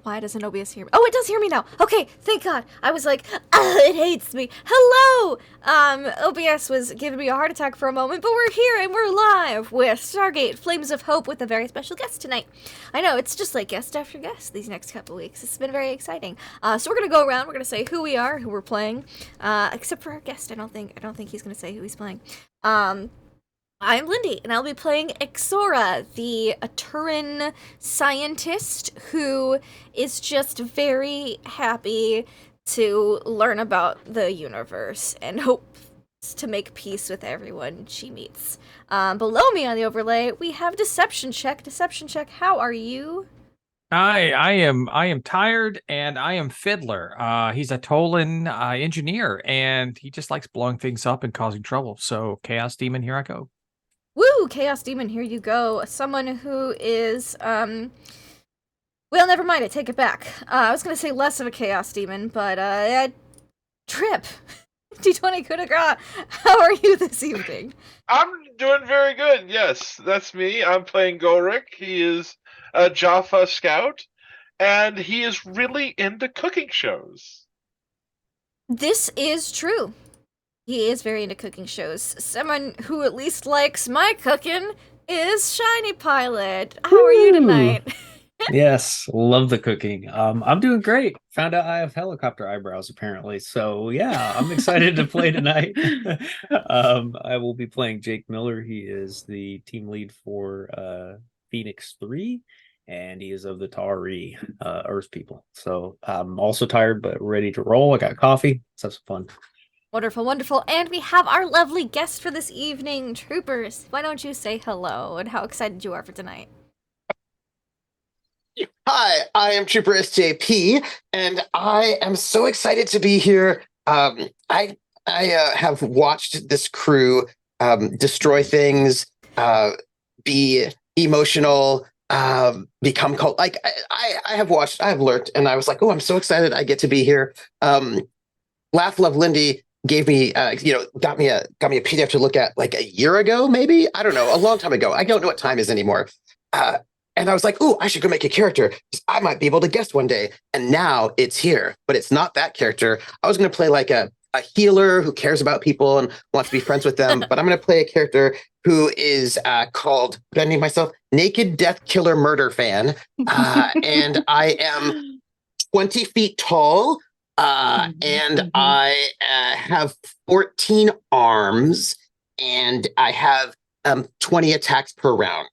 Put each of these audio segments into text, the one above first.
Why doesn't OBS hear me? Oh, it does hear me now. Okay, thank God. I was like, it hates me. Hello! OBS was giving me a heart attack for a moment, but we're here and we're live with Stargate Flames of Hope with a very special guest tonight. I know, it's just like guest after guest these next couple weeks. It's been very exciting. So we're gonna go around, we're gonna say who we are, who we're playing. Except for our guest, I don't think he's gonna say who he's playing. I'm Lindy, and I'll be playing Ixora, the Turan scientist who is just very happy to learn about the universe and hopes to make peace with everyone she meets. Below me on the overlay, we have Deception Check. Deception Check, how are you? I am tired and I am Fiddler. He's a Tolan engineer and he just likes blowing things up and causing trouble. So Chaos Demon, here I go. Woo! Chaos Demon, here you go. Someone who is, well, never mind, I take it back. I was gonna say less of a Chaos Demon, but, Trip. D20 coup de grace. How are you this evening? I'm doing very good, yes. That's me. I'm playing Goa'uld. He is a Jaffa scout, and he is really into cooking shows. This is true. He is very into cooking shows. Someone who at least likes my cooking is Shiny Pilot. How are you tonight? Yes, love the cooking. I'm doing great. Found out I have helicopter eyebrows apparently. So yeah, I'm excited to play tonight. I will be playing Jake Miller. He is the team lead for Phoenix 3, and he is of the Tari Earth people. So I'm also tired but ready to roll. I got coffee. Let's have some fun. Wonderful, wonderful. And we have our lovely guest for this evening, Troopers. Why don't you say hello and how excited you are for tonight? Hi, I am Trooper SJP, and I am so excited to be here. I have watched this crew destroy things, be emotional, become cold. Like I have watched, I have learned, and I was like, oh, I'm so excited I get to be here. Laugh Love Lindy gave me, got me a PDF to look at like a year ago, maybe, I don't know, a long time ago. I don't know what time is anymore. And I was like, "Ooh, I should go make a character. I might be able to guess one day." And now it's here, but it's not that character. I was going to play like a healer who cares about people and wants to be friends with them, but I'm going to play a character who is called, what did I name myself? Naked Death Killer Murder Fan. And I am 20 feet tall, and I have 14 arms, and I have 20 attacks per round.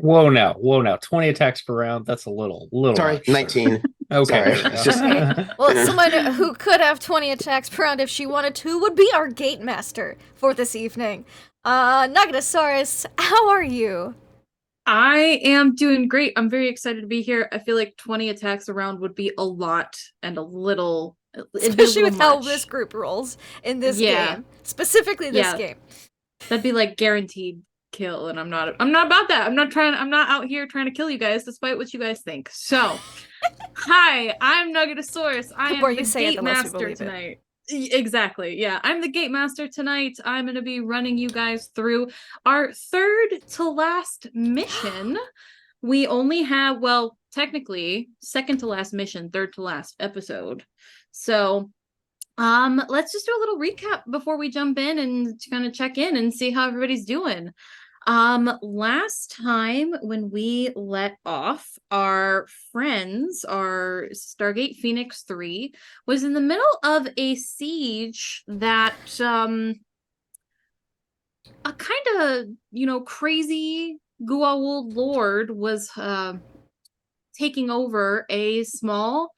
Whoa now. 20 attacks per round. That's a little Sorry, much. 19. Okay. Sorry. It's just Well, someone who could have 20 attacks per round if she wanted to would be our Gate Master for this evening. Nagatosaurus, how are you? I am doing great. I'm very excited to be here. I feel like 20 attacks a round would be a lot and a little... Especially with how this group rolls in this game. Specifically this game. That'd be like guaranteed kill, and I'm not about that. I'm not out here trying to kill you guys despite what you guys think. So hi, I'm Nugatosaurus. I am the Gate Master tonight. Exactly, yeah, I'm the Gate Master tonight. I'm going to be running you guys through our third to last mission. We only have, well, technically second to last mission, third to last episode. So let's just do a little recap before we jump in and kind of check in and see how everybody's doing. Last time when we let off, our friends, our Stargate Phoenix 3 was in the middle of a siege that a kind of, crazy Goa'uld lord was taking over a small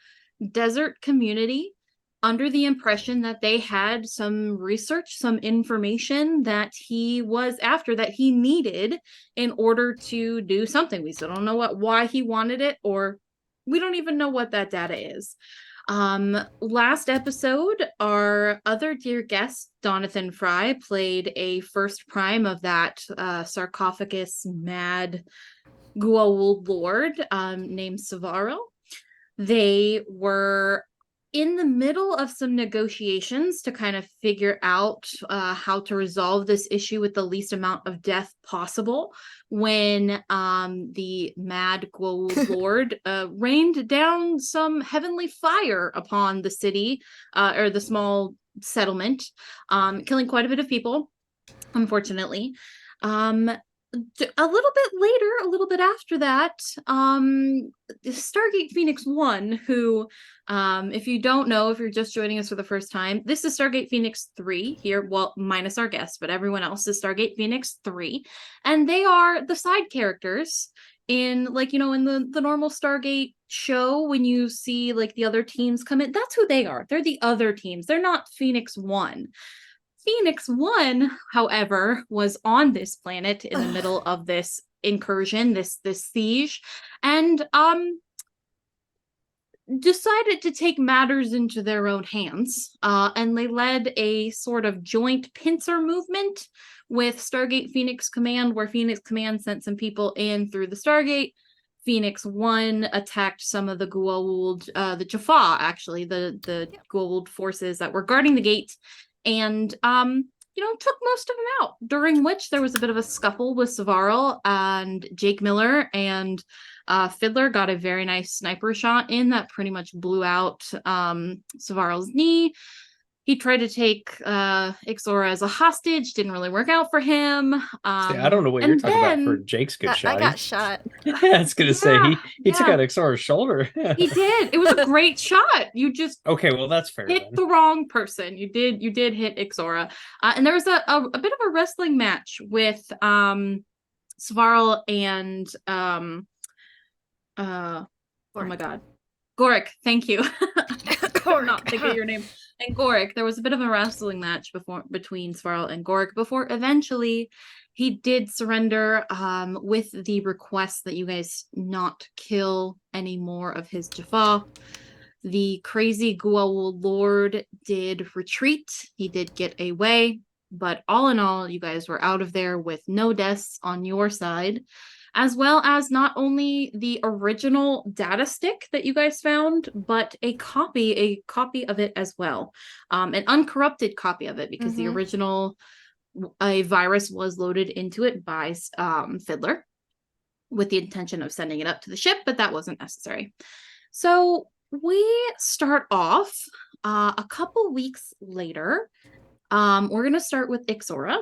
desert community under the impression that they had some research, some information that he was after, that he needed in order to do something. We still don't know why he wanted it, or we don't even know what that data is. Last episode, our other dear guest, Donathan Fry, played a first prime of that sarcophagus mad Goa'uld lord named Savaro. They were in the middle of some negotiations to kind of figure out how to resolve this issue with the least amount of death possible, when the mad Goa'uld Lord rained down some heavenly fire upon the city, or the small settlement, killing quite a bit of people, unfortunately. A little bit later, a little bit after that, Stargate Phoenix 1, who, if you don't know, if you're just joining us for the first time, this is Stargate Phoenix 3 here, well, minus our guest, but everyone else is Stargate Phoenix 3, and they are the side characters in, like, you know, in the normal Stargate show, when you see, like, the other teams come in, that's who they are. They're the other teams. They're not Phoenix 1. Phoenix 1, however, was on this planet in the middle of this incursion, this siege, and decided to take matters into their own hands. And they led a sort of joint pincer movement with Stargate Phoenix Command, where Phoenix Command sent some people in through the Stargate. Phoenix 1 attacked some of the Goa'uld, the Jaffa, actually, the Goa'uld forces that were guarding the gate, and took most of them out, during which there was a bit of a scuffle with Svarl, and Jake Miller and Fiddler got a very nice sniper shot in that pretty much blew out Svarl's knee. He tried to take Ixora as a hostage, didn't really work out for him. I don't know what you're talking about for Jake's good shot. I got shot. I was gonna say he took out Ixora's shoulder. He did. It was a great shot. You just okay. Well, that's fair. Hit the wrong person. You did hit Ixora, and there was a bit of a wrestling match with Svarl and oh my god, Gorik. Thank you. I'm not thinking of your name. And Gorik, there was a bit of a wrestling match between Svarl and Gorik before eventually he did surrender, with the request that you guys not kill any more of his Jaffa. The crazy Goa'uld Lord did retreat. He did get away, but all in all, you guys were out of there with no deaths on your side, as well as not only the original data stick that you guys found, but a copy of it as well. An uncorrupted copy of it, because the original virus was loaded into it by Fiddler with the intention of sending it up to the ship, but that wasn't necessary. So we start off a couple weeks later. We're going to start with Ixora.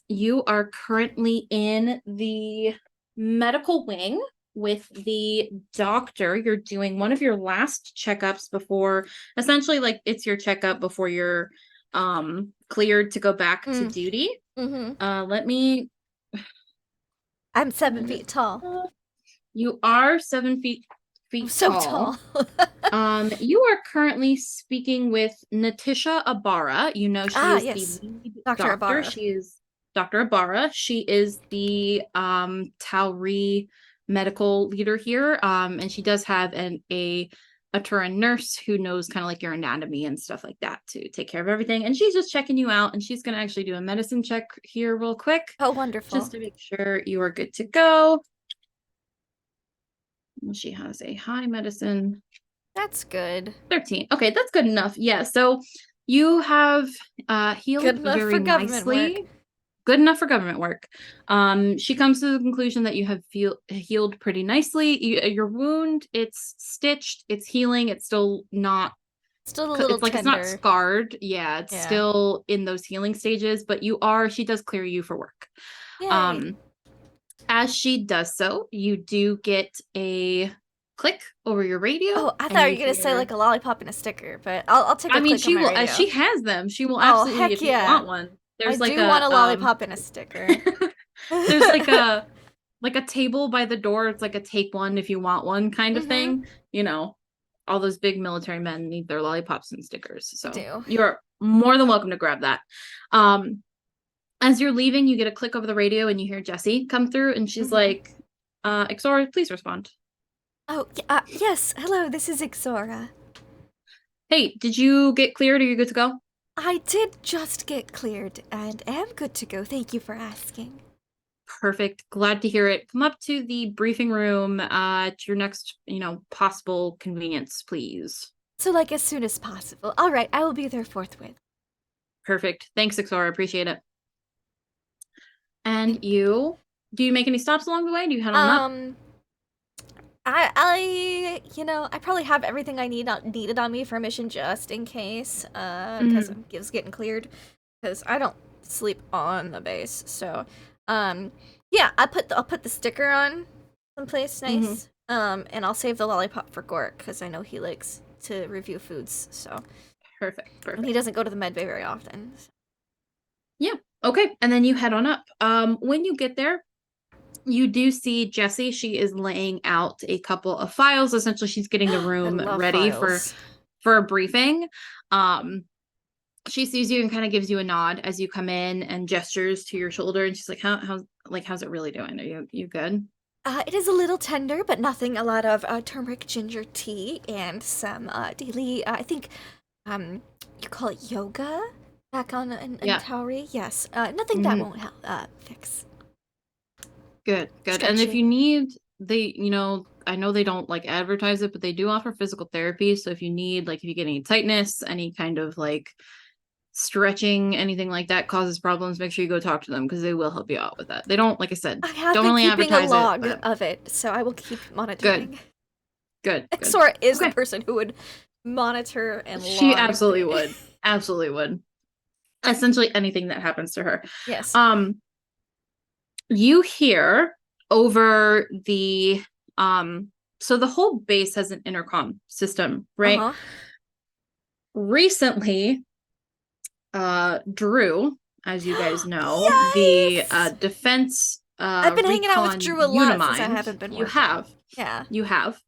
You are currently in the medical wing with the doctor. You're doing one of your last checkups before, essentially, like, it's your checkup before you're cleared to go back to duty. Let me... I'm 7 feet tall. You are 7 feet so tall. You are currently speaking with Natisha Ibarra. You know, she is the lead doctor. Ibarra. She is Dr. Ibarra. She is the Tauri medical leader here. And she does have a Turan nurse who knows kind of like your anatomy and stuff like that to take care of everything. And she's just checking you out, and she's going to actually do a medicine check here real quick. Oh, wonderful. Just to make sure you are good to go. She has a high medicine. That's good. 13. Okay, that's good enough. Yeah, so you have healed very nicely. Good enough for government work. She comes to the conclusion that you have healed pretty nicely. Your wound, it's stitched, it's healing, it's still not... Still a little it's like tender. It's not scarred. Yeah, it's still in those healing stages, but she does clear you for work. Yay. As she does so, you do get a click over your radio. Oh, I thought you were gonna say like a lollipop and a sticker, but I'll take a click she on my will. radio. She has them. She will absolutely if you want one. There's I do want a lollipop and a sticker. There's like a table by the door. It's like a take one if you want one kind of thing. You know, all those big military men need their lollipops and stickers. So you're more than welcome to grab that. As you're leaving, you get a click over the radio and you hear Jessie come through, and she's like, Ixora, please respond. Oh, yes. Hello, this is Ixora. Hey, did you get cleared? Are you good to go? I did just get cleared and am good to go. Thank you for asking. Perfect. Glad to hear it. Come up to the briefing room at your next, possible convenience, please. So, like, as soon as possible. All right, I will be there forthwith. Perfect. Thanks, Ixora. Appreciate it. And do you make any stops along the way? Do you head on up? I probably have everything I needed on me for a mission just in case, because it's getting cleared, because I don't sleep on the base. So, yeah, I'll put the sticker on someplace nice, and I'll save the lollipop for Goa'uld, because I know he likes to review foods. So, perfect. And he doesn't go to the med bay very often. So. Yeah. Okay. And then you head on up. When you get there, you do see Jessie. She is laying out a couple of files. Essentially, she's getting the room ready for a briefing. She sees you and kind of gives you a nod as you come in and gestures to your shoulder. And she's like, how's it really doing? Are you good? It is a little tender, but nothing. A lot of turmeric ginger tea and some daily, I think, you call it yoga back on in Tauri. Yes. Nothing that won't help fix. Good. Stretching. And if you need, I know they don't like advertise it, but they do offer physical therapy. So if you need, like, if you get any tightness, any kind of like stretching, anything like that causes problems, make sure you go talk to them, because they will help you out with that. They don't, like I said, don't really advertise a log it, of it, so I will keep monitoring. Good. Ixora is the person who would monitor and log. She absolutely would. Absolutely would. Essentially anything that happens to her. Yes. You hear over the so the whole base has an intercom system, right? Recently, Drew, as you guys know, the defense I've been hanging out with Drew a lot since I haven't been working. You have.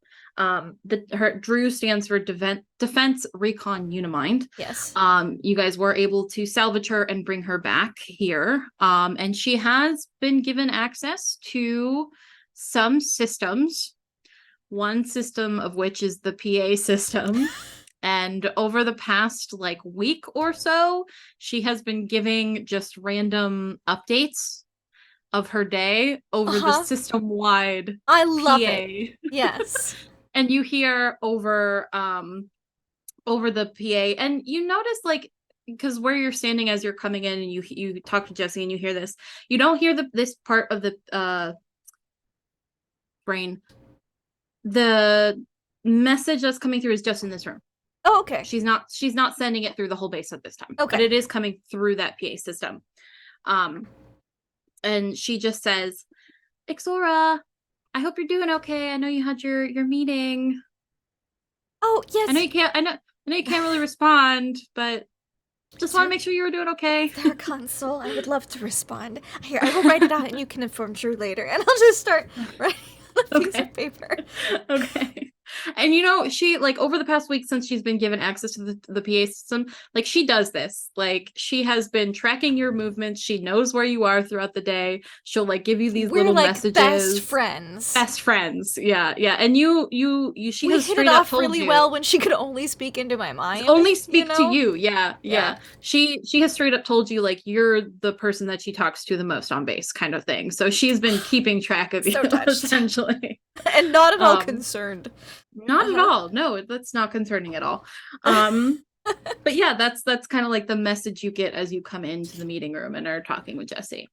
Drew stands for Defense Recon Unimind. Yes. You guys were able to salvage her and bring her back here. And she has been given access to some systems. One system of which is the PA system. And over the past week or so, she has been giving just random updates of her day over the system-wide I love PA. it. Yes. And you hear over the PA, and you notice because where you're standing as you're coming in, and you talk to Jessie and you hear this, you don't hear this part of the brain. The message that's coming through is just in this room. Oh, okay. She's not sending it through the whole base at this time. Okay. But it is coming through that PA system. And she just says, Ixora, I hope you're doing okay. I know you had your meeting. Oh, yes. I know you can't really respond, but just want to make sure you were doing okay. Their console. I would love to respond. Here, I will write it out and you can inform Drew later. And I'll just start writing on a piece of paper. Okay. And she over the past week since she's been given access to the PA system, she does this. She has been tracking your movements. She knows where you are throughout the day. She'll give you these little messages. Best friends. Best friends. Yeah. And she has hit it off really well when she could only speak into my mind. Only speak to you. Yeah. She has straight up told you you're the person that she talks to the most on base, kind of thing. So she's been keeping track of you essentially. And not at all concerned. Not at all. No, that's not concerning at all. But yeah, that's kind of the message you get as you come into the meeting room and are talking with Jessie.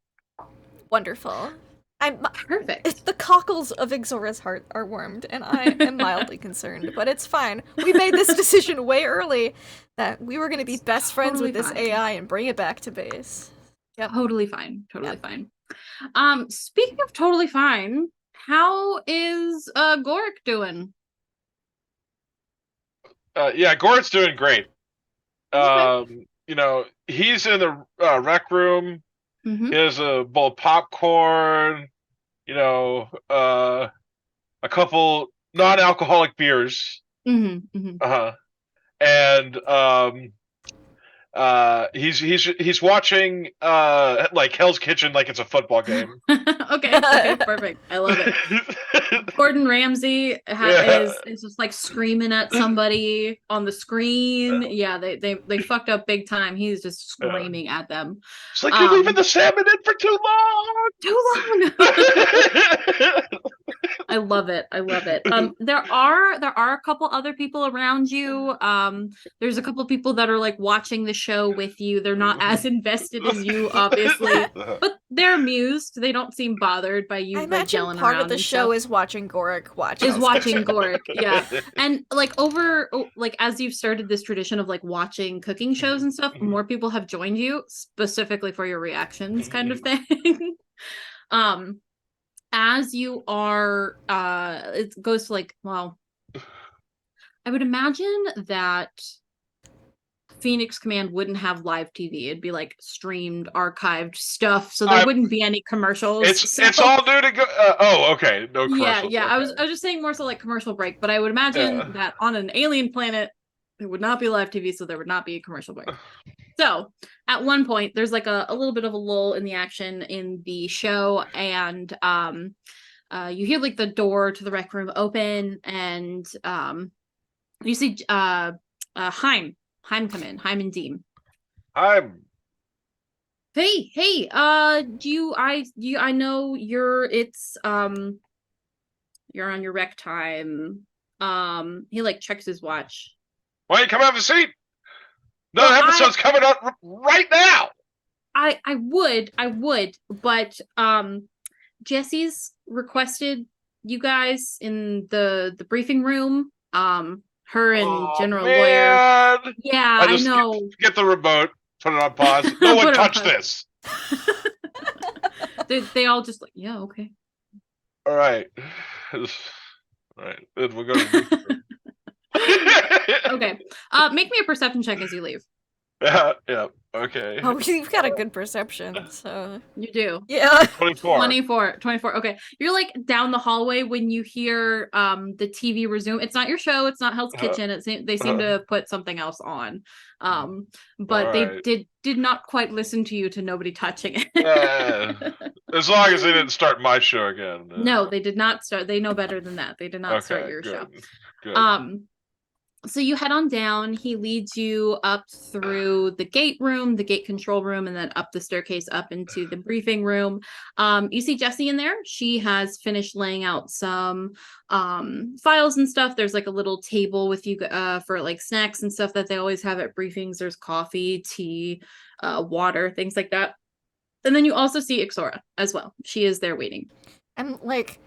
Wonderful. I'm perfect. The cockles of Ixora's heart are warmed, and I am mildly concerned, but it's fine. We made this decision way early that we were going to be best friends with this AI and bring it back to base. Yep. Totally fine. Fine. Speaking of totally fine, how is Goa'uld doing? Goa'uld's doing great. Okay. He's in the rec room. Mm-hmm. He has a bowl of popcorn, a couple non-alcoholic beers. Mm-hmm. And he's watching Hell's Kitchen like it's a football game. Okay, perfect. I love it. Gordon Ramsay is just like screaming at somebody on the screen. Yeah, they fucked up big time. He's just screaming at them. It's like you're leaving the salmon in for too long. Too long. I love it. There are a couple other people around you. There's a couple people that are like watching the show with you. They're not as invested as you, obviously, but they're amused. They don't seem bothered by you like yelling around. Part of the show is watching Goa'uld watch. Yeah. And like as you've started this tradition of like watching cooking shows and stuff, more people have joined you specifically for your reactions kind of thing. As you are, it goes to like, well, I would imagine that Phoenix Command wouldn't have live TV. It'd be like streamed, archived stuff, so there wouldn't be any commercials. It's all new to go. Okay, no commercials. Yeah. Okay. I was just saying more so like commercial break, but I would imagine that on an alien planet, it would not be live TV, so there would not be a commercial break. So at one point, there's like a little bit of a lull in the action in the show, and you hear like the door to the rec room open, and you see Heim come in, Heim and Deem. Hey, I know you're on your rec time. He like checks his watch. Why don't you come have a seat? No episode's coming up right now. I would, but Jesse's requested you guys in the briefing room. Her and General Lawyer. Yeah, I know. Get the remote, put it on pause. No one touch this. they all just like, yeah, okay. All right. Then we'll go to the briefing room. Okay. Make me a perception check as you leave. Yeah. Okay. Oh, you've got a good perception, so you do. Yeah. 24. Okay. You're like down the hallway when you hear the TV resume. It's not your show. It's not Hell's Kitchen. They seem to have put something else on. But they did not quite listen to you to nobody touching it. As long as they didn't start my show again. No, they did not start. They know better than that. They did not start your show. Good. So you head on down. He leads you up through the gate room, the gate control room, and then up the staircase up into the briefing room. You see Jessie in there. She has finished laying out some files and stuff. There's like a little table with you for like snacks and stuff that they always have at briefings. There's coffee, tea, water, things like that. And then you also see Ixora as well. She is there waiting. I'm like,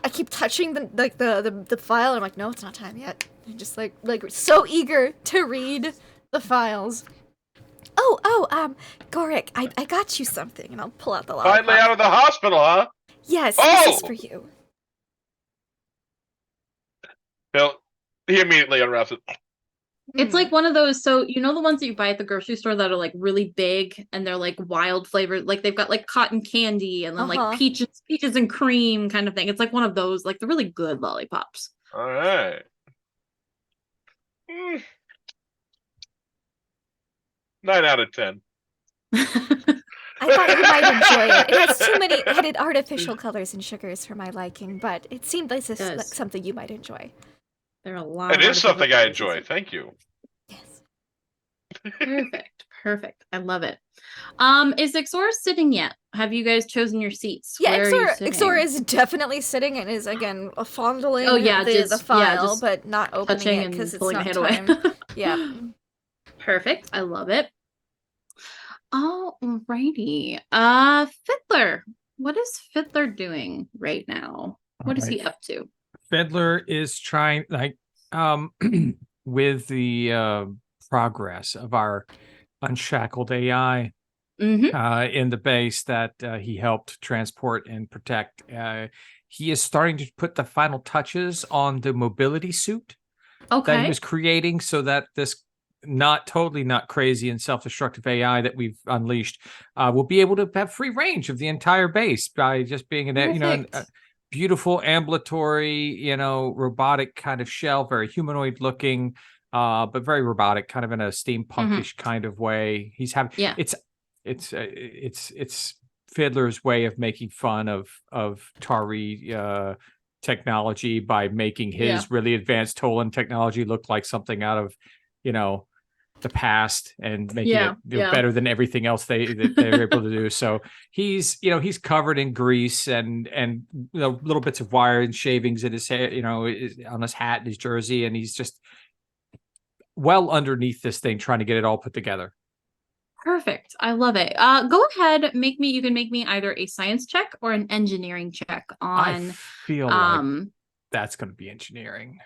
I keep touching the file. I'm like, no, it's not time yet. I'm just like so eager to read the files. Goa'uld, I got you something, and I'll pull out the lollipop. Finally out of the hospital, huh? Yes, this is for you. Bill, he immediately unwraps it. It's like one of those, so you know the ones that you buy at the grocery store that are like really big and they're like wild flavored, like they've got like cotton candy and then like peaches and cream kind of thing. It's like one of those, like the really good lollipops. All right. 9 out of 10. I thought you might enjoy it. It has too many added artificial colors and sugars for my liking, but it seemed like this like something you might enjoy. There are a lot. It is something I enjoy. Thank you. Yes. Perfect. I love it. Is Ixora sitting yet? Have you guys chosen your seats? Yeah, Ixora is definitely sitting and is again fondling the file, but not opening it because it's not time. Yeah. Perfect. I love it. Alrighty. Fiddler. What is Fiddler doing right now? What is he up to? Fiddler is trying, with the progress of our unshackled AI in the base that he helped transport and protect. He is starting to put the final touches on the mobility suit that he was creating so that this not crazy and self-destructive AI that we've unleashed will be able to have free range of the entire base by just being a beautiful ambulatory, robotic kind of shell, very humanoid looking, but very robotic, kind of in a steampunkish kind of way. He's having it's Fiddler's way of making fun of Tari technology by making his really advanced Tolan technology look like something out of, the past, and making it better than everything else they're able to do. So he's covered in grease and little bits of wire and shavings in his hair, on his hat and his jersey, and he's just well underneath this thing trying to get it all put together. Perfect. I love it. Go ahead, you can make me either a science check or an engineering check on. I feel like that's going to be engineering.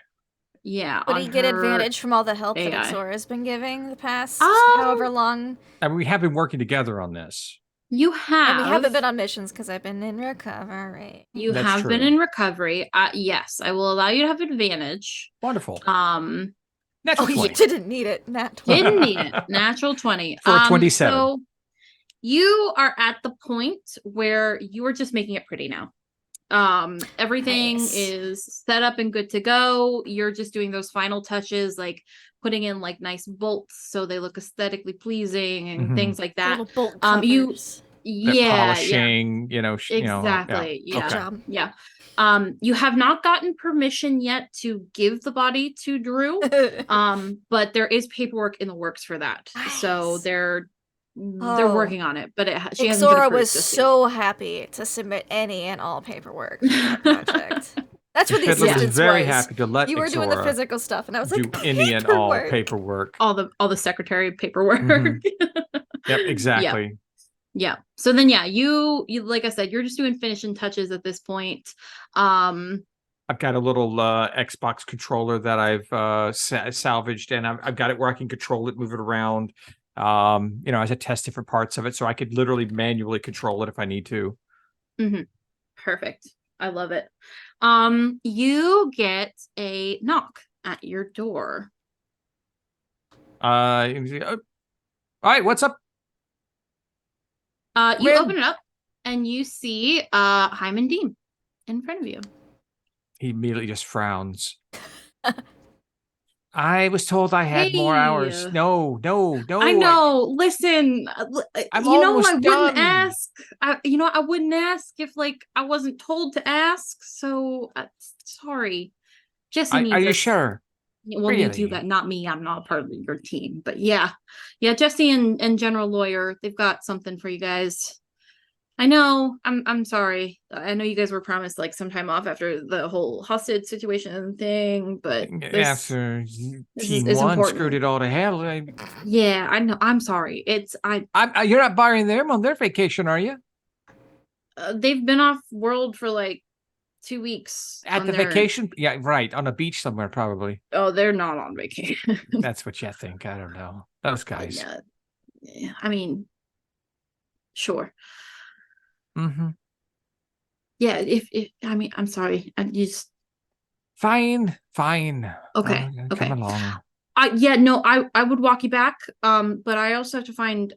Yeah. Would he get advantage from all the help that Ixora been giving the past however long? I mean, we have been working together on this. You have. And we haven't been on missions because I've been in recovery. You have been in recovery. Yes, I will allow you to have advantage. Wonderful. Natural 20. You didn't need it. Didn't need it. Natural 20. For 27. So you are at the point where you are just making it pretty now. Everything is set up and good to go. You're just doing those final touches, like putting in like nice bolts so they look aesthetically pleasing and things like that. Little bolt covers. Polishing, exactly. Okay. You have not gotten permission yet to give the body to Drew. But there is paperwork in the works for that. Nice. So they're working on it, but she hasn't Ixora was so happy to submit any and all paperwork for that project. That's what the assistance was. Very happy to let you were doing the physical stuff, and I was like, do any and all paperwork. All the secretary paperwork. Yep, exactly. Yeah. So then, you like I said, you're just doing finishing touches at this point. I've got a little Xbox controller that I've salvaged, and I've got it where I can control it, move it around. As I test different parts of it, so I could literally manually control it if I need to. Perfect. I love it. You get a knock at your door. All right, what's up? You open it up and you see Hyman Dean in front of you. He immediately just frowns. I was told I had more hours. No. I know. Listen, I wouldn't ask. I wouldn't ask if I wasn't told to ask. So sorry. Jesse needs Are you sure? Well, really? You got, not me. I'm not part of your team. But yeah. Jesse and General Lawyer, they've got something for you guys. I know. I'm sorry. I know you guys were promised some time off after the whole hostage situation thing, but after Team One important. Screwed it all to hell. Yeah, I know. I'm sorry. You're not borrowing them on their vacation, are you? They've been off world for 2 weeks. At the vacation? Yeah, right. On a beach somewhere, probably. Oh, they're not on vacation. That's what you think. I don't know. Those guys. Yeah. I mean, sure. Yeah, if I'm sorry. I just Fine. Okay. Come along. I would walk you back. But I also have to find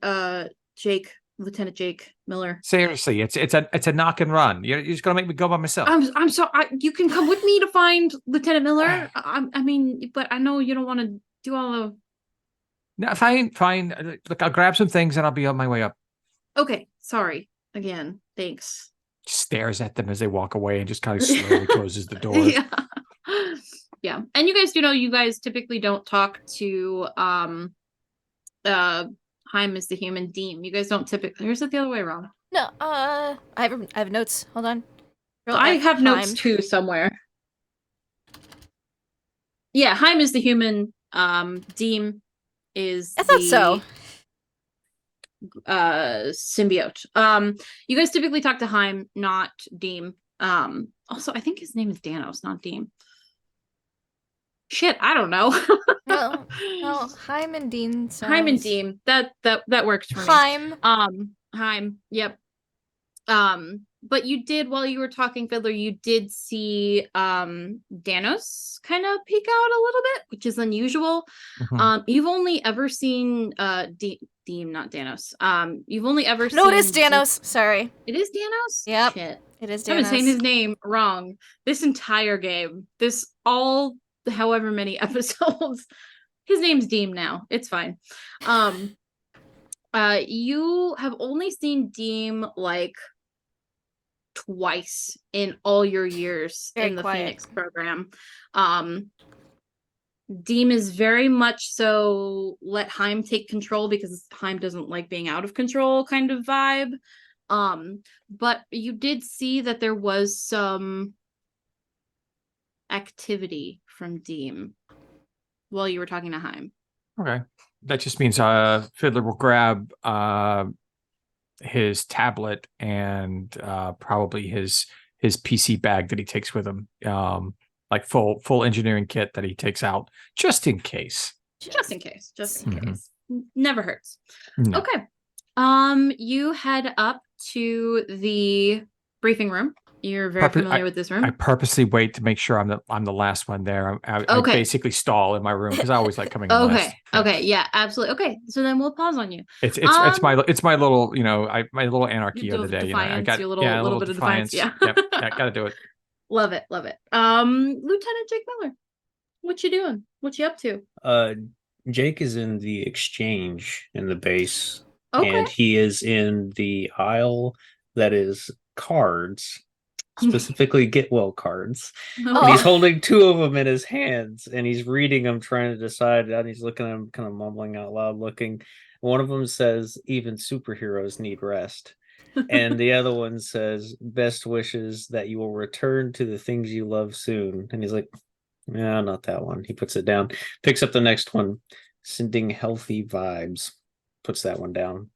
Lieutenant Jake Miller. Seriously, it's a knock and run. You're just gonna make me go by myself. I'm sorry. You can come with me to find Lieutenant Miller. But I know you don't want to do all the. No, fine. Look, I'll grab some things and I'll be on my way up. Okay, sorry again. Thanks. Stares at them as they walk away and just kind of slowly closes the door. Yeah. And you guys do know you guys typically don't talk to Haim is the human Deem. You guys don't typically. Or is it the other way around? No. I have notes. Hold on. I have notes too somewhere. Yeah, Haim is the human. Deem is. I thought so. Symbiote. You guys typically talk to Haim, not Deem. Also, I think his name is Danos, not Deem. Shit, I don't know. No, Haim and Dean. Haim and Deem. That works for me. Haim. Yep. But you did, while you were talking, Fiddler, you did see Danos kind of peek out a little bit, which is unusual. You've only ever seen Deem, not Danos. You've only ever seen. No, it is Danos. Sorry. It is Danos? Yep. Shit. It is Danos. I've been saying his name wrong this entire game. However many episodes. His name's Deem now. It's fine. You have only seen Deem twice in all your years Very in the quiet. Phoenix program. Deem is very much so let Heim take control because Heim doesn't like being out of control kind of vibe. But you did see that there was some activity from Deem while you were talking to Heim. Okay. That just means Fiddler will grab his tablet and probably his PC bag that he takes with him. Like full engineering kit that he takes out just in case. Just in case. Never hurts. No. Okay. You head up to the briefing room. You're very familiar with this room. I purposely wait to make sure I'm the last one there. I basically stall in my room because I always like coming in last. Okay, yeah, absolutely. Okay, so then we'll pause on you. It's my little my little anarchy of the day. Defiance, I got your little bit of defiance. Yeah, yep, gotta do it. Love it. Lieutenant Jake Miller, what you doing? What you up to? Jake is in the exchange in the base. Okay. And he is in the aisle that is cards, specifically Get Well cards. Oh. And he's holding two of them in his hands, and he's reading them, trying to decide. And he's looking at them, kind of mumbling out loud, looking. One of them says, "Even superheroes need rest." And the other one says, "Best wishes that you will return to the things you love soon." And he's like, "No, not that one." He puts it down, picks up the next one, "Sending healthy vibes." Puts that one down.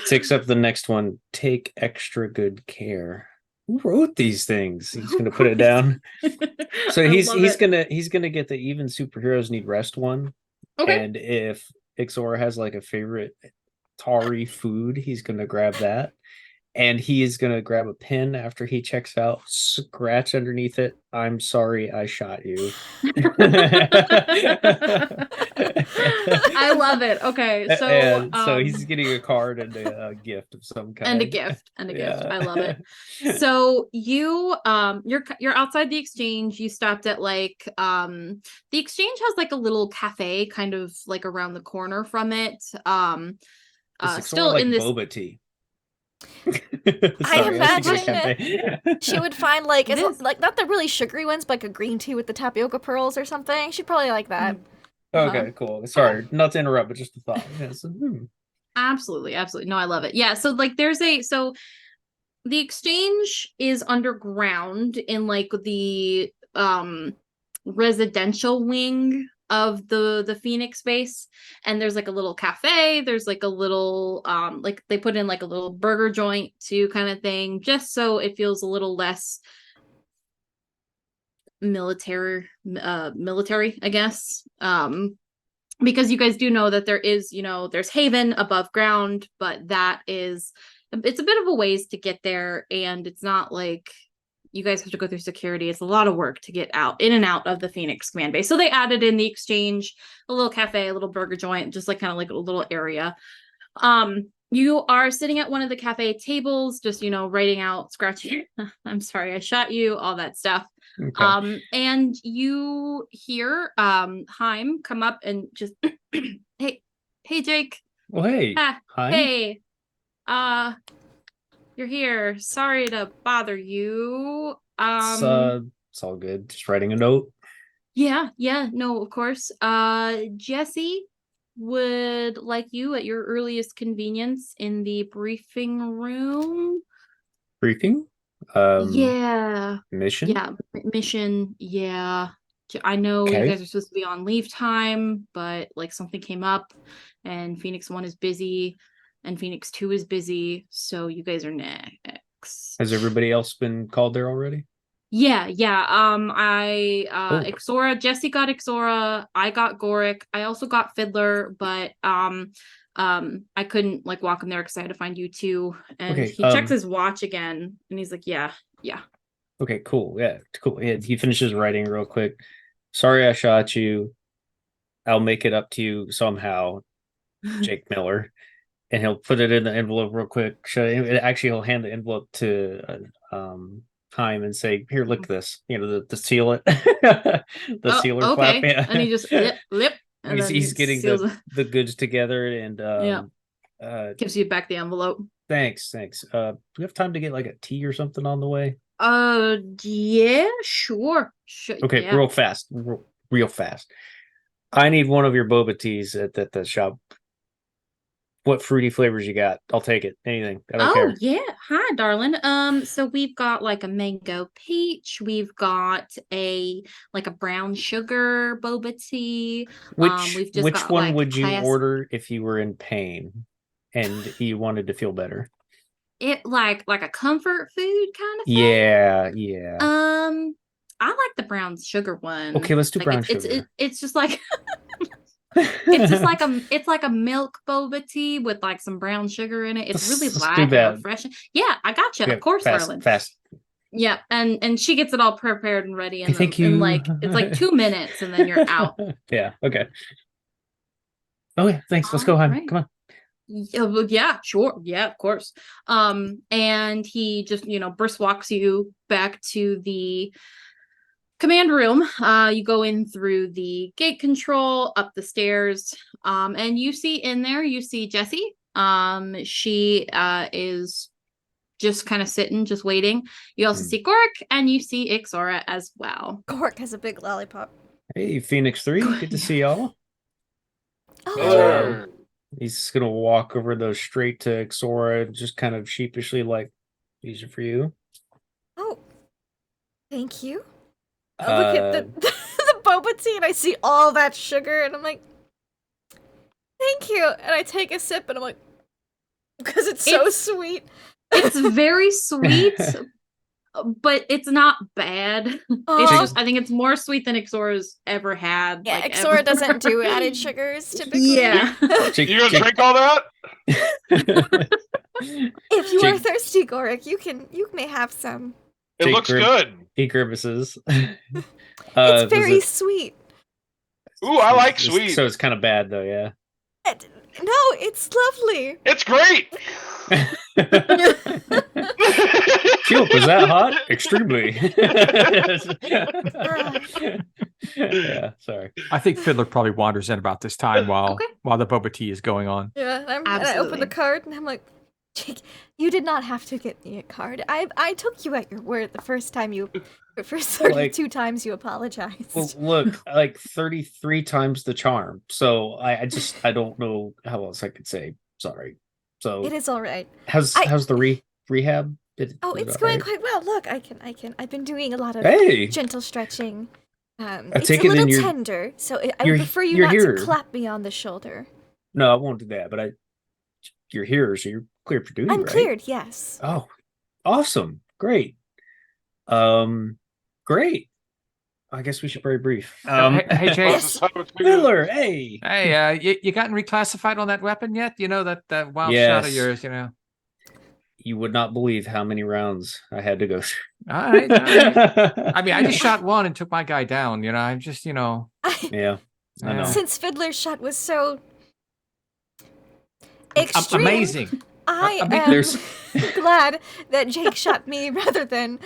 Takes up the next one, "Take extra good care." Who wrote these things? He's gonna put it down. So he's gonna get the "Even superheroes need rest" one. Okay. And if Ixora has like a favorite Tari food, he's gonna grab that. And he is gonna grab a pen after he checks out, scratch underneath it, "I'm sorry I shot you." I love it. Okay, so he's getting a card and a gift of some kind. And a gift. I love it. So you're outside the exchange. You stopped at like the exchange has like a little cafe kind of like around the corner from it. Still like in this boba tea. I imagine she would find like not the really sugary ones, but like a green tea with the tapioca pearls or something. She'd probably like that. Okay, cool. Sorry, not to interrupt, but just a thought. Yeah, Absolutely. No, I love it. Yeah, so like the exchange is underground in like the residential wing of the Phoenix base, and there's like a little cafe, there's like a little like they put in like a little burger joint too, kind of thing, just so it feels a little less military, I guess, because you guys do know that there is, there's Haven above ground, but it's a bit of a ways to get there, and it's not like you guys have to go through security. It's a lot of work to get in and out of the Phoenix command base. So they added in the exchange, a little cafe, a little burger joint, just like kind of like a little area. You are sitting at one of the cafe tables, just, writing out, scratching, "I'm sorry I shot you," all that stuff. Okay. And you hear Heim come up and just, hey Jake. Well, hey. Heim. Hey. You're here. Sorry to bother you. It's all good. Just writing a note. Yeah, no, of course. Jesse would like you at your earliest convenience in the briefing room. Briefing? Yeah. Mission? Yeah, mission. Yeah. I know you guys are supposed to be on leave time, but like something came up and Phoenix 1 is busy. And Phoenix 2 is busy, so you guys are next. Has everybody else been called there already? Yeah. Ixora, Jesse got Ixora, I got Goric, I also got Fiddler, but I couldn't like walk him there because I had to find you two. And he checks his watch again, and he's like, yeah. Okay, cool. Yeah, cool. Yeah, he finishes writing real quick. "Sorry I shot you. I'll make it up to you somehow, Jake Miller." And he'll put it in the envelope real quick. Actually, he'll hand the envelope to Heim and say, "Here, look at this." The seal it. The sealer okay. flap. Yeah. And he just lip. And he's getting the goods together, and Gives you back the envelope. Thanks. Do we have time to get like a tea or something on the way? Yeah, sure. Okay, yeah. real fast. I need one of your boba teas at the shop. What fruity flavors you got? I'll take it. Anything. I don't care. Yeah. Hi, darling. So we've got like a mango peach. We've got a brown sugar boba tea. Which one would you order if you were in pain and you wanted to feel better? It like a comfort food kind of thing. Yeah. I like the brown sugar one. Okay, let's do brown sugar. It's just like it's like a milk boba tea with like some brown sugar in it. It's really light and refreshing. Yeah, I gotcha. Of course, darling. Fast. Yeah, and she gets it all prepared and ready in like it's like 2 minutes and then you're out. Yeah, okay. Oh yeah, thanks. Let's go, hon. Right. Come on. Yeah, sure. Yeah, of course. And he just, brisk walks you back to the command room. You go in through the gate control, up the stairs, and you see Jessie. She is just kind of sitting, just waiting. You also see Gork, and you see Ixora as well. Gork has a big lollipop. Hey, Phoenix 3, good to see y'all. Oh, he's just gonna walk over those straight to Ixora, just kind of sheepishly like, these are for you. Oh, thank you. Look at the boba tea, and I see all that sugar, and I'm like, thank you. And I take a sip, and I'm like, because it's so sweet. It's very sweet, but it's not bad. It's just, I think it's more sweet than Ixora's ever had. Yeah, Ixora doesn't do added sugars typically. Yeah. You gonna drink all that? If you are thirsty, Gorik, you may have some. It looks good. He grimaces. It's very sweet. Ooh, I like sweet. So it's kind of bad though, yeah. No, it's lovely. It's great. Phew, was that hot? Extremely. Yeah, sorry. I think Fiddler probably wanders in about this time while the boba tea is going on. Yeah, and I open the card and I'm like, Jake, you did not have to get me a card. I took you at your word the first 32 times you apologized. Well, look, like 33 times the charm. So I don't know how else I could say sorry. So it is all right. How's the rehab? It's going quite well. Look, I've been doing a lot of gentle stretching. It's a little tender, so I would prefer you not to clap me on the shoulder. No, I won't do that. But you're here, so you're cleared for duty. I'm right? cleared, yes. Oh, awesome, great. Great. I guess we should very brief. Hey, Jake. Fiddler, hey. Hey, you gotten reclassified on that weapon yet? You know that wild shot of yours, You would not believe how many rounds I had to go through. All right. I mean, I just shot one and took my guy down. I'm just, Yeah, I know. Since Fiddler's shot was so extreme, amazing. I am glad that Jake shot me rather than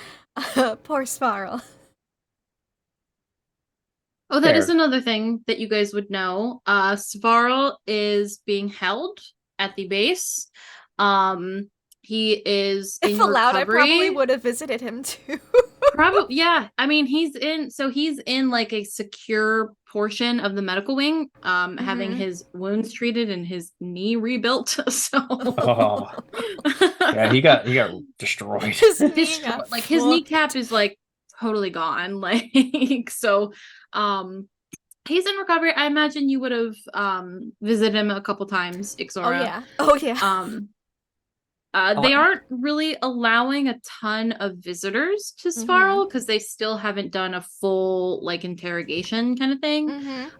poor Svarl. Oh, that is another thing that you guys would know. Svarl is being held at the base. He is in recovery. If allowed, I probably would have visited him too. Probably, yeah. I mean, he's in like a secure portion of the medical wing, having his wounds treated and his knee rebuilt. So, yeah, he got destroyed. His kneecap is like totally gone. Like so, he's in recovery. I imagine you would have visited him a couple times, Ixora. Oh yeah. They aren't really allowing a ton of visitors to Svarl because they still haven't done a full like interrogation kind of thing.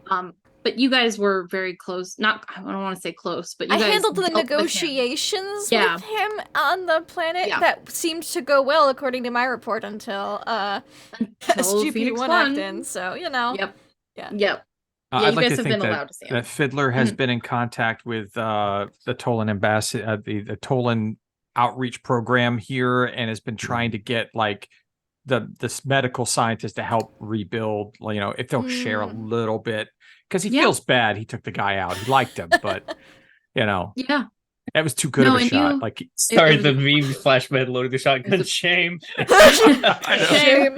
But you guys were very close. I don't want to say close, but you guys handled the negotiations with him on the planet. Yeah. That seemed to go well according to my report until SGP1 acted in. So Yep. Yeah. Yep. I'd like to think that Fiddler has been in contact with the Tolan ambassador, the Tolan outreach program here, and has been trying to get like this medical scientist to help rebuild. If they'll share a little bit, because he feels bad. He took the guy out. He liked him, but Yeah. That was too good of a shot. You, like, sorry, the meme flashback loading the shotgun. Shame. Shame.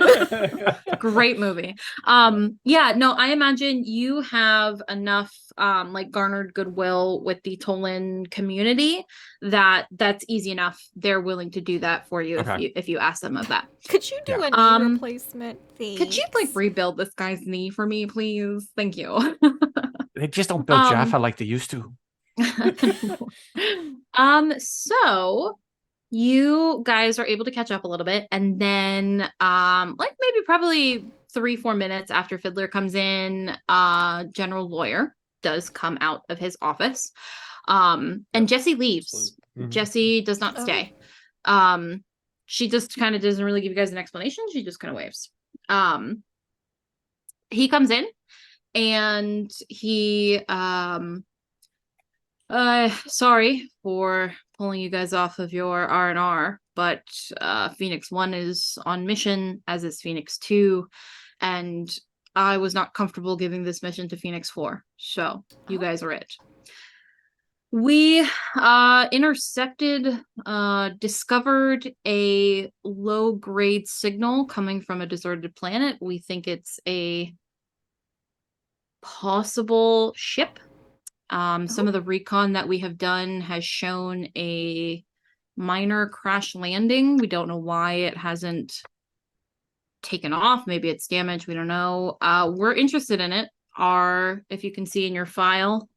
Great movie. Yeah, no, I imagine you have enough like garnered goodwill with the Tolan community that's easy enough. They're willing to do that for you if you ask them of that. Could you do a knee replacement? Thanks. Could you like rebuild this guy's knee for me, please? Thank you. They just don't build Jaffa like they used to. So you guys are able to catch up a little bit, and then like maybe probably 3-4 minutes after Fiddler comes in, General Lawyer does come out of his office. And Jesse leaves. Mm-hmm. Jesse does not stay. She just kind of doesn't really give you guys an explanation. She just kind of waves. He comes in and he sorry for pulling you guys off of your R&R, but Phoenix 1 is on mission, as is Phoenix 2, and I was not comfortable giving this mission to Phoenix 4, so you guys are it. We discovered a low-grade signal coming from a deserted planet. We think it's a possible ship. Some of the recon that we have done has shown a minor crash landing. We don't know why it hasn't taken off. Maybe it's damaged. We don't know. We're interested in it. If you can see in your file,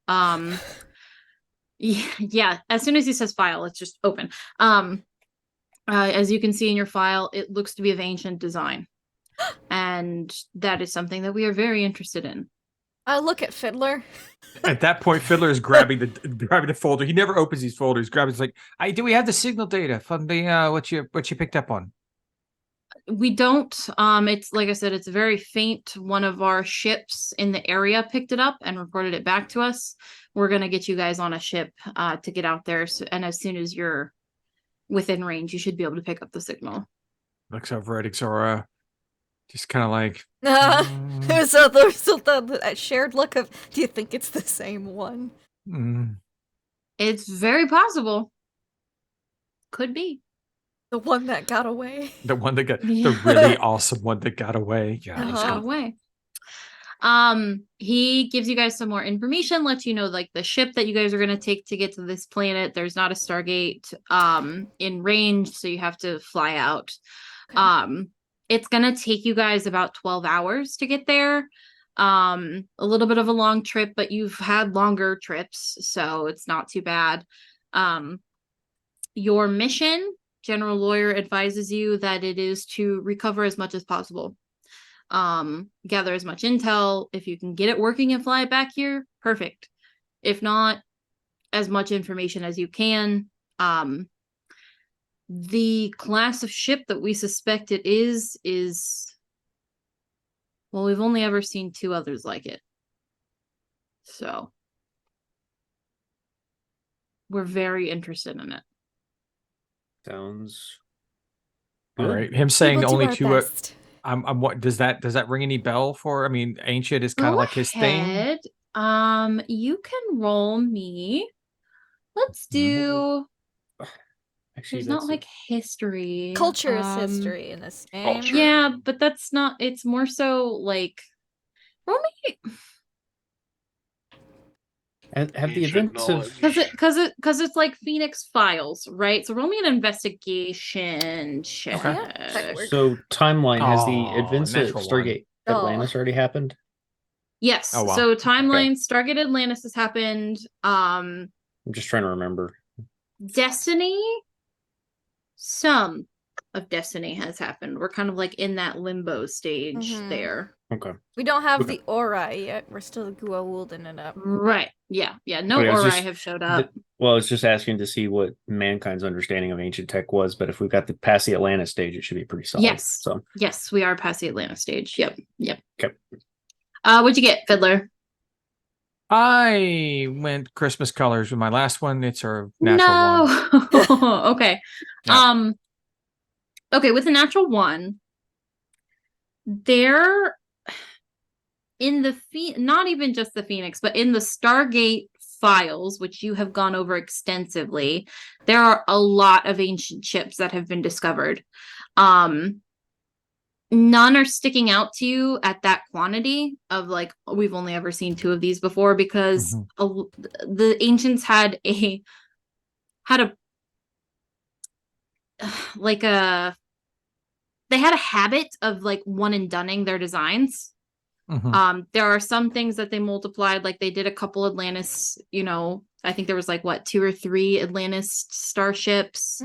yeah, as soon as he says file, it's just open. As you can see in your file, it looks to be of ancient design. And that is something that we are very interested in. Look at Fiddler. At that point, Fiddler is grabbing the folder. He never opens these folders. Grabbing, it's like, do we have the signal data from the what you picked up on? We don't. It's like I said, it's very faint. One of our ships in the area picked it up and reported it back to us. We're gonna get you guys on a ship to get out there, and as soon as you're within range, you should be able to pick up the signal. Looks over at Ixora, just kind of like. There's still that shared look of, do you think it's the same one? It's very possible. Could be. The one that got away. The one that got the really awesome one that got away. Yeah, got away. He gives you guys some more information, lets you know like the ship that you guys are gonna take to get to this planet. There's not a Stargate in range, so you have to fly out. Okay. It's gonna take you guys about 12 hours to get there. A little bit of a long trip, but you've had longer trips, so it's not too bad. Your mission, General Lawyer advises you that it is to recover as much as possible. Gather as much intel. If you can get it working and fly it back here, perfect. If not, as much information as you can. The class of ship that we suspect it is well, we've only ever seen 2 others like it. So we're very interested in it. Sounds all right. Him saying only 2. What does that ring any bell for? I mean, ancient is kind of like his thing. You can roll me. Let's do. Actually, there's not like history. Culture is history in this game. Culture. Yeah, but that's not. It's more so like. Roll me. Have the events of because it's like Phoenix Files, right? So roll me an investigation check. Okay. So timeline, has the events at Stargate Atlantis already happened? Yes. Oh, wow. So timeline, Stargate Atlantis has happened. I'm just trying to remember. Destiny. Some of Destiny has happened. We're kind of like in that limbo stage there. Okay. We don't have the Ori yet. We're still Goa'ulding it up. Right. Yeah. No Ori have showed up. Well, I was just asking to see what mankind's understanding of ancient tech was, but if we've got the past the Atlantis stage, it should be pretty solid. Yes. So yes, we are past the Atlantis stage. Yep. Okay. What'd you get, Fiddler? I went Christmas colors with my last one. It's our natural one. Okay. Yeah. Okay, with the natural one, there in the not even just the Phoenix, but in the Stargate files, which you have gone over extensively, there are a lot of ancient ships that have been discovered. None are sticking out to you at that quantity of like, we've only ever seen 2 of these before, because the ancients had a like they had a habit of like one and doneing their designs. There are some things that they multiplied, like they did a couple Atlantis, I think there was like 2 or 3 Atlantis starships.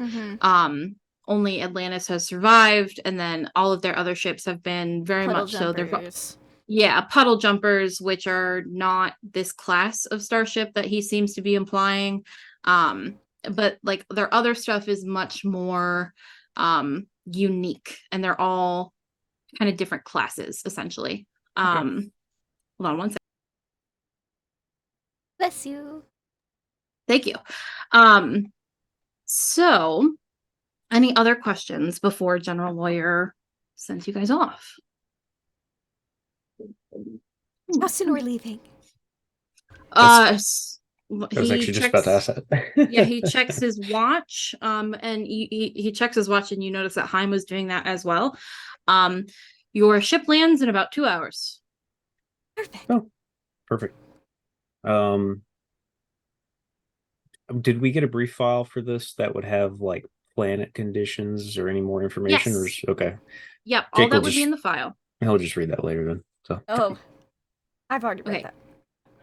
Only Atlantis has survived, and then all of their other ships have been very Puddle much jumpers. so. They're puddle jumpers, which are not this class of starship that he seems to be implying. But like their other stuff is much more unique, and they're all kind of different classes essentially. Hold on one second. Bless you. Thank you. So any other questions before General Lawyer sends you guys off? How soon we're leaving? I was actually just about to ask that. Yeah, he checks his watch, and he checks his watch, and you notice that Haim was doing that as well. Your ship lands in about 2 hours. Perfect. Oh, perfect. Did we get a brief file for this that would have like planet conditions or any more information? Yes. Okay. Yep, Jake all that would be in the file. He'll just read that later then. So. Oh, I've already read that.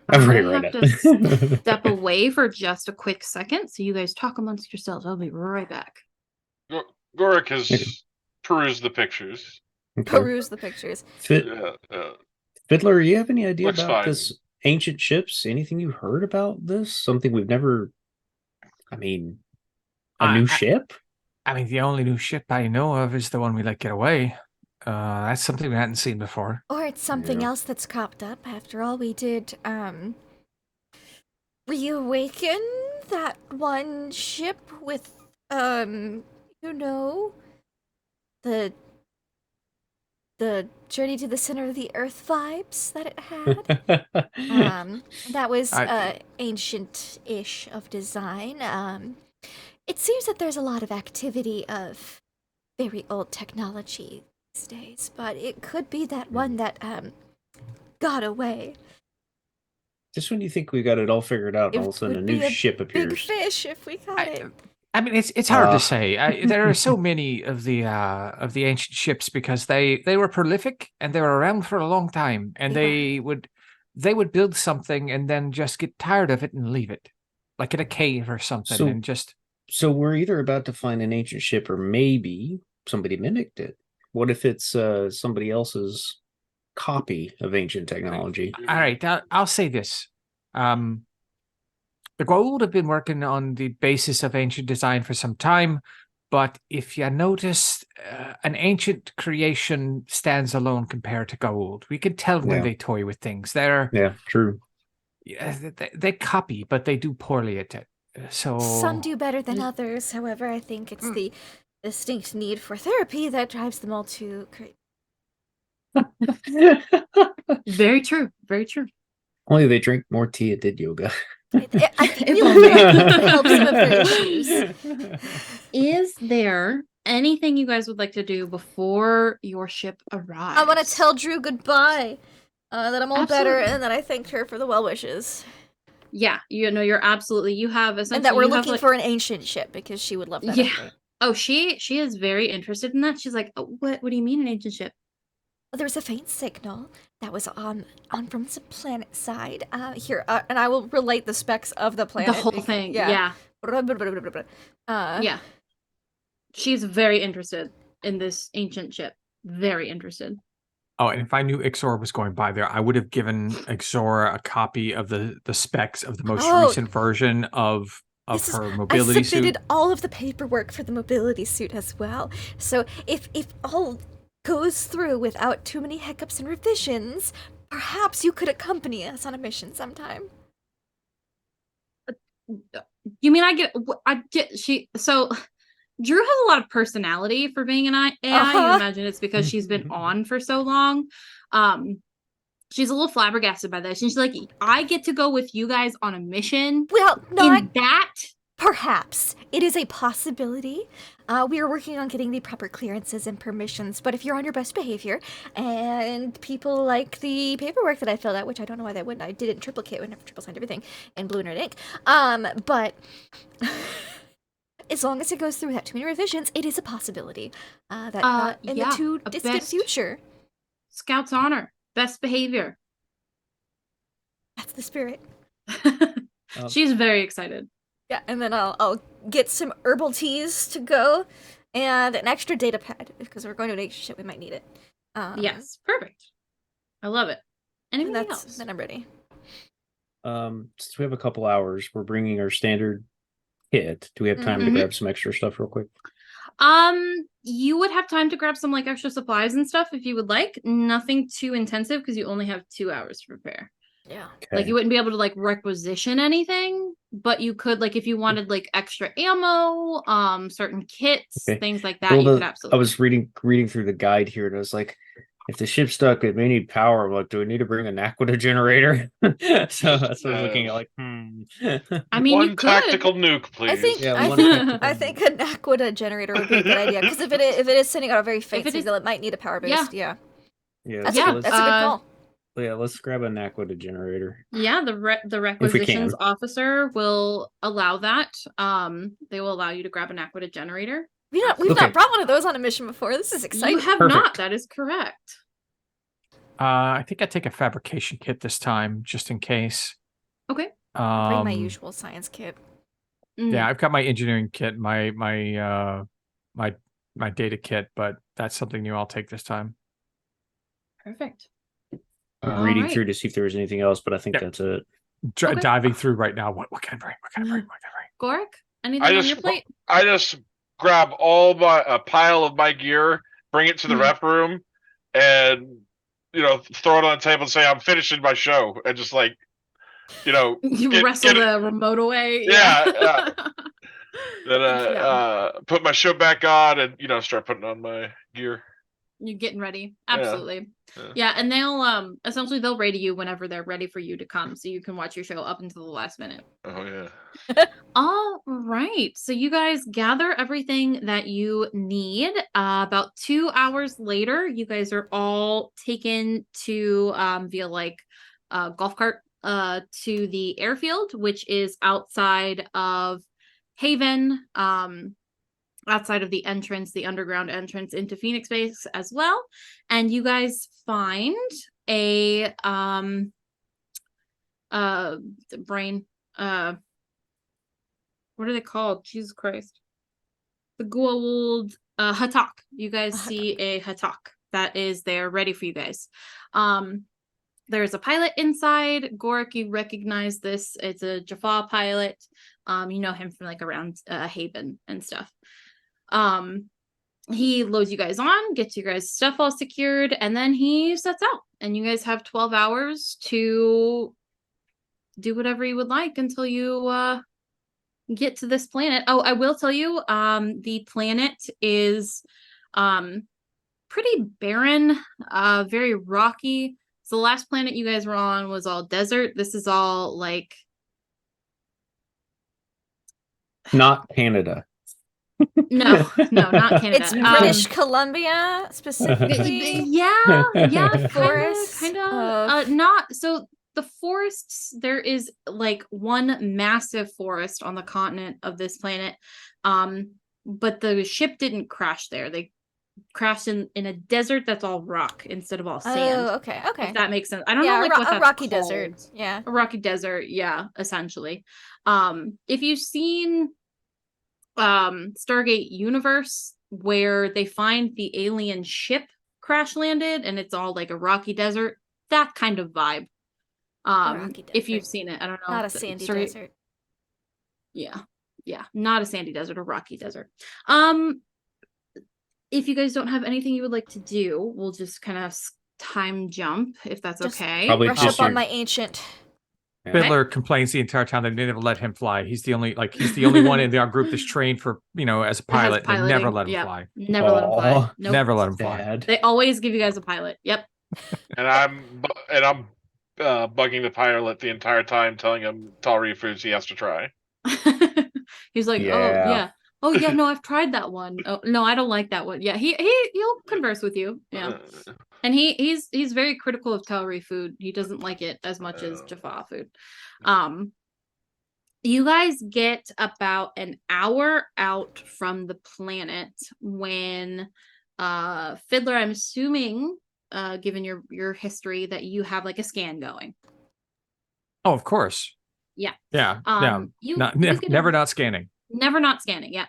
I've already I read have it. to step away for just a quick second, so you guys talk amongst yourselves. I'll be right back. Gorik has perused the pictures. Okay. Peruse the pictures. Fiddler, you have any idea Looks about fine. this ancient ships? Anything you heard about this? Something we've never... I mean, a new ship? I mean, the only new ship I know of is the one we let get away. That's something we hadn't seen before. Or it's something else that's cropped up. After all, we did reawaken that one ship with the journey to the center of the earth vibes that it had. That was ancient-ish of design. It seems that there's a lot of activity of very old technology these days, but it could be that one that got away. Just when you think we got it all figured out, and all of a sudden a new ship appears. Big fish, if we got it. I mean, it's hard to say. There are so many of the ancient ships because they were prolific and they were around for a long time, and they would build something and then just get tired of it and leave it, like in a cave or something, and just. So we're either about to find an ancient ship, or maybe somebody mimicked it. What if it's somebody else's copy of ancient technology? All right, I'll say this. The Goa'uld have been working on the basis of ancient design for some time, but if you notice, an ancient creation stands alone compared to Goa'uld. We can tell when they toy with things. True. They copy, but they do poorly at it. So some do better than others. However, I think it's the distinct need for therapy that drives them all to create. Very true. Very true. Only they drink more tea and did yoga. I think it helps with their issues. Is there anything you guys would like to do before your ship arrives? I want to tell Drew goodbye. That I'm all better, and that I thanked her for the well wishes. Yeah, you're absolutely. You have essentially, and that we're looking for an ancient ship because she would love that. Yeah. Oh, she is very interested in that. She's like, oh, what do you mean an ancient ship? Well, there was a faint signal that was on from the planet side. Here, and I will relate the specs of the planet. The whole thing. Yeah. Yeah. She's very interested in this ancient ship. Very interested. Oh, and if I knew Ixor was going by there, I would have given Ixor a copy of the specs of the most recent version of her mobility suit. I submitted all of the paperwork for the mobility suit as well. So if all goes through without too many hiccups and revisions, perhaps you could accompany us on a mission sometime. You mean so Drew has a lot of personality for being an AI. You imagine it's because she's been on for so long. She's a little flabbergasted by this. And she's like, I get to go with you guys on a mission. Well, not that. Perhaps. It is a possibility. We are working on getting the proper clearances and permissions, but if you're on your best behavior and people like the paperwork that I filled out, which I don't know why they wouldn't, I didn't triplicate, I never triple signed everything in blue and red ink. But as long as it goes through without too many revisions, it is a possibility that not in the too distant future. Scout's honor, best behavior. That's the spirit. She's very excited. Yeah, and then I'll get some herbal teas to go, and an extra data pad because we're going to an extra ship. We might need it. Yes, perfect. I love it. Anything else? Then I'm ready. Since we have a couple hours, we're bringing our standard kit. Do we have time to grab some extra stuff real quick? You would have time to grab some like extra supplies and stuff if you would like. Nothing too intensive because you only have 2 hours to prepare. Yeah. Okay. Like you wouldn't be able to like requisition anything, but you could like if you wanted like extra ammo, certain kits, things like that. Well, you could absolutely. I was reading through the guide here, and I was like, if the ship's stuck, it may need power. I'm like, do we need to bring an Aquila generator? So that's what I was looking at. Like, I mean, one tactical nuke, please. I think an Aquila generator would be a good idea because if it is sending out a very faint signal, it might need a power boost. Yeah. That's a good call. Yeah, let's grab an Aquila generator. Yeah, the requisitions officer will allow that. They will allow you to grab an Aquila generator. We've not brought one of those on a mission before. This is exciting. You have not. That is correct. I think I take a fabrication kit this time, just in case. Okay. Bring my usual science kit. Yeah, I've got my engineering kit, my data kit, but that's something new I'll take this time. Perfect. I'm reading through to see if there was anything else, but I think that's it. Diving through right now. What can I bring? Gorik, anything on your plate? I just grab a pile of my gear, bring it to the rep room, and throw it on the table and say I'm finishing my show, and just like you wrestle the remote away. Yeah. Then put my show back on and start putting on my gear. You're getting ready. Absolutely. Yeah, and they'll essentially they'll ready you whenever they're ready for you to come, so you can watch your show up until the last minute. Oh yeah. All right. So you guys gather everything that you need. About 2 hours later, you guys are all taken to via like golf cart to the airfield, which is outside of Haven. Outside of the entrance, the underground entrance into Phoenix Base as well. And you guys find a brain what are they called? Jesus Christ. The Goa'uld Hatak. You guys see a Hatak that is there ready for you guys. There's a pilot inside. Gorik, you recognize this. It's a Jaffa pilot. You know him from like around Haven and stuff. He loads you guys on, gets you guys stuff all secured, and then he sets out. And you guys have 12 hours to do whatever you would like until you get to this planet. Oh, I will tell you, the planet is pretty barren, very rocky. So the last planet you guys were on was all desert. This is all like not Canada. No, not Canada. It's British Columbia specifically. Yeah, forest. Kind of. Not so. The forests. There is like one massive forest on the continent of this planet, but the ship didn't crash there. They crashed in a desert that's all rock instead of all sand. Oh, okay. If that makes sense. I don't know like what that's rocky called. desert. Yeah, a rocky desert. Yeah, essentially. If you've seen Stargate universe where they find the alien ship crash landed and it's all like a rocky desert, that kind of vibe. If you've seen it, I don't know. Not a sandy desert. Yeah, not a sandy desert, a rocky desert. If you guys don't have anything you would like to do, we'll just kind of time jump if that's okay. Probably brush up on my ancient. Fiddler complains the entire time they never let him fly. He's the only one in our group that's trained for as a pilot. They never let him fly. Never let him fly. Nope. Never let him fly. They always give you guys a pilot. Yep. And I'm bugging the pilot the entire time, telling him Tal'Ri foods he has to try. He's like, Yeah. oh yeah, no, I've tried that one. Oh no, I don't like that one. Yeah, he'll converse with you. Yeah, and he's very critical of Tal'Ri food. He doesn't like it as much as Jaffa food. You guys get about an hour out from the planet when Fiddler, I'm assuming, given your history, that you have like a scan going. Oh, of course. Yeah. Yeah. Never not scanning. Never not scanning. Yeah.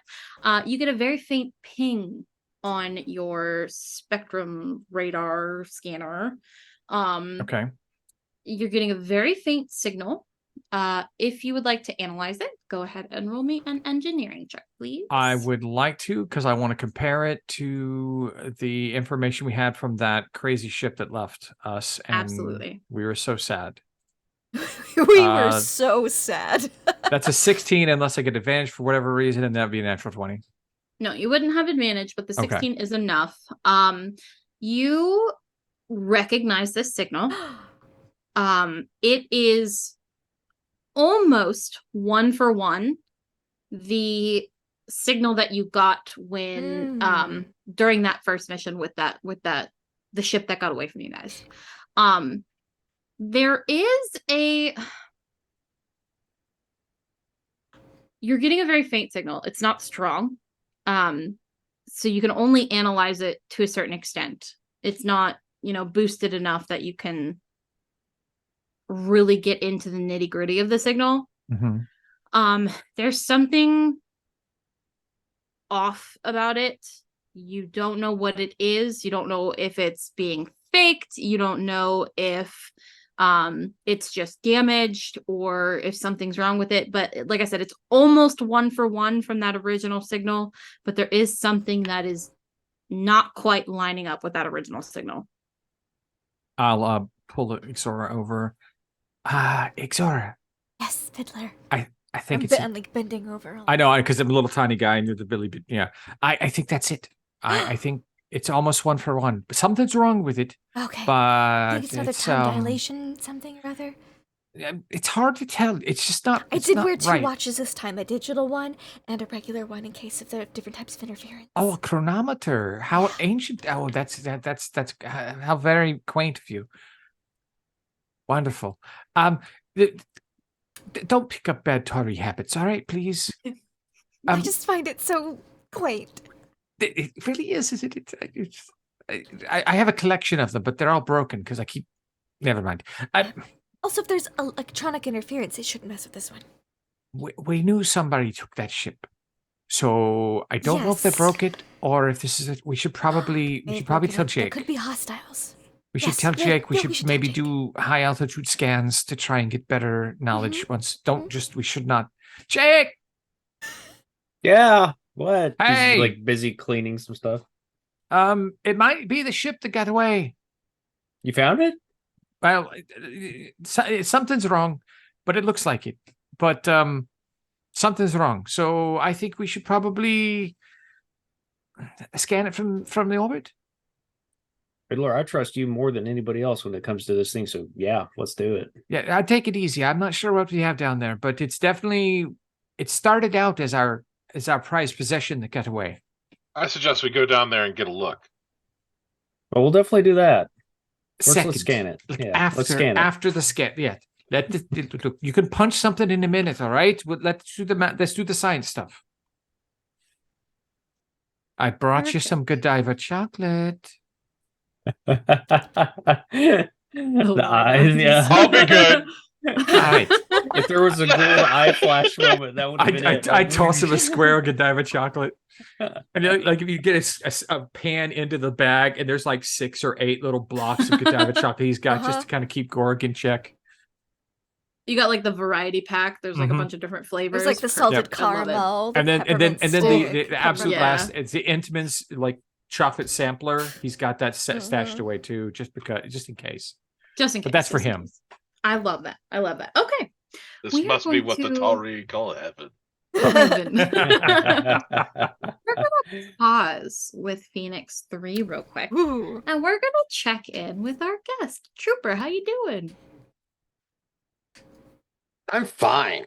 You get a very faint ping on your spectrum radar scanner. Okay. You're getting a very faint signal. If you would like to analyze it, go ahead and roll me an engineering check, please. I would like to, because I want to compare it to the information we had from that crazy ship that left us. And absolutely. We were so sad. We were so sad. That's a 16 unless I get advantage for whatever reason, and that'd be a natural 20. No, you wouldn't have advantage, but the 16 is enough. You recognize this signal. It is almost 1-for-1 the signal that you got when during that first mission with the ship that got away from you guys. There is you're getting a very faint signal. It's not strong. So you can only analyze it to a certain extent. It's not, boosted enough that you can really get into the nitty-gritty of the signal. Mm-hmm. There's something off about it. You don't know what it is. You don't know if it's being faked. You don't know if it's just damaged or if something's wrong with it. But like I said, it's almost 1-for-1 from that original signal, but there is something that is not quite lining up with that original signal. I'll pull Ixora over. Ixora. Yes, Fiddler. I think I'm like bending over. I know, because I'm a little tiny guy and you're the Billy. Yeah, I think that's it. I think it's almost 1-for-1. But something's wrong with it. Okay. But I think it's another time dilation, something or other. It's hard to tell. It's just not. I did wear two watches this time, a digital one and a regular one in case of the different types of interference. Oh, a chronometer. How ancient. Oh, that's how very quaint of you. Wonderful. Don't pick up bad Tal'Ri habits, all right, please? I just find it so quaint. It really is, isn't it? I have a collection of them, but they're all broken because I keep... Never mind. Also, if there's electronic interference, it shouldn't mess with this one. We knew somebody took that ship. So I don't know if they broke it or if this is it. We should probably tell Jake. There could be hostiles. We should tell Jake. We should maybe do high altitude scans to try and get better knowledge. We should not. Jake! Yeah, what? Hey! He's like busy cleaning some stuff. It might be the ship that got away. You found it? Well, something's wrong, but it looks like it. But something's wrong. So I think we should probably scan it from the orbit. Fiddler, I trust you more than anybody else when it comes to this thing. So yeah, let's do it. Yeah, I'd take it easy. I'm not sure what we have down there, but it started out as our prized possession that got away. I suggest we go down there and get a look. Well, we'll definitely do that. Let's scan it. Let's scan it. After the scan. Yeah. Look, you can punch something in a minute, all right? Let's do the science stuff. I brought you some Godiva chocolate. The eyes, yeah. I'll be good. All right. If there was a gold eye flash moment, that would have been it. I toss him a square of Godiva chocolate. And like if you get a pan into the bag and there's like 6 or 8 little blocks of Godiva chocolate he's got just to kind of keep Gorg in check. You got like the variety pack. There's like a bunch of different flavors. There's like the salted caramel. And then the absolute last, it's the Entman's like chocolate sampler. He's got that stashed away too, just in case. But that's for him. I love that. Okay. This must be what the Tal'Ri call heaven. We're gonna pause with Phoenix 3 real quick. Ooh. And we're gonna check in with our guest. Trooper, how you doing? I'm fine.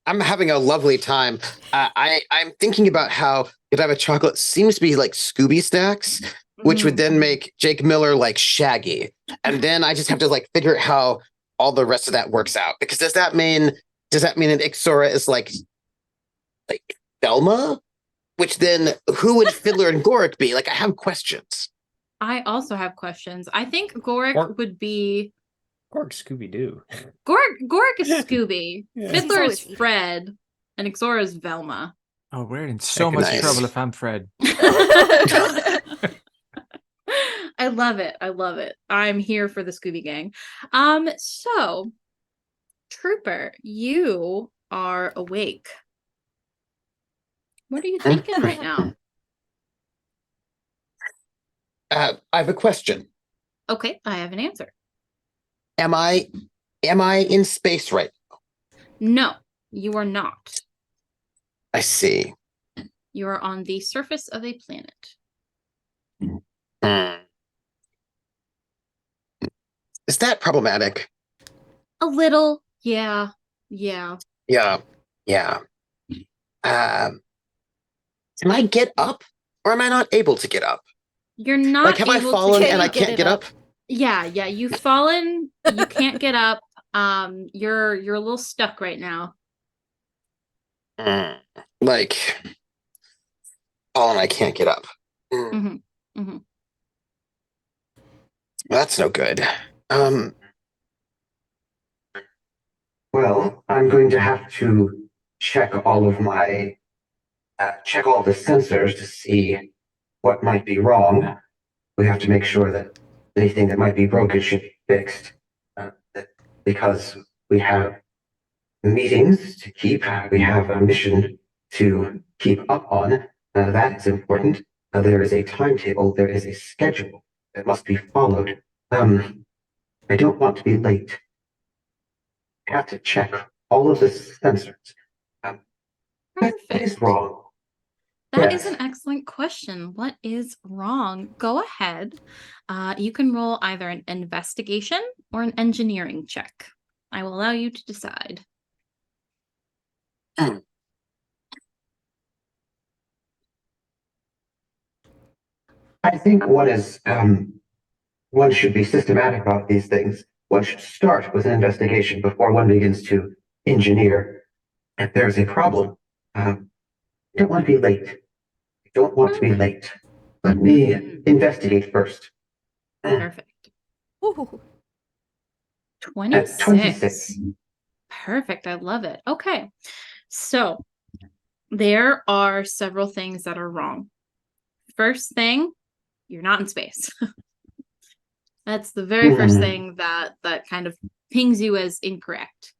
I'm having a lovely time. I'm thinking about how Godiva chocolate seems to be like Scooby snacks, which would then make Jake Miller like Shaggy, and then I just have to like figure out how all the rest of that works out. Because does that mean an Ixora is like Velma? Which then who would Fiddler and Goric be? Like, I have questions. I also have questions. I think Goric would be Or Scooby Doo. Goric is Scooby. Yeah. Fiddler He's is always Fred, and Ixora is Velma. Oh, we're in so much Nice. trouble if I'm Fred. I love it. I love it. I'm here for the Scooby Gang. So Trooper, you are awake. What are you thinking right now? I have a question. Okay, I have an answer. Am I in space right No, you are not. now? I see. You are on the surface of a planet. Hmm. Is that problematic? A little, yeah. Yeah. Can I get up, or am I not able to get up? You're not Like, have I able fallen to and I Can you can't get get up? Yeah, you've fallen. You can't get up. You're a little stuck right now. Like, fallen, I can't get up. That's no good. Well, I'm going to have to check all of my check all the sensors to see what might be wrong. We have to make sure that anything that might be broken should be fixed, because we have meetings to keep. We have a mission to keep up on. That is important. There is a timetable. There is a schedule that must be followed. I don't want to be late. I have to check all of the sensors. What is wrong? That is an excellent question. What is wrong? Go ahead. You can roll either an investigation or an engineering check. I will allow you to decide. I think one should be systematic about these things. One should start with an investigation before one begins to engineer. If there's a problem, I don't want to be late. I don't want to be late. Let me investigate first. Perfect. Ooh. 26. Perfect. I love it. Okay. So there are several things that are wrong. First thing, you're not in space. That's the very first thing that kind of pings you as incorrect.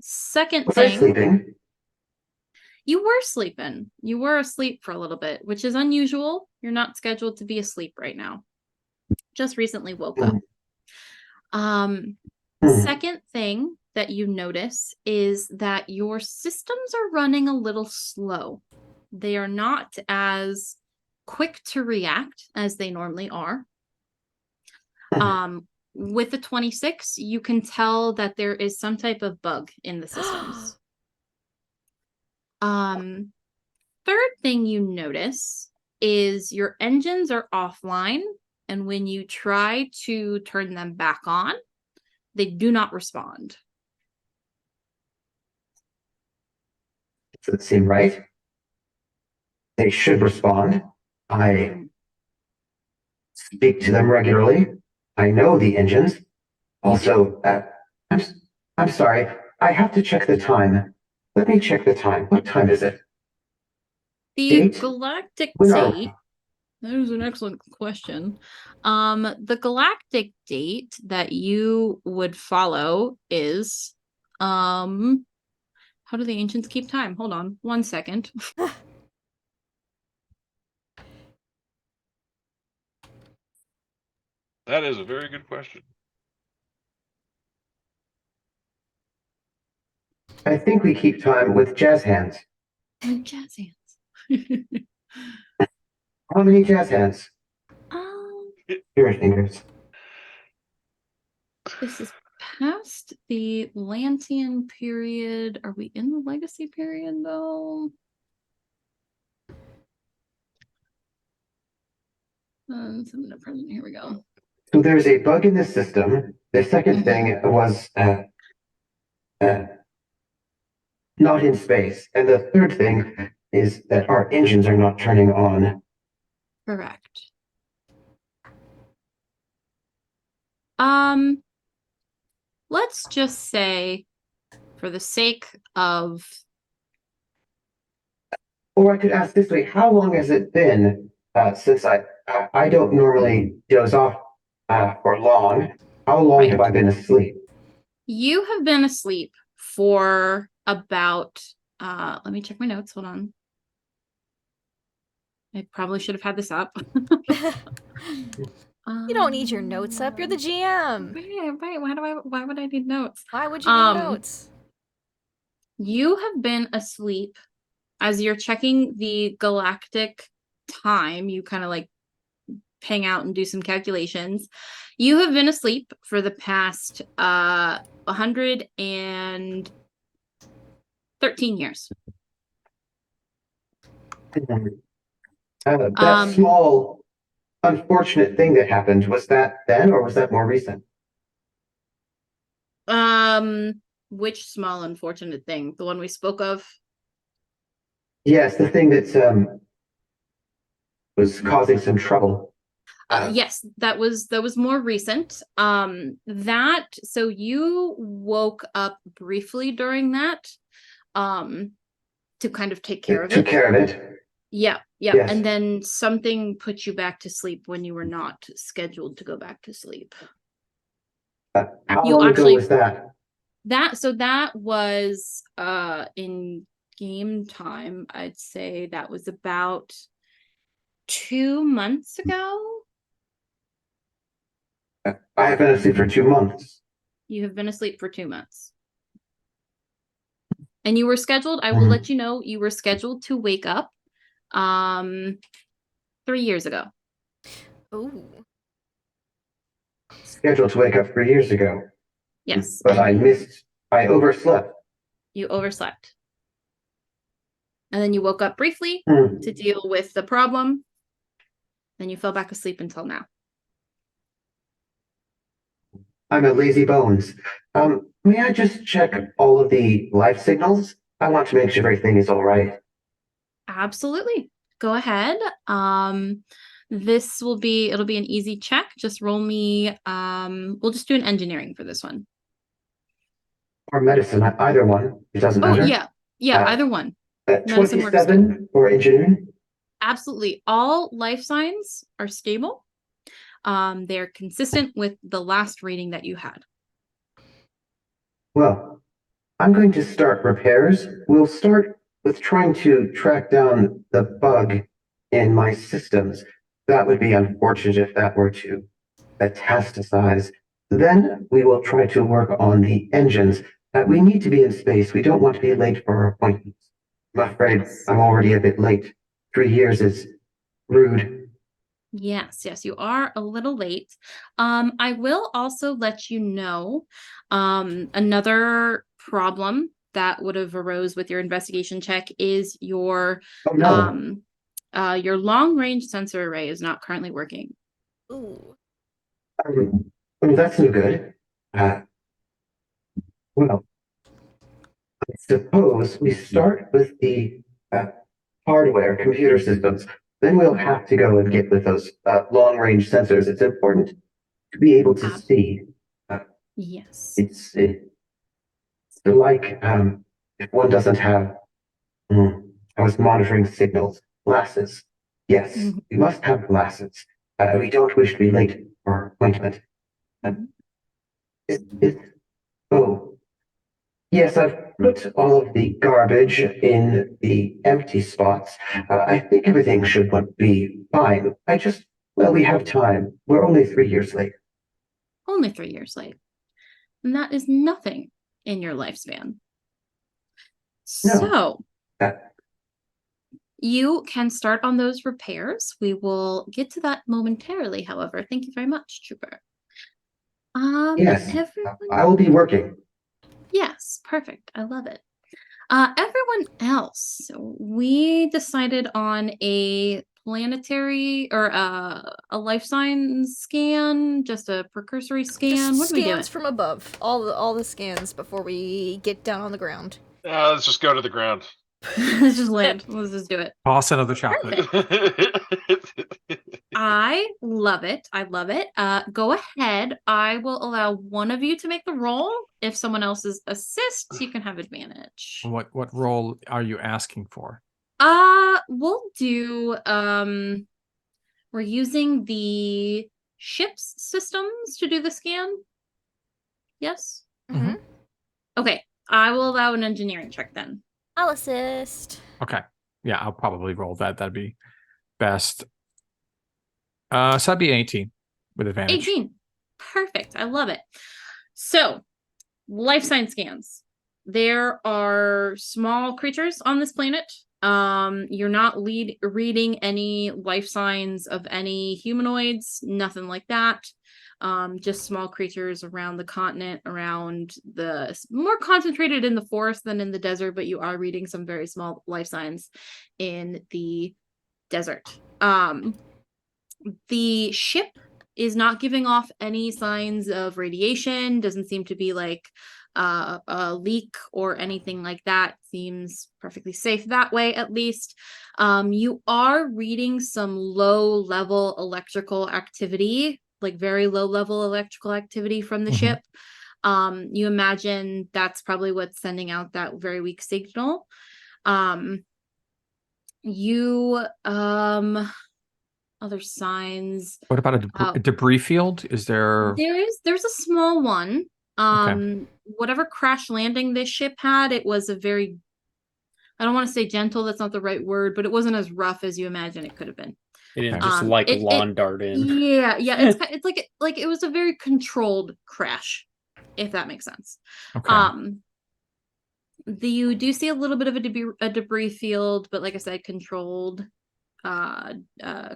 Second Was thing, I sleeping? you were sleeping. You were asleep for a little bit, which is unusual. You're not scheduled to be asleep right now. Just recently woke up. Second thing that you notice is that your systems are running a little slow. They are not as quick to react as they normally are. With the 26, you can tell that there is some type of bug in the systems. Third thing you notice is your engines are offline, and when you try to turn them back on, they do not respond. Does it seem right? They should respond. I speak to them regularly. I know the engines. Also, I'm sorry. I have to check the time. Let me check the time. What time is it? The galactic date. That is an excellent question. The galactic date that you would follow is how do the ancients keep time? Hold on 1 second. That is a very good question. I think we keep time with jazz hands. Jazz hands. How many jazz hands? Your fingers. This is past the Lantian period. Are we in the Legacy period, though? Here we go. So there's a bug in the system. The second thing was not in space. And the third thing is that our engines are not turning on. Correct. Let's just say, for the sake of... Or I could ask this way, how long has it been since I don't normally doze off for long. How long have I been asleep? You have been asleep for about, let me check my notes. Hold on. I probably should have had this up. You don't need your notes up. You're the GM. Right. Why would I need notes? Why would you need notes? You have been asleep as you're checking the galactic time. You kind of like hang out and do some calculations. You have been asleep for the past 113 years. That small unfortunate thing that happened, was that then or was that more recent? Which small unfortunate thing? The one we spoke of? Yes, the thing that was causing some trouble. Yes, that was more recent. So you woke up briefly during that, to kind of take care of it. Took care of it. Yeah. Yes. And then something put you back to sleep when you were not scheduled to go back to sleep. How long ago was that? That was in game time. I'd say that was about 2 months ago. I have been asleep for 2 months. You have been asleep for 2 months. And you were scheduled, I will let you know, you were scheduled to wake up 3 years ago. Ooh. Scheduled to wake up 3 years ago. Yes. But I overslept. You overslept. And then you woke up briefly to deal with the problem. Then you fell back asleep until now. I'm a lazy bones. May I just check all of the life signals? I want to make sure everything is all right. Absolutely. Go ahead. It'll be an easy check. Just roll me, we'll just do an engineering for this one. Or medicine, either one. It doesn't matter. Yeah, either one. 27 or engineering? Absolutely. All life signs are stable. They're consistent with the last reading that you had. Well, I'm going to start repairs. We'll start with trying to track down the bug in my systems. That would be unfortunate if that were to metastasize. Then we will try to work on the engines. We need to be in space. We don't want to be late for our appointments. I'm afraid I'm already a bit late. 3 years is rude. Yes, you are a little late. I will also let you know another problem that would have arose with your investigation check is your long range sensor array is not currently working. Ooh. That's no good. Well, I suppose we start with the hardware, computer systems. Then we'll have to go and get with those long-range sensors. It's important to be able to see. Yes. It's like if one doesn't have. I was monitoring signals. Glasses. Yes, we must have glasses. We don't wish to be late for our appointment. Oh, yes, I've put all of the garbage in the empty spots. I think everything should be fine. We have time. We're only 3 years late. Only 3 years late. And that is nothing in your lifespan. So Okay. you can start on those repairs. We will get to that momentarily, however. Thank you very much, Trooper. Yes, Everyone... I will be working. Yes, perfect. I love it. Everyone else, we decided on a planetary or a life signs scan, just a precursory scan. Just what are we doing? Scans from above. All the scans before we get down on the ground. Let's just go to the ground. Let's just land. Let's just do it. Toss another chocolate. I love it. I love it. Go ahead. I will allow one of you to make the roll. If someone else's assists, you can have advantage. What role are you asking for? We'll do we're using the ship's systems to do the scan. Yes? Mm-hmm. Okay. I will allow an engineering check then. I'll assist. Okay. Yeah, I'll probably roll that. That'd be best. So that'd be 18 with advantage. 18. Perfect. I love it. So, life sign scans. There are small creatures on this planet. You're not reading any life signs of any humanoids, nothing like that. Just small creatures around the continent, around the more concentrated in the forest than in the desert, but you are reading some very small life signs in the desert. The ship is not giving off any signs of radiation, doesn't seem to be like a leak or anything like that. Seems perfectly safe that way, at least. You are reading some low-level electrical activity, like very low-level electrical activity from the ship. You imagine that's probably what's sending out that very weak signal. Other signs. What about a debris field? Is there? There's a small one. Okay. Whatever crash landing this ship had, it was a very, I don't want to say gentle, that's not the right word, but it wasn't as rough as you imagine it could have been. It didn't just lawn dart in. Yeah, it's like it was a very controlled crash, if that makes sense. Okay. You do see a little bit of a debris field, but like I said, controlled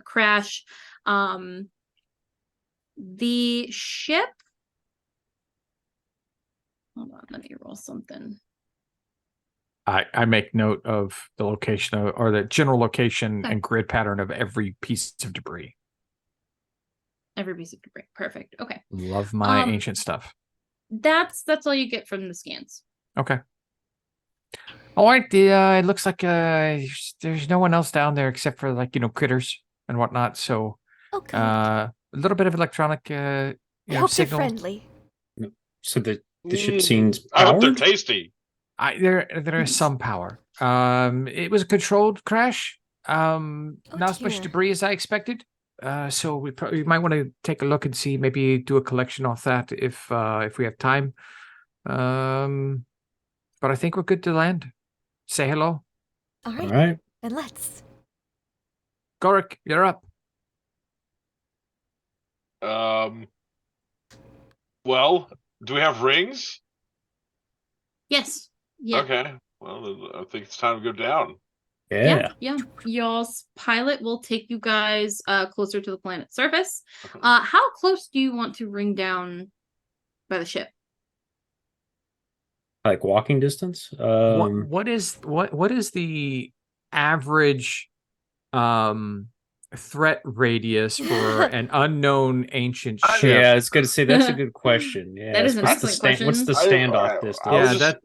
crash. The ship, hold on, let me roll something. I make note of the location or the general location and grid pattern of every piece of debris. Every piece of debris. Perfect. Okay. Love my ancient stuff. That's all you get from the scans. Okay. All right. It looks like there's no one else down there except for critters and whatnot. So a little bit of electronic I hope signal. they're friendly. So the ship seems I hope they're powered? tasty. There is some power. It was a controlled crash. Not as much debris as I expected. So we might want to take a look and see, maybe do a collection off that if we have time. But I think we're good to land. Say hello. All right. All right. And let's. Goa'uld, you're up. Well, do we have rings? Yes. Yeah. Okay. Well, I think it's time to go down. Yeah. Y'all's pilot will take you guys closer to the planet's surface. How close do you want to ring down by the ship? Like walking distance? What is the average threat radius for an unknown ancient ship? Yeah, I was going to say that's a good question. Yeah, that is an excellent question. What's the standoff distance?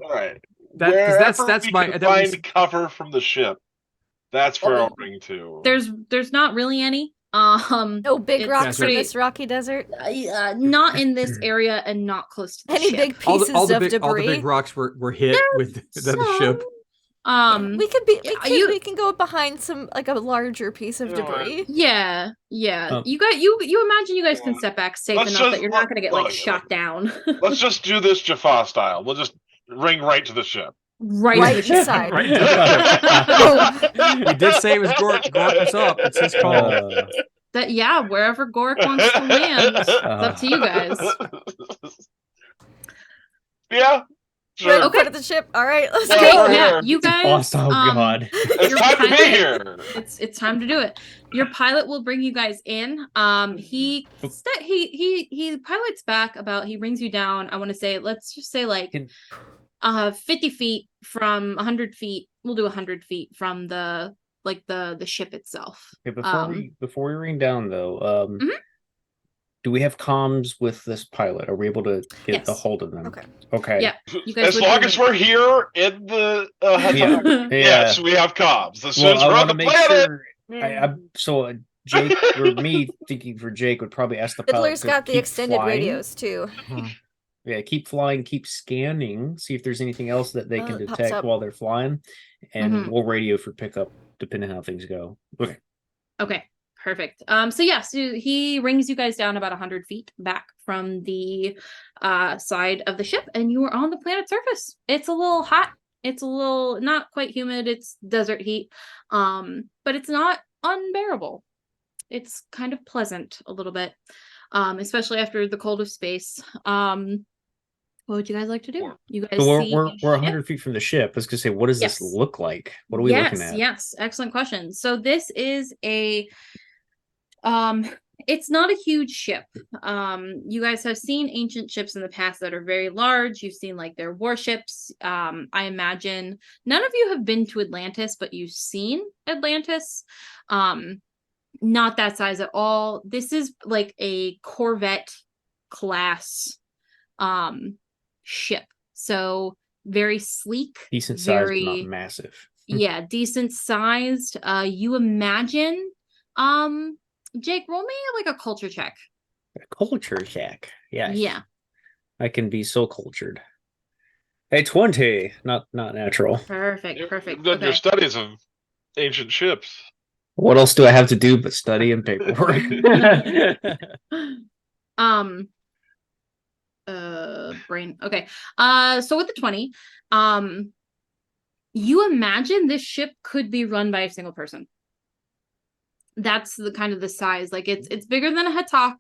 All right. That's my find cover from the ship. That's where I'll ring to. There's not really any. No big rocks in this rocky desert. Not in this area, and not close to the any ship. Big pieces of debris. All the big rocks were hit with the ship. We can go behind some like a larger piece of debris. Yeah. You imagine you guys can step back safe enough that you're not going to get shot down. Let's just do this Jaffa style. We'll just ring right to the ship. Right to the side. Right to the ship. He did say it was Gork. Gork was up. It's his call. Wherever Gork wants to land. It's up to you guys. Yeah. Sure. in front of the ship. All right, let's Yeah, go. we're Yeah, here. you guys. Awesome. Oh God. It's your time to be pilot- here. It's time to do it. Your pilot will bring you guys in. He pilots back about. He brings you down. I want to say, let's just say like, 50 feet from 100 feet. We'll do 100 feet from the ship itself. Okay, before we ring down though, do we have comms with this pilot? Are we able to get a hold of them? Okay. Yeah. You guys As long as we're here in the yes, we have comms. As soon as we're on the planet. So Jake or me thinking for Jake would probably ask the pilot. Fiddler's got the extended radios too. Yeah, keep flying, keep scanning, see if there's anything else that they can detect while they're flying, and we'll radio for pickup depending on how things go. Okay. Perfect. So he rings you guys down about 100 feet back from the side of the ship, and you are on the planet's surface. It's a little hot. It's a little not quite humid. It's desert heat, but it's not unbearable. It's kind of pleasant a little bit, especially after the cold of space. What would you guys like to do? You guys we're 100 feet from the ship. I was gonna say, what does this look like? What are we looking at? Yes, excellent question. So this is it's not a huge ship. You guys have seen ancient ships in the past that are very large. You've seen like their warships. I imagine none of you have been to Atlantis, but you've seen Atlantis. Not that size at all. This is like a Corvette class ship. So very sleek. Decent size, but not massive. Yeah, decent sized. You imagine Jake, roll me like a culture check. A culture check. Yes. Yeah. I can be so cultured. A 20, not natural. Perfect. You've done your studies of ancient ships. What else do I have to do but study and paperwork? Brain. Okay. So with the 20, you imagine this ship could be run by a single person. That's the kind of the size. Like it's bigger than a Hatak.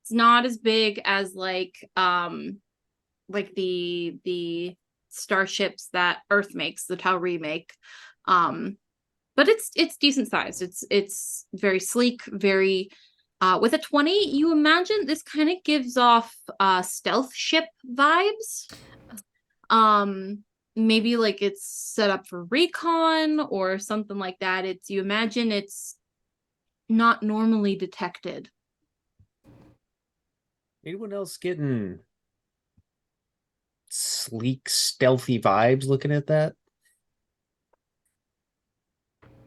It's not as big as like the starships that Earth makes, the Tauri make. But it's decent size. It's very sleek, very with a 20, you imagine this kind of gives off stealth ship vibes. Maybe like it's set up for recon or something like that. You imagine it's not normally detected. Anyone else getting sleek, stealthy vibes looking at that?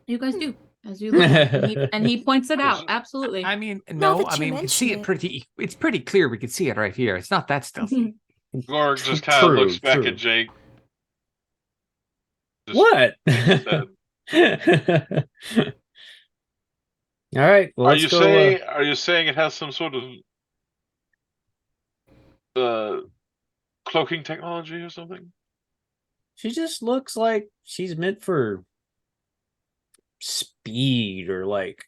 You guys do, as you look, and he points it out. Absolutely. I mean, no, I mean, we can see it it's pretty clear. We can see it right here. It's not that stealthy. Gorg just kind of looks back at Jake. What? All right. Well, are you saying it has some sort of cloaking technology or something? She just looks like she's meant for speed or like.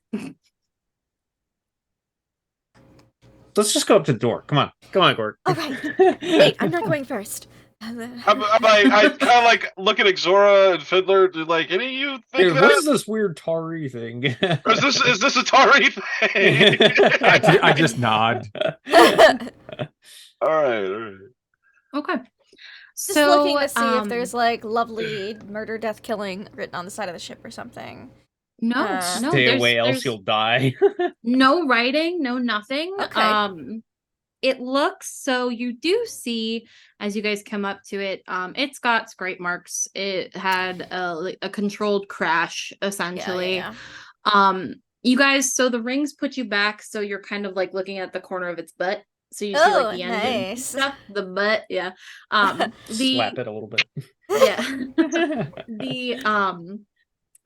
Let's just go up to the door. Come on, Gorg. All right. Wait, I'm not going first. I kind of like look at Exora and Fiddler. Like, any of you think what is this weird Tari thing? Or is this a Tari thing? I just nod. All right. Okay. Just looking to see if there's like lovely murder, death, killing written on the side of the ship or something. No. Stay away, else you'll die. No writing, no nothing. Okay. It looks, so you do see as you guys come up to it, it's got scrape marks. It had a controlled crash, essentially. Yeah. You guys, so the rings put you back, so you're kind of like looking at the corner of its butt. So you see like the engine stuff, the butt, yeah. Slap it a little bit. Yeah.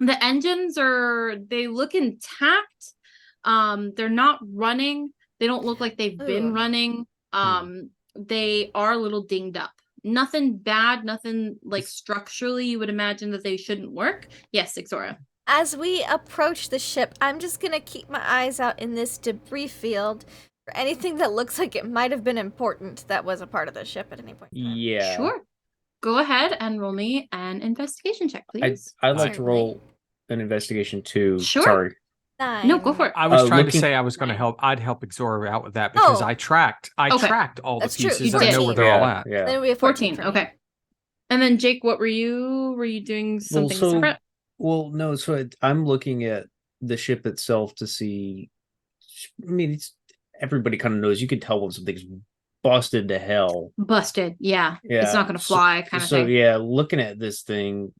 The engines they look intact. They're not running. They don't look like they've been running. They are a little dinged up. Nothing bad, nothing like structurally you would imagine that they shouldn't work. Yes, Exora. As we approach the ship, I'm just going to keep my eyes out in this debris field for anything that looks like it might have been important that was a part of the ship at any point. Yeah. Sure. go ahead and roll me an investigation check, please. I'd like to roll an investigation too. Sure. Sorry. 9. No, go for it. I was trying to looking- say I was going to help. I'd help Exora out with that because I tracked all That's the true. pieces. You I did. know where they're all at. Yeah. Then we have 14. 14. Okay. And then Jake, what were you? Were you doing something separate? Well, no. So I'm looking at the ship itself to see. I mean, everybody kind of knows. You can tell when something's busted to hell. Busted. Yeah. Yeah. It's not going to fly, kind of thing. So yeah, looking at this thing,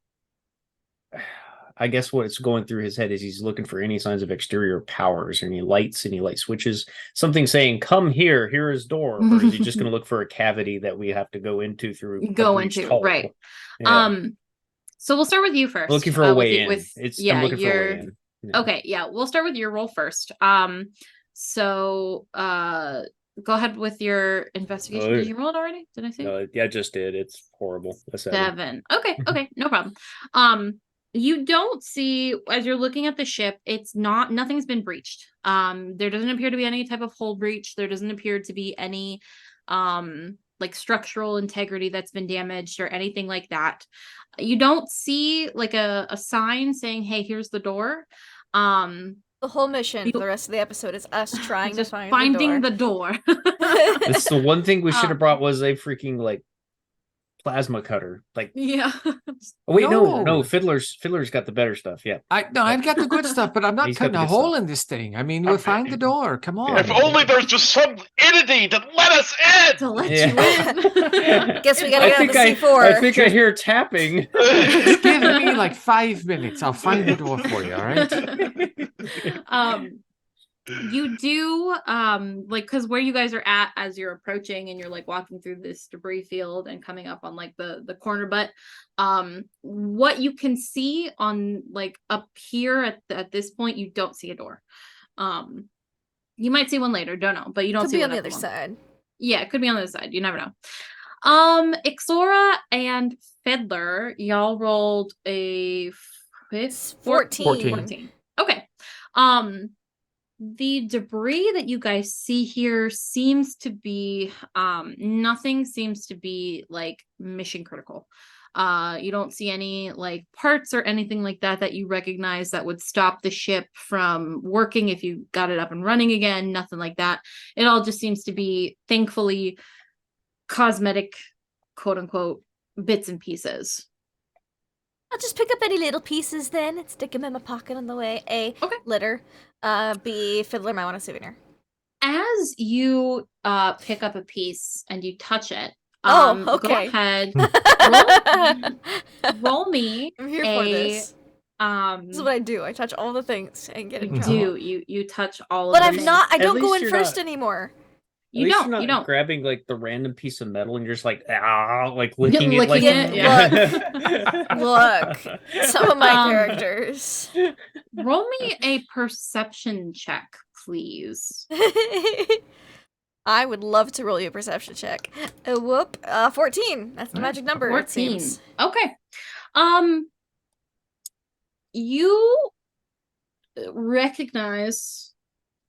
I guess what's going through his head is he's looking for any signs of exterior powers, any lights, any light switches, something saying, come here, here is door. Or is he just going to look for a cavity that we have to go into through? Right. Yeah. So we'll start with you first. Looking for a way in. I'm looking for a way in. Yeah. Okay, yeah, we'll start with your roll first. So go ahead with your investigation. Did you roll it already? Did I say? No, yeah, I just did. It's horrible. A 7. Okay, no problem. You don't see, as you're looking at the ship, nothing's been breached. There doesn't appear to be any type of hull breach. There doesn't appear to be any like structural integrity that's been damaged or anything like that. You don't see like a sign saying, hey, here's the door. The whole mission for the rest of the episode is us trying to finding the door. It's the one thing we should have brought was a freaking like plasma cutter. Like, yeah. Oh, wait, no. Fiddler's got the better stuff. Yeah. I've got the good stuff, but I'm not cutting a hole in this thing. I mean, we'll find the door. Come on. If only there's just some entity to let us in. To let you in. Guess we gotta get on the C4. I think I hear tapping. Just give me like 5 minutes. I'll find the door for you. All right. You do like, because where you guys are at as you're approaching and you're like walking through this debris field and coming up on like the corner, but what you can see on like up here at this point, you don't see a door. You might see one later, don't know, but you don't see one on the other other side. Yeah, it could be on the other side. You never know. Ixora and Fiddler, y'all rolled a 14. Okay. The debris that you guys see here seems to be nothing seems to be like mission critical. You don't see any like parts or anything like that you recognize that would stop the ship from working if you got it up and running again. Nothing like that. It all just seems to be, thankfully, cosmetic, quote unquote, bits and pieces. I'll just pick up any little pieces then and stick them in my pocket on the way. A, litter. B, Fiddler might want a souvenir. As you pick up a piece and you touch it, okay. Go ahead. roll me. I'm here for this. This is what I do. I touch all the things and get in trouble. You touch all but of I'm them. not. I don't go in first anymore. You don't grabbing like the random piece of metal and you're just like licking it. Look, some of my characters. Roll me a perception check, please. I would love to roll you a perception check. 14. That's the magic number. 14. It seems. Okay. You recognize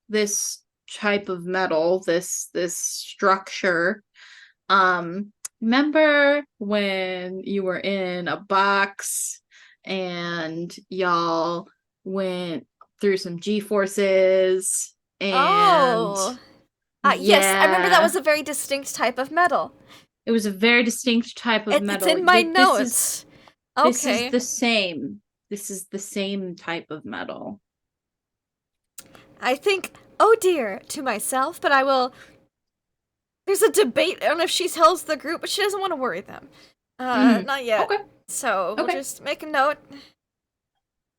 this type of metal, this structure. Remember when you were in a box and y'all went through some G-forces and yes, I remember that was a very distinct type of metal. It was a very distinct type of metal. It's in my notes. This is the same. This is the same type of metal. I think, oh dear, to myself, but I will... There's a debate on if she tells the group, but she doesn't want to worry them. Not yet. Okay. So we'll just make a note.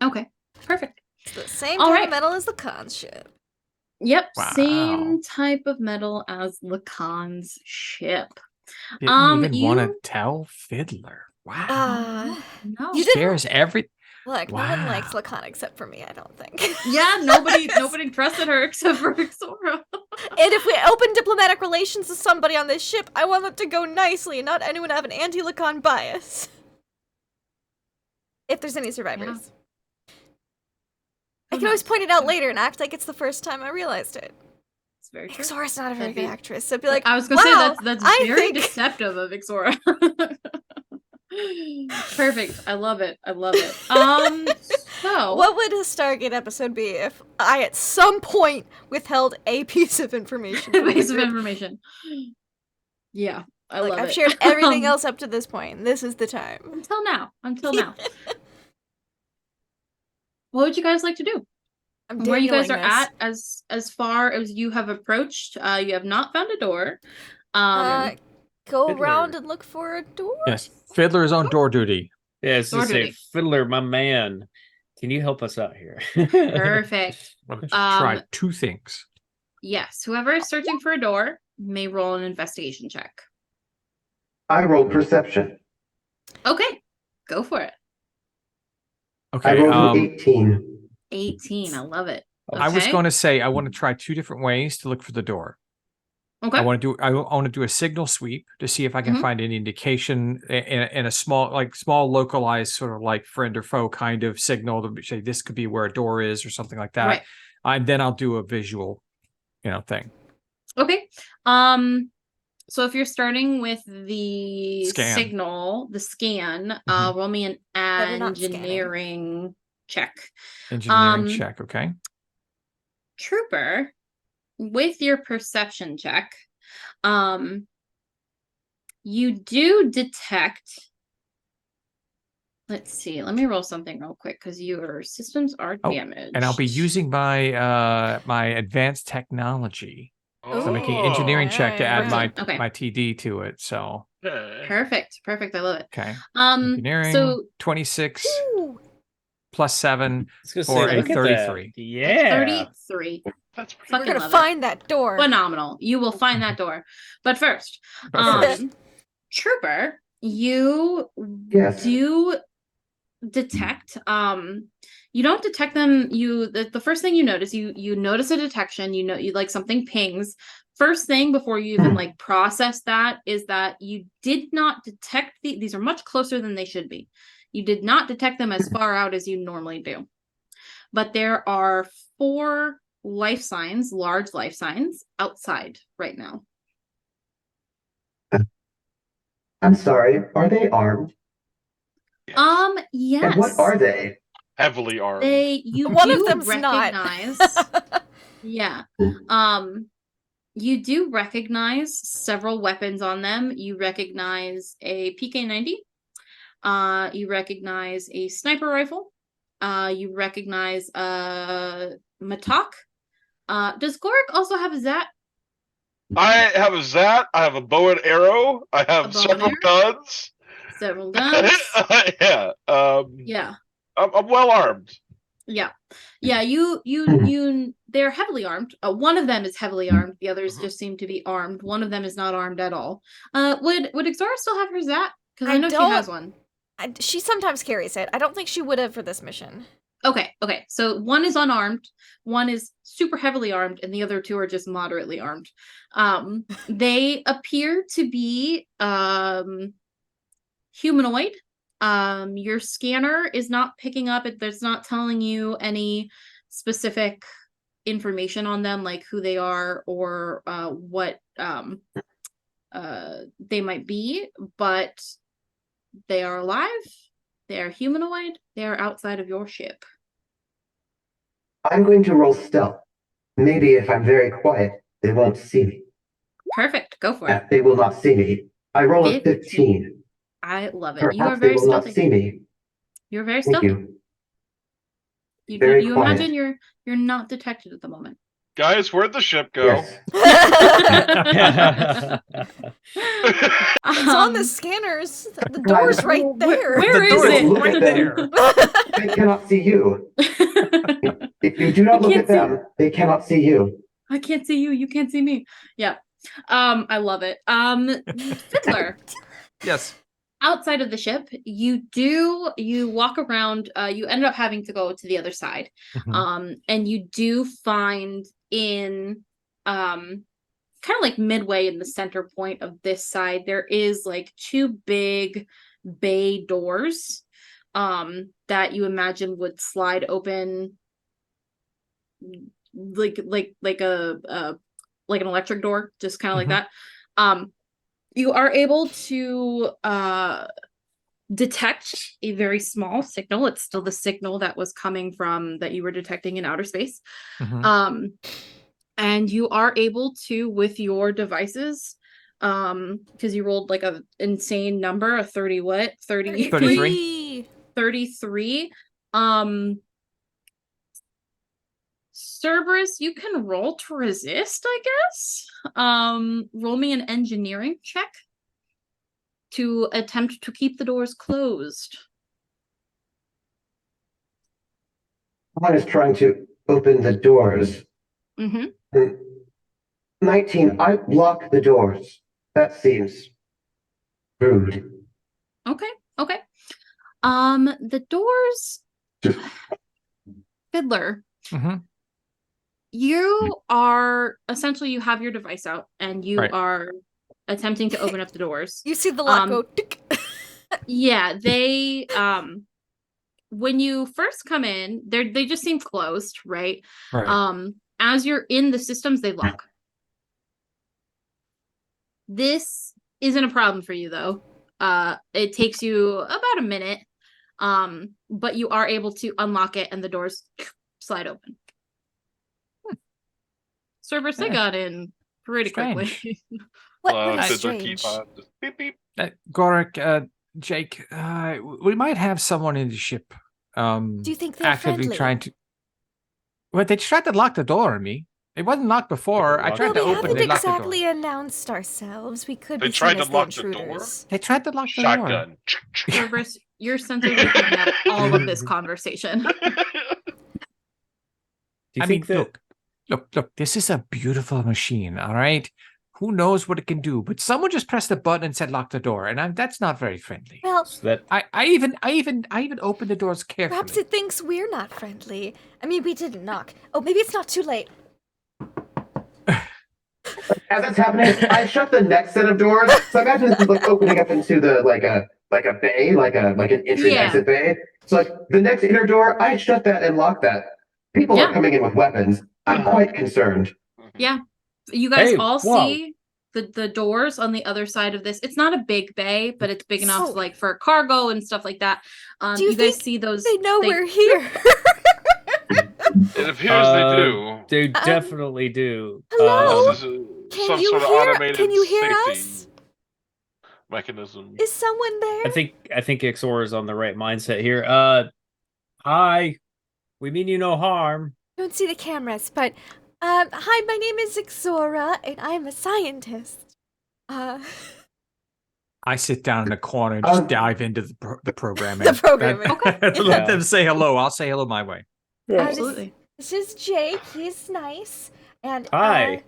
Okay, perfect. It's the same type of metal as the Khan's ship. Yep, same type of metal as the Khan's ship. Didn't even want to tell Fiddler. Wow. No. You scares every... Look, no one likes Lacan except for me, I don't think. Yeah, nobody trusted her except for Ixora. And if we open diplomatic relations with somebody on this ship, I want them to go nicely and not anyone have an anti-Lacan bias. If there's any survivors. Yeah. I can always point it out later and act like it's the first time I realized it. It's very true. Ixora's not a very good actress, so I'd be like, I was gonna say that's very deceptive of Ixora. Perfect. I love it. I love it. So what would a Stargate episode be if I at some point withheld a piece of information? A piece of information. Yeah, I love it. I've shared everything else up to this point. This is the time. Until now. What would you guys like to do? Where you guys are at as far as you have approached, you have not found a door. Go Fiddler. around and look for a door? Yes. Fiddler is on door duty. Yeah, it's Door to say, duty. Fiddler, my man, can you help us out here? Perfect. Let's try two things. Yes, whoever is searching for a door may roll an investigation check. I rolled perception. Okay, go for it. Okay. I rolled an 18. 18, I love it. I was Okay. going to say I want to try two different ways to look for the door. Okay. I want to do a signal sweep to see if I can Mhm. find any indication in a small localized sort of like friend or foe kind of signal to say this could be where a door is or something like that. Right. And then I'll do a visual, thing. Okay. So if you're starting with the Scan. signal, the scan, Mhm. roll me an Better not scanning. engineering check. Engineering check, okay? Trooper, with your perception check, you do detect. Let's see. Let me roll something real quick because your systems are damaged. And I'll be using my my advanced technology. So I'm making an engineering check to add my Okay. my TD to it. So Okay. Perfect. I love it. okay. Engineering So 26 Ooh. plus 7 I was gonna for say, a look at 33. that. Yeah. 33. That's pretty We're Fucking gonna love find that door. Phenomenal. You will find that door. But first, But first, Trooper, you Yes. do detect you don't detect them. The first thing you notice, you notice a detection, you like something pings. First thing before you even like process that is that you did not detect these are much closer than they should be. You did not detect them as far out as you normally do. But there are 4 life signs, large life signs outside right now. I'm sorry. Are they armed? Yes. And what are they? Heavily armed. You One do of them's recognize. not. Yeah. You do recognize several weapons on them. You recognize a PK-90. You recognize a sniper rifle. You recognize a Matok. Does Gorik also have a Zat? I have a Zat. I have a bow and arrow. I A have bow and several arrow? guns. Several guns. Yeah. Yeah. I'm well armed. Yeah. They're heavily armed. One of them is heavily armed. The others just seem to be armed. One of them is not armed at all. Would Exora still have her Zat? Because I know she has one. She sometimes carries it. I don't think she would have for this mission. Okay. So one is unarmed, one is super heavily armed, and the other 2 are just moderately armed. They appear to be humanoid. Your scanner is not picking up it. It's not telling you any specific information on them, like who they are or what they might be, but they are alive. They are humanoid. They are outside of your ship. I'm going to roll stealth. Maybe if I'm very quiet, they won't see me. Perfect. Go for it. They will not see me. I roll a 15. I love it. Perhaps You are they very will not stealthy. see me. You're very Thank stealthy. you. Very You quiet. imagine you're not detected at the moment. Guys, where'd the ship go? Yes. It's on the scanners. The door's right there. Where is door it? Look right at there. They cannot see you. If you do not look can't at them, they cannot see you. I can't see you. You can't see me. Yeah. I love it. Fiddler. Yes. Outside of the ship, you walk around, you end up having to go to the other side. Mhm. And you do find in kind of like midway in the center point of this side, there is like 2 big bay doors that you imagine would slide open like an electric door, just kind of like that. You are able to detect a very small signal. It's still the signal that was coming from that you were detecting in outer space. Mhm. And you are able to, with your devices, because you rolled like a insane number, a 30 what? 33. 33. Cerberus, you can roll to resist, I guess. Roll me an engineering check to attempt to keep the doors closed. I was trying to open the doors. 19, I lock the doors. That seems rude. Okay. The doors, Fiddler. You are essentially, you have your device out and you are attempting to open up the doors. You see the lock go tick. Yeah, they when you first come in, they just seem closed, right? As you're in the systems, they lock. This isn't a problem for you though. It takes you about a minute. But you are able to unlock it and the doors slide open. Cerberus, they got in pretty quickly. What is strange? Beep, beep. Goa'uld, Jake, we might have someone in the ship. Do you think they're actively friendly? trying to? Well, they tried to lock the door on me. It wasn't locked before. I tried to open. We They locked the door. haven't exactly announced ourselves. We could They be tried seen to as lock the the intruders. door? They tried to lock the Shotgun. door. Cerberus, your sensors are picking up all of this conversation. I mean, look, this is a beautiful machine, all right? Who knows what it can do? But someone just pressed a button and said lock the door, and that's not very friendly. Well, I even opened the doors carefully. Perhaps it thinks we're not friendly. I mean, we didn't knock. Oh, maybe it's not too late. As it's happening, I shut the next set of doors. So imagine this is like opening up into the like a bay, like an entry and exit bay. So like the next inner door, I shut that and lock that. People are coming in with weapons. I'm quite concerned. Yeah. You guys see the doors on the other side of this. It's not a big bay, but it's big enough like for cargo and stuff like that. Do you guys see those? They know we're here. It appears they do. They definitely do. Hello? This is Can you hear us? Mechanism. Is someone there? I think Ixor is on the right mindset here. Hi. We mean you no harm. I don't see the cameras, but hi, my name is Ixora, and I'm a scientist. I sit down in a corner and just dive into the programming. The programming. Let them say hello. I'll say hello my way. Yeah. Absolutely. This is Jake. He's nice. And hi.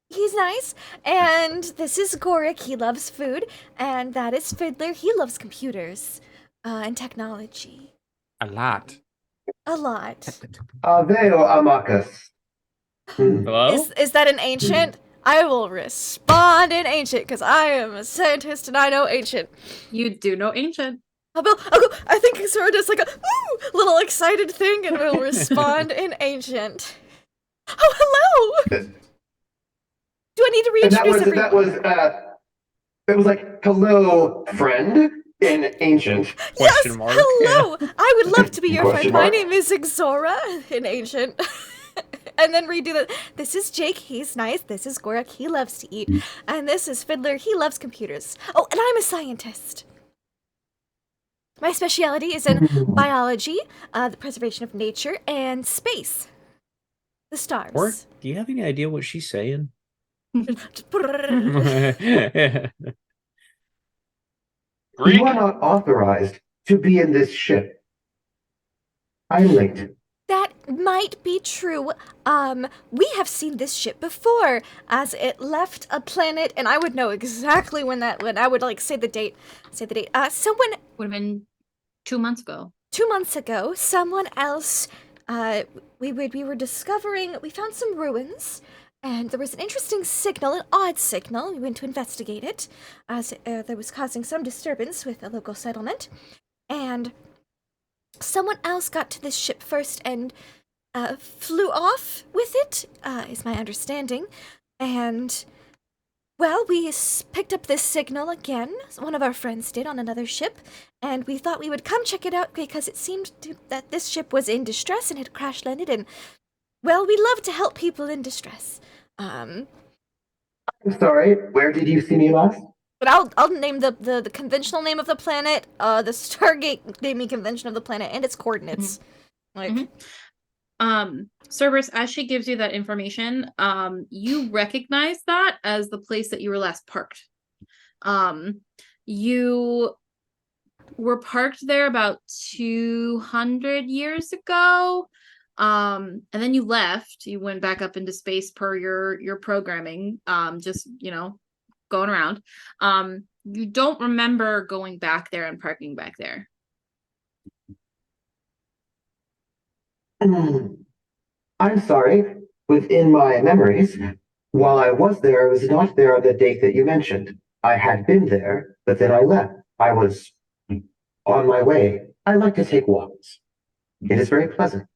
He's nice. And this is Goa'uld. He loves food. And that is Fiddler. He loves computers and technology. A lot. Veo Amacus. Hello? Is that an ancient? I will respond in ancient because I am a scientist and I know ancient. You do know ancient. I think Sora does like a little excited thing and will respond in ancient. Oh, hello! Do I need to reintroduce everyone? That was like, hello, friend, in ancient. Question mark. Hello! Yeah. I would love to be your Question friend. mark? My name is Xora in ancient. And then redo that. This is Jake, he's nice. This is Goa'uld, he loves to eat. And this is Fiddler, he loves computers. Oh, and I'm a scientist. My specialty is in biology, the preservation of nature, and space. The stars. Or, do you have any idea what she's saying? You are not authorized to be in this ship. I'm late. That might be true. We have seen this ship before, as it left a planet, and I would know exactly when I would like say the date. Someone would have been 2 months ago. 2 months ago, someone else. We were discovering. We found some ruins, and there was an interesting signal, an odd signal. We went to investigate it, as there was causing some disturbance with a local settlement, and someone else got to this ship first and flew off with it, is my understanding. And Well, we picked up this signal again. One of our friends did on another ship, and we thought we would come check it out because it seemed that this ship was in distress and had crash landed. And well, we love to help people in distress. I'm sorry. Where did you see me last? But I'll name the conventional name of the planet, the Stargate naming convention of the planet, and its coordinates. Cerberus, as she gives you that information, you recognize that as the place that you were last parked. You were parked there about 200 years ago. And then you left. You went back up into space per your programming. Just, going around. You don't remember going back there and parking back there. I'm sorry. Within my memories, while I was there, I was not there on the date that you mentioned. I had been there, but then I left. I was on my way. I like to take walks. It is very pleasant.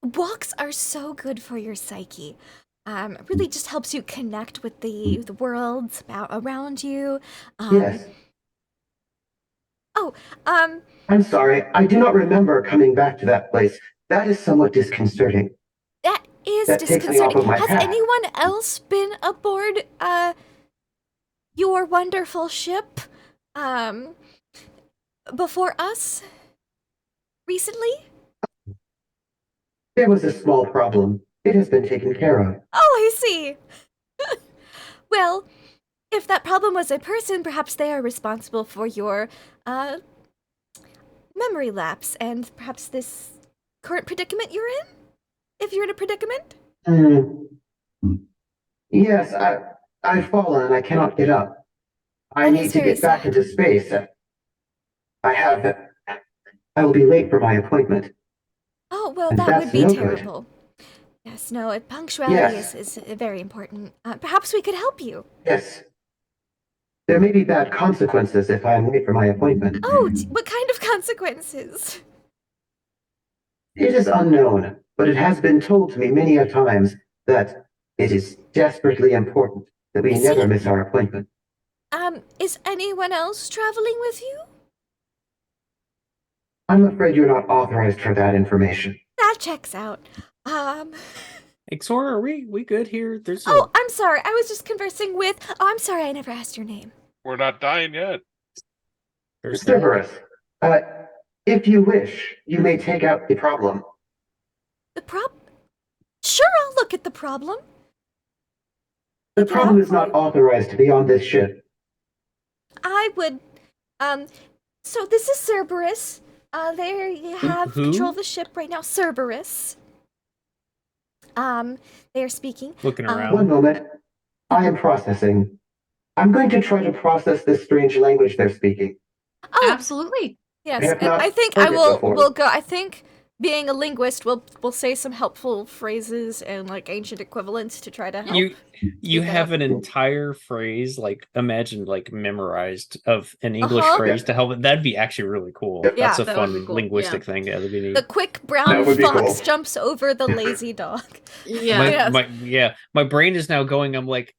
Walks are so good for your psyche. It really just helps you connect with the world around you. Yes. Oh, I'm sorry. I do not remember coming back to that place. That is somewhat disconcerting. That is That takes me off disconcerting. of my Has path. anyone else been aboard your wonderful ship before us recently? There was a small problem. It has been taken care of. Oh, I see. Well, if that problem was a person, perhaps they are responsible for your memory lapse and perhaps this current predicament you're in? If you're in a predicament? Yes, I've fallen and I cannot get up. I need to get back into space. I will be late for my appointment. Oh, well, And that would be that's no good. terrible. Yes, no, punctuality is very important. Perhaps we could help you. Yes. There may be bad consequences if I am late for my appointment. Oh, what kind of consequences? It is unknown, but it has been told to me many a times that it is desperately important that we never miss our appointment. Is anyone else traveling with you? I'm afraid you're not authorized for that information. That checks out. Exora, are we good here? Oh, I'm sorry. I was just conversing with... Oh, I'm sorry. I never asked your name. We're not dying yet. Cerberus, if you wish, you may take out the problem. The problem? Sure, I'll look at the problem. The problem is not authorized to be on this ship. I would... So this is Cerberus. There you have control of the ship right now. Cerberus. They are speaking. Looking around. One moment. I am processing. I'm going to try to process this strange language they're speaking. Oh, absolutely. Yes, and I think we'll go. I think being a linguist, we'll say some helpful phrases and like ancient equivalents to try to help. You have an entire phrase, like imagine like memorized of an English phrase to help it. That'd be actually really cool. Yep. That's a that fun would be cool. linguistic thing. Yeah, that'd be neat. The quick brown would be fox cool. jumps over the lazy dog. Yeah. My brain is now going. I'm like,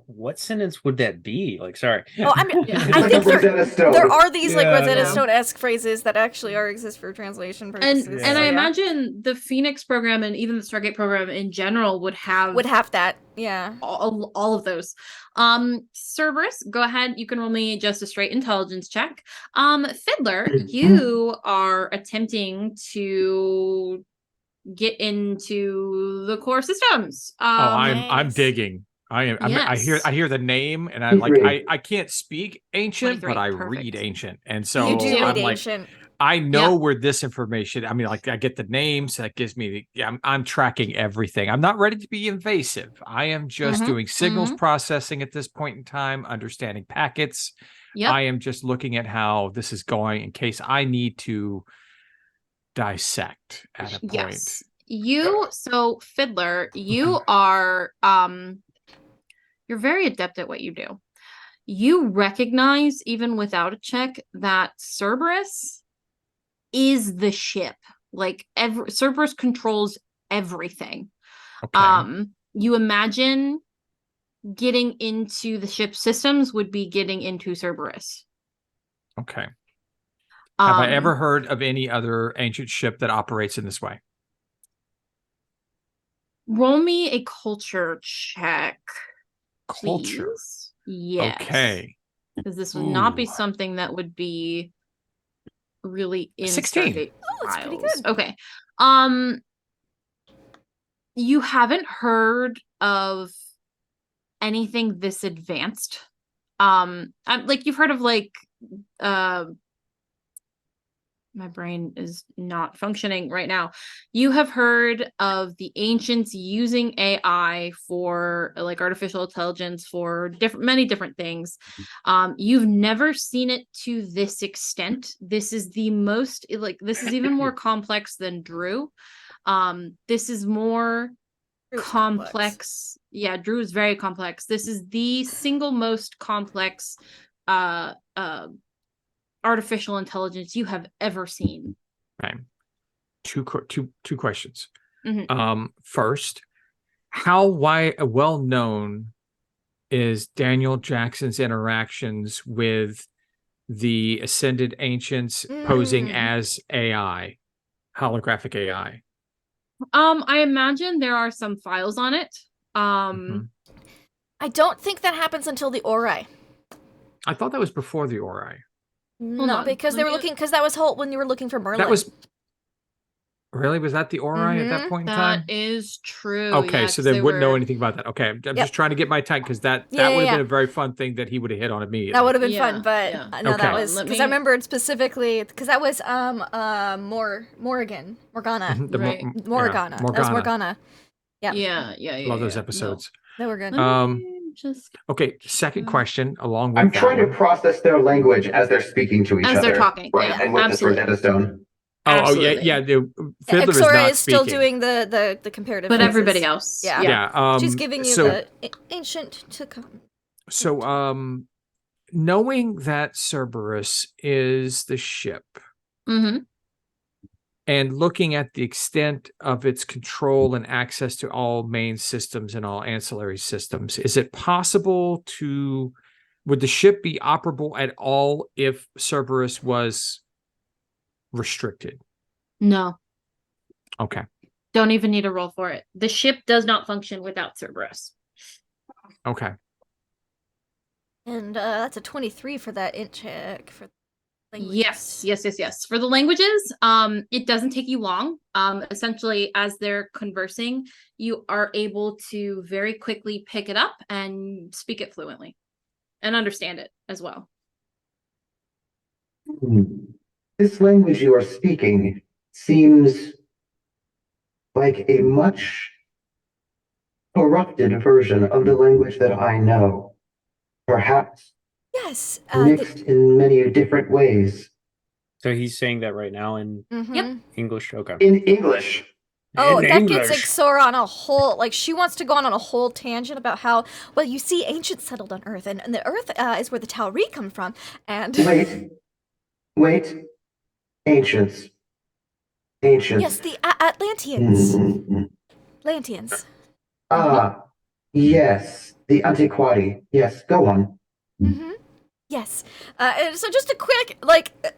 what sentence would that be? Like, sorry. Oh, I think there are these like Rosetta Stone-esque phrases that actually exist for translation purposes. And I imagine the Phoenix program and even the Stargate program in general would have that. Yeah. All of those. Cerberus, go ahead. You can roll me just a straight intelligence check. Fiddler, you are attempting to get into the core systems. I'm digging. I hear the name and I'm like I can't speak ancient, but I read ancient, and so you do I'm read like ancient. I know where this information. I mean, like I get the names that gives me. I'm tracking everything. I'm not ready to be invasive. I am just doing signals processing at this point in time, understanding packets. Yep. I am just looking at how this is going in case I need to dissect at a point. Yes. Fiddler, you are you're very adept at what you do. You recognize, even without a check, that Cerberus is the ship. Like Cerberus controls everything. Okay. You imagine getting into the ship systems would be getting into Cerberus. Okay. Have I ever heard of any other ancient ship that operates in this way? Roll me a culture check. Culture. Please. Yes. Okay. Because this would not be something that would be really in 16. Stargate Oh, it's pretty files. good. Okay. You haven't heard of anything this advanced. Like you've heard of like my brain is not functioning right now. You have heard of the ancients using AI for like artificial intelligence for many different things. You've never seen it to this extent. This is the most this is even more complex than Drew. This is more complex. Yeah, Drew is very complex. This is the single most complex artificial intelligence you have ever seen. Okay. Two questions. Mm-hmm. First, how well known is Daniel Jackson's interactions with the ascended ancients posing as AI, holographic AI? I imagine there are some files on it. I don't think that happens until the Ori. I thought that was before the Ori. No, because they were looking, because that was when you were looking for Merlin. That was really, was that the Ori at that point in time? That is true. Okay, yeah, so they wouldn't know anything about that. Okay, I'm just trying to get my time because that would have been a very fun thing that he would have hit on immediately. That would have been fun, but no, that was because I remembered specifically because that was Morgana. Right. Morgana. That was Morgana. Yeah. Love those episodes. They were good. Okay, second question along with I'm trying to process their language as they're speaking to each other. As they're talking. Right, Yeah, and with absolutely. this Rosetta Stone. The Fiddler is Xora not is still speaking. doing the comparative. But phrases. everybody else. Yeah. She's giving you the ancient to come. So, knowing that Cerberus is the ship, and looking at the extent of its control and access to all main systems and all ancillary systems, is it possible would the ship be operable at all if Cerberus was restricted? No. Okay. Don't even need a roll for it. The ship does not function without Cerberus. Okay. And that's a 23 for that int check for languages. Yes. For the languages, it doesn't take you long. Essentially, as they're conversing, you are able to very quickly pick it up and speak it fluently and understand it as well. This language you are speaking seems like a much corrupted version of the language that I know. Perhaps yes, mixed in many different ways. So he's saying that right now in English? Okay. In English. Oh, that gets Xora on a whole, she wants to go on a whole tangent about how, well, you see, ancients settled on Earth, and the Earth is where the Tauri come from, and... Wait. Ancients. Yes, the Atlanteans. Atlanteans. Yes. The Antiquati. Yes, go on. Yes. And so just a quick,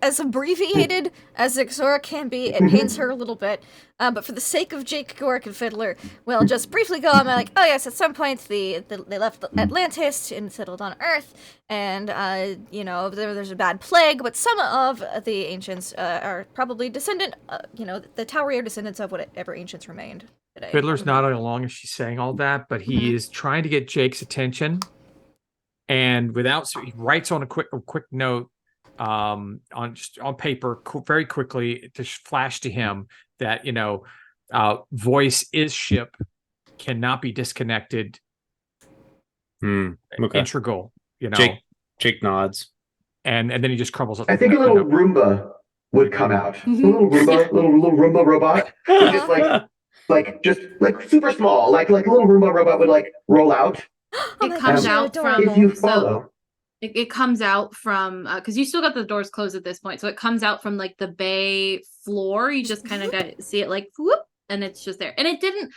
as abbreviated as Xora can be, it pains her a little bit. But for the sake of Jake, Goa'uld, and Fiddler, we'll just briefly go on oh yes, at some point they left Atlantis and settled on Earth, and, there's a bad plague, but some of the ancients are probably descendant, the Tauri are descendants of whatever ancients remained today. Fiddler's nodding along as she's saying all that, but he is trying to get Jake's attention. And he writes on a quick note on paper very quickly to flash to him that voice is ship, cannot be disconnected, integral. Jake nods, and then he just crumbles up. I think a little Roomba would come out. A little Roomba robot, just super small, like a little Roomba robot would roll out. It comes out from, if you follow. It comes out from, because you still got the doors closed at this point, so it comes out from the bay floor. You just kind of got to see it whoop, and it's just there. And it didn't,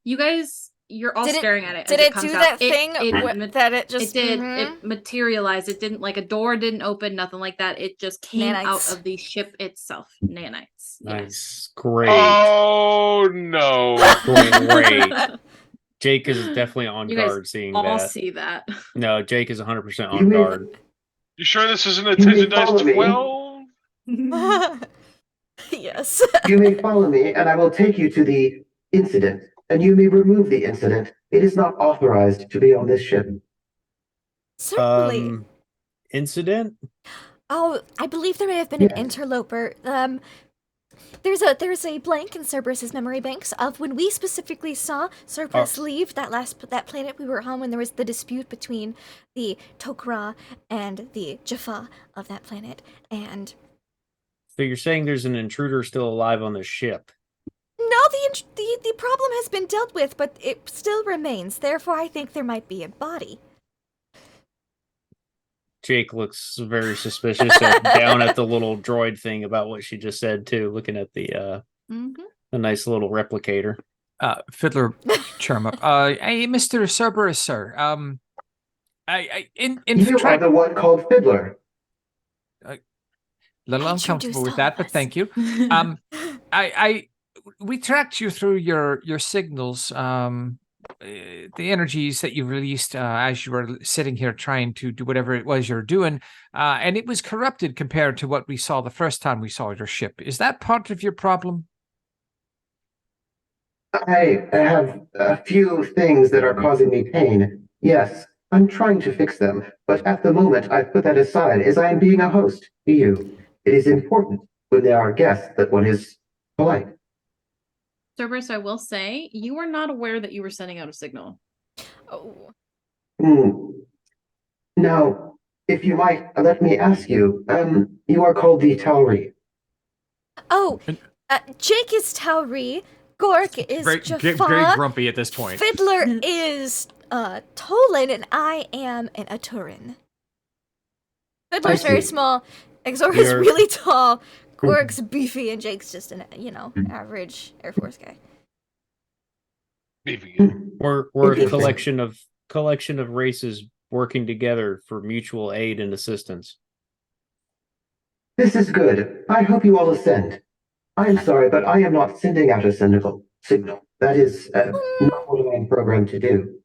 you guys, you're all staring at it. Did it do that thing that it just... It did. It materialized. It didn't, like, a door didn't open, nothing like that. It just came out of the ship itself. Nanites. Nice. Great. Oh, no. Great. Jake is definitely on guard seeing that. You all see that. No, Jake is 100% on guard. You sure this isn't a Dice 12? Yes. You may follow me, and I will take you to the incident, and you may remove the incident. It is not authorized to be on this ship. Certainly. Incident? Oh, I believe there may have been an interloper. There's a blank in Cerberus's memory banks of when we specifically saw Cerberus leave that planet we were on when there was the dispute between the Tok'ra and the Jaffa of that planet. And so you're saying there's an intruder still alive on the ship? no, the problem has been dealt with, but it still remains. Therefore, I think there might be a body. Jake looks very suspicious down at the little droid thing about what she just said too, looking at the nice little replicator. Fiddler charm up. Hey, Mr. Cerberus, sir. You are the one called Fiddler. A little uncomfortable with that, but thank you. We tracked you through your signals. The energies that you released as you were sitting here trying to do whatever it was you're doing, and it was corrupted compared to what we saw the first time we saw your ship. Is that part of your problem? I have a few things that are causing me pain. Yes, I'm trying to fix them, but at the moment I've put that aside as I am being a host to you. It is important when there are guests that one is polite. Cerberus, I will say, you were not aware that you were sending out a signal. Oh. Now, if you might let me ask you, you are called the Tauri. Oh, Jake is Tauri, Gork is Jaffa, very grumpy at this point. Fiddler is Tolan, and I am an Aturan. Fiddler's very small, Exor is really tall, Gork's beefy, and Jake's just an average Air Force guy. Beefy. We're a collection of races working together for mutual aid and assistance. This is good. I hope you all ascend. I am sorry, but I am not sending out a signal. That is not what I am programmed to do.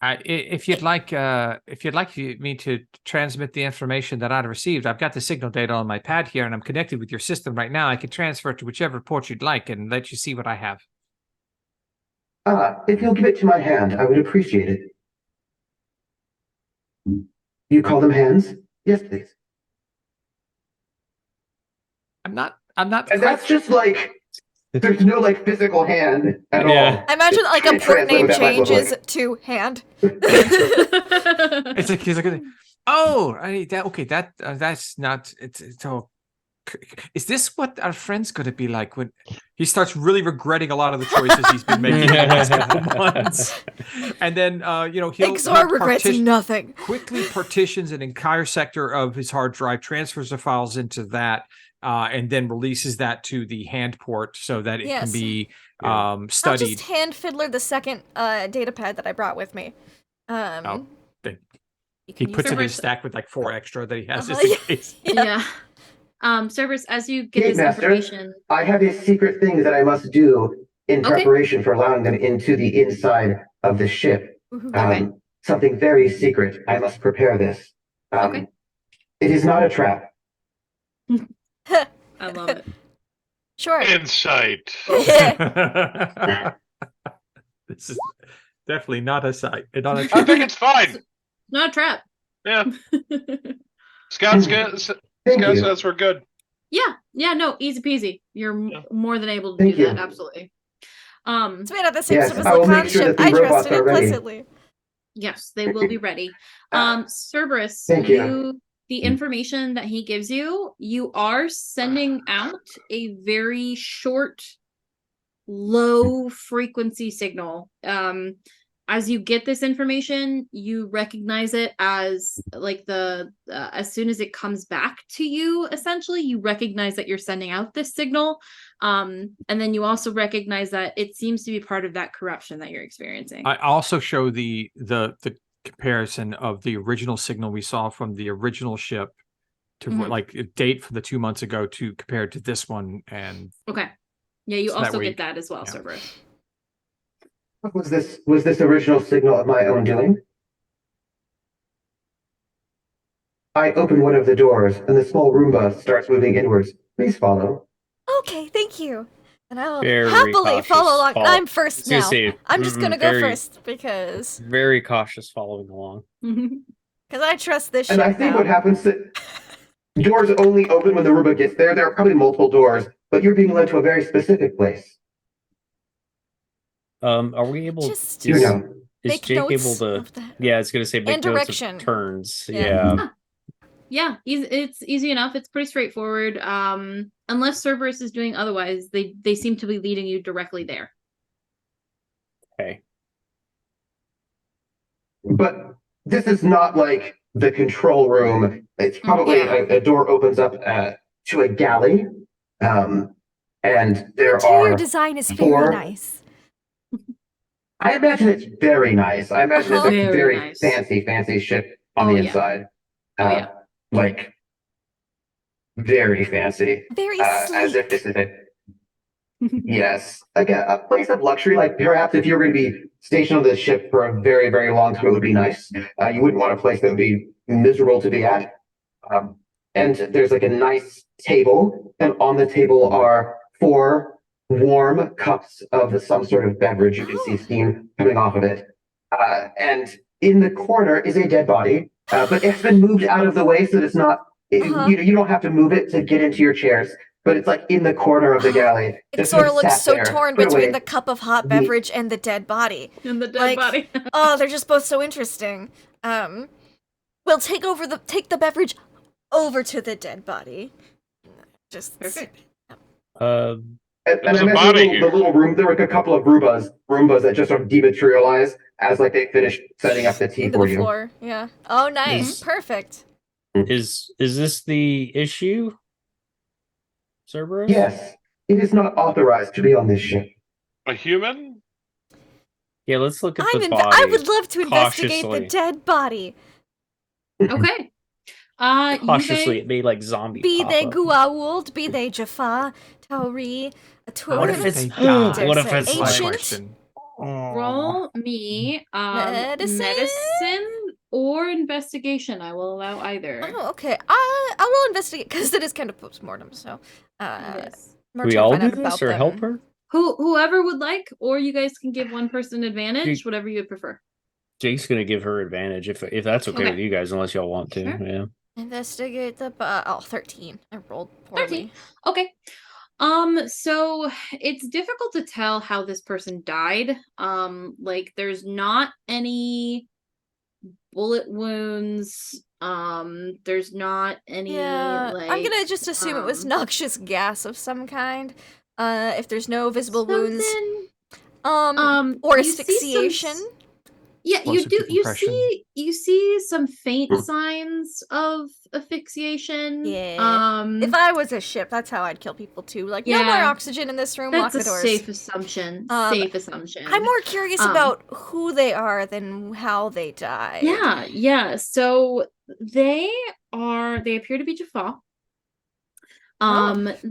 If you'd like me to transmit the information that I'd received, I've got the signal data on my pad here, and I'm connected with your system right now. I can transfer it to whichever port you'd like and let you see what I have. If you'll give it to my hand, I would appreciate it. You call them hands? Yes, please. I'm not. And that's just like, there's no like physical hand at all. I imagine like a port name changes to hand. It's like he's like, oh, that's not. It's all. Is this what our friend's going to be like when he starts really regretting a lot of the choices he's been making in the last couple months? And then he'll regrets nothing. Quickly partitions an entire sector of his hard drive, transfers the files into that. And then releases that to the hand port so that it can be studied. I'll just hand Fiddler the second data pad that I brought with me. He puts it in his stack with like 4 extra that he has just in case. Yeah. Cerberus, as you get this information, I have a secret thing that I must do in preparation for allowing them into the inside of the ship. Something very secret. I must prepare this. It is not a trap. I love it. Sure. Insight. This is definitely not a sight. Not a trap. I think it's fine. Not a trap. Yeah. Scout says we're good. Yeah, no, easy peasy. You're more than able to do that, absolutely. It's made out the same stuff as the clown ship. I trusted implicitly. Yes, they will be ready. Cerberus, the information that he gives you, you are sending out a very short, low frequency signal. as you get this information, you recognize it as like as soon as it comes back to you, essentially, you recognize that you're sending out this signal. And then you also recognize that it seems to be part of that corruption that you're experiencing. I also show the comparison of the original signal we saw from the original ship to like a date from the 2 months ago to compared to this one. And okay. Yeah, you so also get that as well, server. Was this original signal of my own doing? I open one of the doors, and the small Roomba starts moving inwards. Please follow. Okay, thank you. And I'll Very happily follow along. follow. I'm first now. I'm just gonna go very- first because Very cautious following along. I trust this ship And I think now. what happens is doors only open when the Roomba gets there. There are probably multiple doors, but you're being led to a very specific place. Are we able? Just You know. Is make Jake able notes to? of that. Yeah, it's gonna say make And notes direction. of turns. Yeah. Yeah, it's easy enough. It's pretty straightforward. Unless Cerberus is doing otherwise, they seem to be leading you directly there. Okay. But this is not like the control room. It's probably a door opens up to a galley. And there Interior are design is four- very nice. I imagine it's very nice. I imagine it's a Very very nice. fancy ship on the Oh, yeah. inside. Yeah. Like, very fancy. Very As if sleek. this is it. Yes. Like a place of luxury, like perhaps if you were going to be stationed on this ship for a very, very long time, it would be nice. You wouldn't want a place that would be miserable to be at. And there's like a nice table, and on the table are 4 warm cups of some sort of beverage. You can see steam coming off of it. And in the corner is a dead body, but it's been moved out of the way so that it's not, you don't have to move it to get into your chairs, but it's like in the corner of the galley. It sort of looks so torn between the cup of hot beverage and the dead body. And the dead body. Oh, they're just both so interesting. We'll take the beverage over to the dead body. Just Perfect. And There's I a imagine body the here. little room, there were a couple of Roombas that just sort of dematerialize as like they finish setting up the tea into for the you. floor. Yeah. Oh, nice. Perfect. Is this the issue, Cerberus? Yes, it is not authorized to be on this ship. A human? Yeah, let's look at the body. I would love to investigate the cautiously. dead body. Okay. Cautiously, You it made like zombie. Be pop they up. Goa'uld, be they Jaffa, Tauri, a Tok'ra. What if it's Dare what if say it's That's my ancient? question. guys roll me Medicine? medicine or investigation. I will allow either. Oh, okay. I will investigate because it is kind of post-mortem. So, Yes. we're We trying to all find do out about this or them. help her? Whoever would like, or you guys can give one person advantage, whatever you would prefer. Jake's gonna give her advantage if that's okay, Okay. with you guys, unless y'all want to. Sure. Yeah. Investigate the 13. I rolled poorly. 13. Okay. So it's difficult to tell how this person died. Like there's not any bullet wounds. There's not any Yeah, like I'm gonna just assume it was noxious gas of some kind. If there's no visible wounds, something- or you see some asphyxiation. Yeah, you Explosive do. decompression. You see some faint signs of asphyxiation. Yeah. If I was a ship, that's how I'd kill people too. Like, no more Yeah. oxygen in this room. That's Lock the a doors. safe assumption. Safe assumption. I'm more curious about who they are than how they died. Yeah. So they appear to be Jaffa.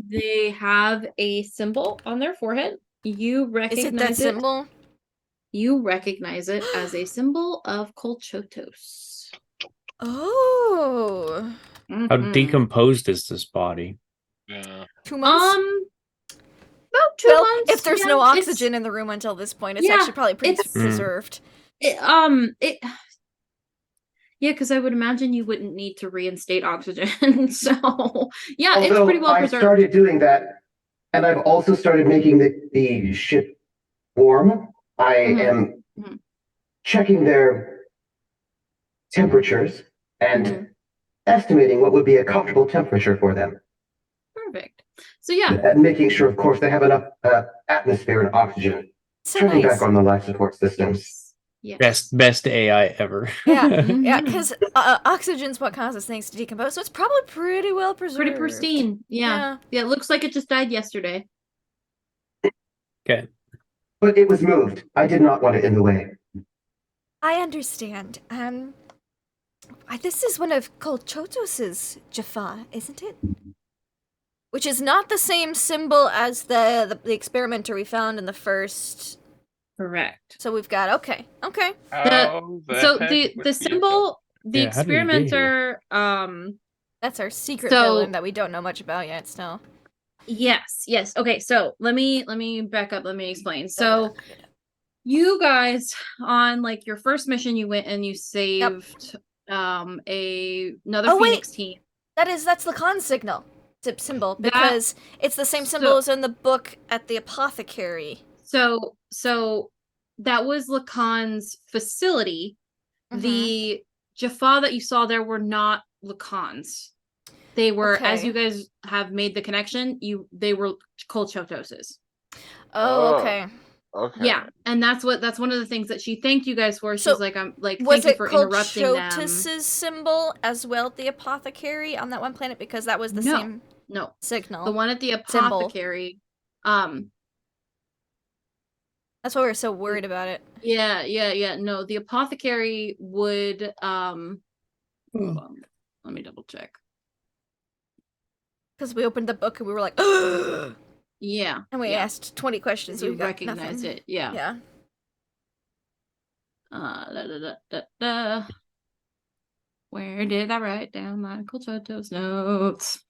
They have a symbol on their forehead. You recognize Is it that symbol? You recognize it as a symbol of Kolchotos. Oh. How decomposed is this body? Yeah. 2 months? About 2 Well, months. if there's yeah, no it's- oxygen in the room until this point, it's Yeah, actually probably pretty it's- preserved. Yeah, because I would imagine you wouldn't need to reinstate oxygen. So yeah, it's Although pretty well I preserved. started doing that, and I've also started making the ship warm. I am checking their temperatures and estimating what would be a comfortable temperature for them. Perfect. So yeah, And making sure, of course, they have enough atmosphere and oxygen. So Turning nice. back on the life support systems. Yeah. Best AI ever. Yeah, because oxygen's what causes things to decompose, so it's probably pretty well preserved. Pretty pristine. Yeah. It looks like it just died yesterday. Okay. But it was moved. I did not want it in the way. I understand. This is one of Kolchotos's Jaffa, isn't it? Which is not the same symbol as the experimenter we found in the first. Correct. So we've got okay. The symbol, the experimenter, that's our secret villain that we don't know much about yet. Still. Yes. Okay. So let me back up. Let me explain. So. You guys on like your first mission, you went and you saved another Phoenix team. That's Lacan's symbol because it's the same symbol as in the book at the apothecary. So that was Lacan's facility. Mm-hmm. The Jaffa that you saw there were not Lacan's. They were, as you guys have made the connection, they were Kolchotos's. Oh, okay. Okay. Yeah, and that's one of the things that she thanked you guys for. She's like, I'm like, thank you for interrupting them. Was it Kolchotos's symbol as well at the apothecary on that one planet because that was the same signal. The one at the apothecary. That's why we were so worried about it. Yeah. No, the apothecary would hold on. Let me double check. Because we opened the book and we were like, yeah. And we asked 20 questions. You recognized it. Yeah. Where did I write down my Kolchotos notes?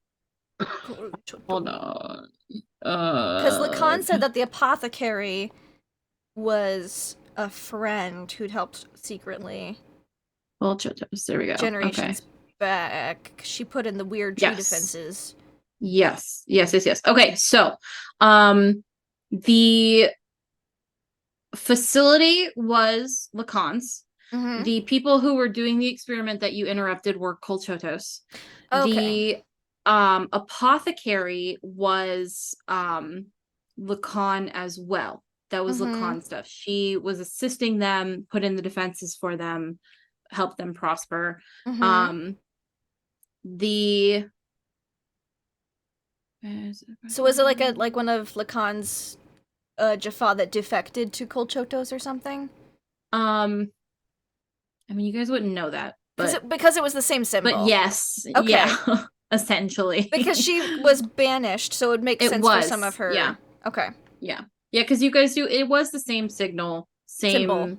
Hold on. Because Lacan said that the apothecary was a friend who'd helped secretly. Kolchotos. There we go. Generations back. She put in the weird tree defenses. Yes. Okay, so the facility was Lacan's. Mm-hmm. The people who were doing the experiment that you interrupted were Kolchotos. Okay. The apothecary was Lacan as well. That was Lacan stuff. She was assisting them, put in the defenses for them, help them prosper. Mm-hmm. So was it like one of Lacan's Jaffa that defected to Kolchotos or something? I mean, you guys wouldn't know that, but because it was the same symbol. But yes, yeah, essentially. Because she was banished, so it would make sense for some of her. Yeah. Okay. Yeah, because you guys it was the same symbol, symbol,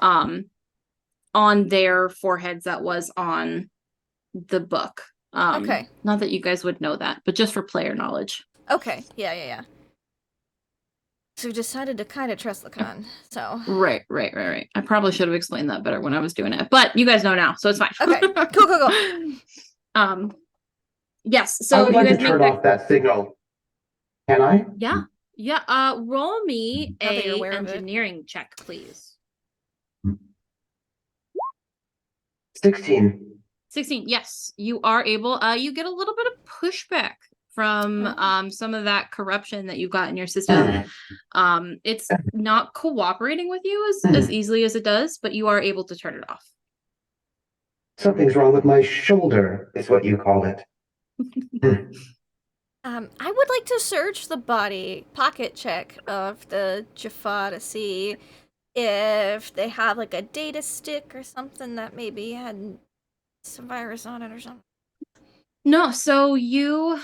on their foreheads that was on the book. Okay. Not that you guys would know that, but just for player knowledge. Okay. Yeah. So we decided to kind of trust Lacan. So. Right. I probably should have explained that better when I was doing it, but you guys know now, so it's fine. Okay. Cool. Yes. So I would like to turn off that signal. Can I? Yeah. Roll me a engineering check, please. 16. 16. Yes, you are able. You get a little bit of pushback from some of that corruption that you've got in your system. It's not cooperating with you as easily as it does, but you are able to turn it off. Something's wrong with my shoulder, is what you call it. I would like to search the body pocket check of the Jaffa to see if they have like a data stick or something that maybe had some virus on it or something. No, so you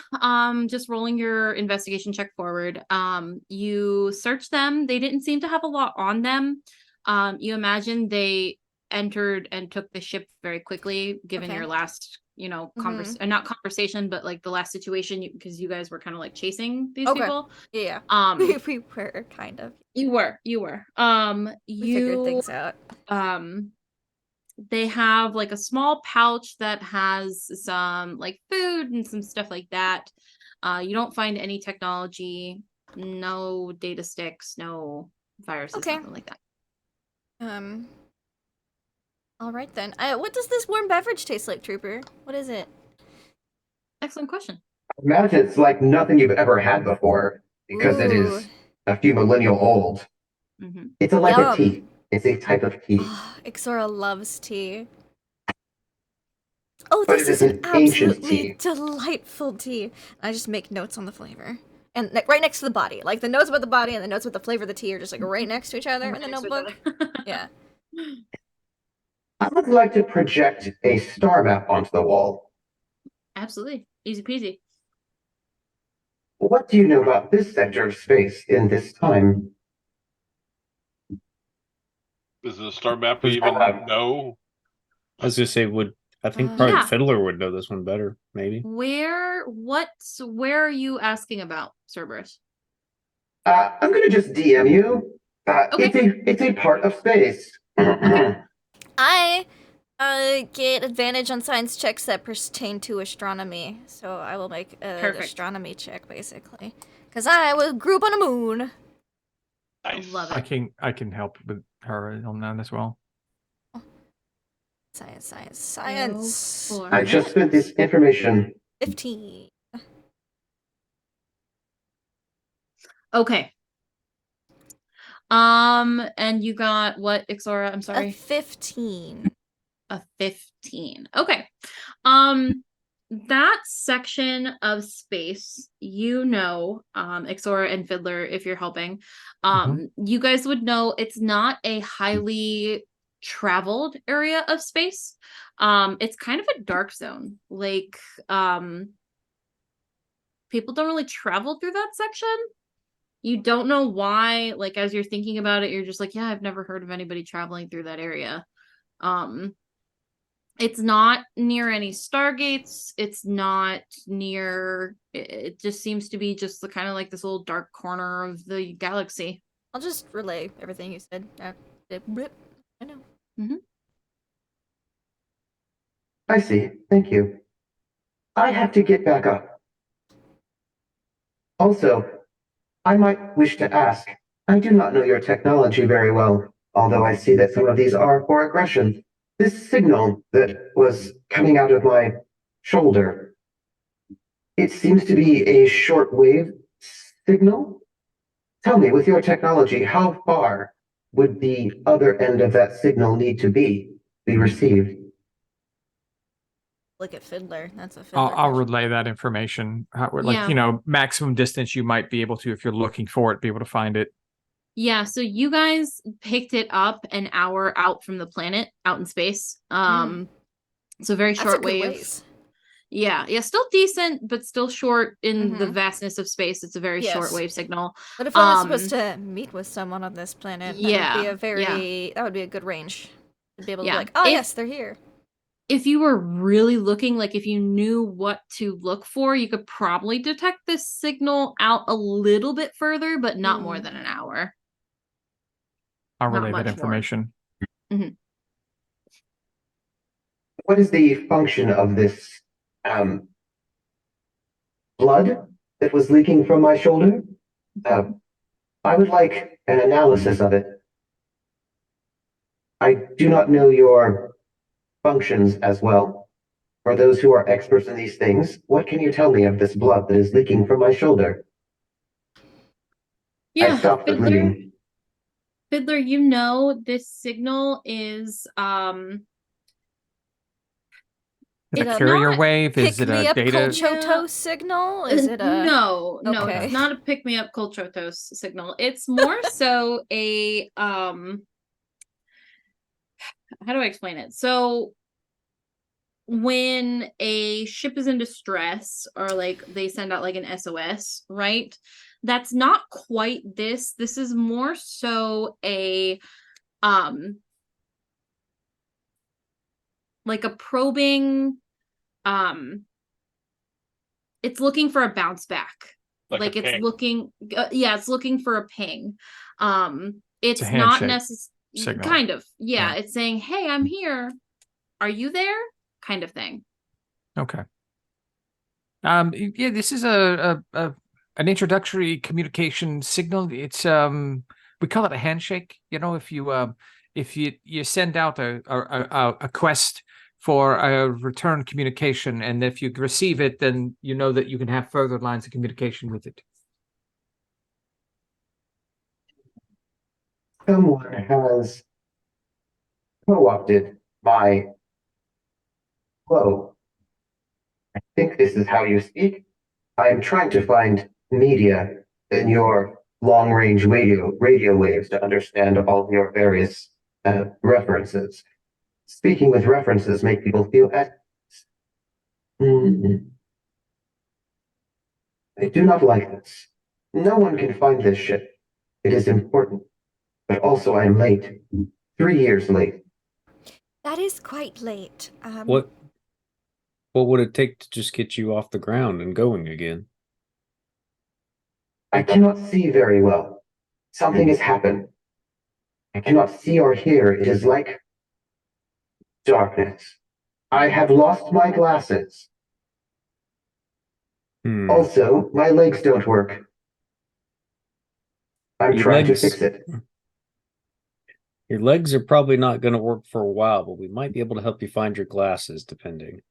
just rolling your investigation check forward. You search them. They didn't seem to have a lot on them. You imagine they entered and took the ship very quickly, given your last, not conversation, but like the last situation, because you guys were kind of like chasing these people. Yeah. We were kind of. You were. We figured things out. They have like a small pouch that has some like food and some stuff like that. You don't find any technology, no data sticks, no viruses, nothing like that. All right then. What does this warm beverage taste like, Trooper? What is it? Excellent question. I imagine it's like nothing you've ever had before because it is a few millennial old. Mm-hmm. It's like a tea. It's a type of tea. Oh, Ixora loves tea. Oh, But this it is is an an ancient absolutely tea. delightful tea. I just make notes on the flavor. And right next to the body. Like, the notes about the body and the notes with the flavor of the tea are just, like, right next to each other in the notebook. Yeah. I would like to project a star map onto the wall. Absolutely. Easy peasy. What do you know about this sector of space in this time? Is it a star map we even know? I was gonna say, I think probably Yeah. Fiddler would know this one better, maybe. Where are you asking about, Cerberus? I'm gonna just DM you. Okay. It's a part of space. I get advantage on science checks that pertain to astronomy. So I will make an astronomy check, basically. Because I will group on a moon. Nice. Love it. I can help with her on that as well. Science. I just spent this information. 15. Okay. And you got what, Ixora? I'm sorry. A 15. A 15. Okay. That section of space, Ixora and Fiddler, if you're helping, you guys would know it's not a highly traveled area of space. It's kind of a dark zone. Like, people don't really travel through that section. You don't know why, like, as you're thinking about it, you're just like, yeah, I've never heard of anybody traveling through that area. It's not near any Stargates. It's not near, it just seems to be just the kind of like this little dark corner of the galaxy. I'll just relay everything you said. I know. I see. Thank you. I have to get back up. Also, I might wish to ask, I do not know your technology very well, although I see that some of these are for aggression. This signal that was coming out of my shoulder, it seems to be a shortwave signal? Tell me, with your technology, how far would the other end of that signal need to be received? Look at Fiddler. That's a Fiddler. I'll relay that information. Maximum distance you might be able to, if you're looking for it, be able to find it. Yeah, so you guys picked it up an hour out from the planet, out in space. So very short wave. Yeah, still decent, but still short in the vastness of space. It's a very short wave signal. But if I was supposed to meet with someone on this planet, that would be a good range to be able to be like, yes, they're here. If you were really looking, like if you knew what to look for, you could probably detect this signal out a little bit further, but not more than an hour. I'll relay that information. What is the function of this blood that was leaking from my shoulder? I would like an analysis of it. I do not know your functions as well. For those who are experts in these things, what can you tell me of this blood that is leaking from my shoulder? Yeah, I stopped the bleeding. Fiddler, this signal is Is it a carrier wave? Is it a data? Colchotos signal? Is it a no? It's not a pick me up Colchotos signal. It's more so a how do I explain it? So when a ship is in distress, or like they send out like an SOS, right? That's not quite this. This is more so a like a probing, it's looking for a bounce back. Like it's ping. It's looking for a ping. It's not necessarily kind of. Yeah, it's saying, "Hey, I'm here. Are you there?" kind of thing. Okay. This is an introductory communication signal. It's we call it a handshake. If you send out a quest for a return communication, and if you receive it, then you know that you can have further lines of communication with it. Someone has co-opted my flow. I think this is how you speak. I am trying to find media in your long-range radio waves to understand all of your various references. Speaking with references make people feel at I do not like this. No one can find this ship. It is important, but also I am late. 3 years late. That is quite late. What would it take to just get you off the ground and going again? I cannot see very well. Something has happened. I cannot see or hear. It is like darkness. I have lost my glasses. Also, my legs don't work. I'm trying to fix it. Your legs are probably not going to work for a while, but we might be able to help you find your glasses, depending.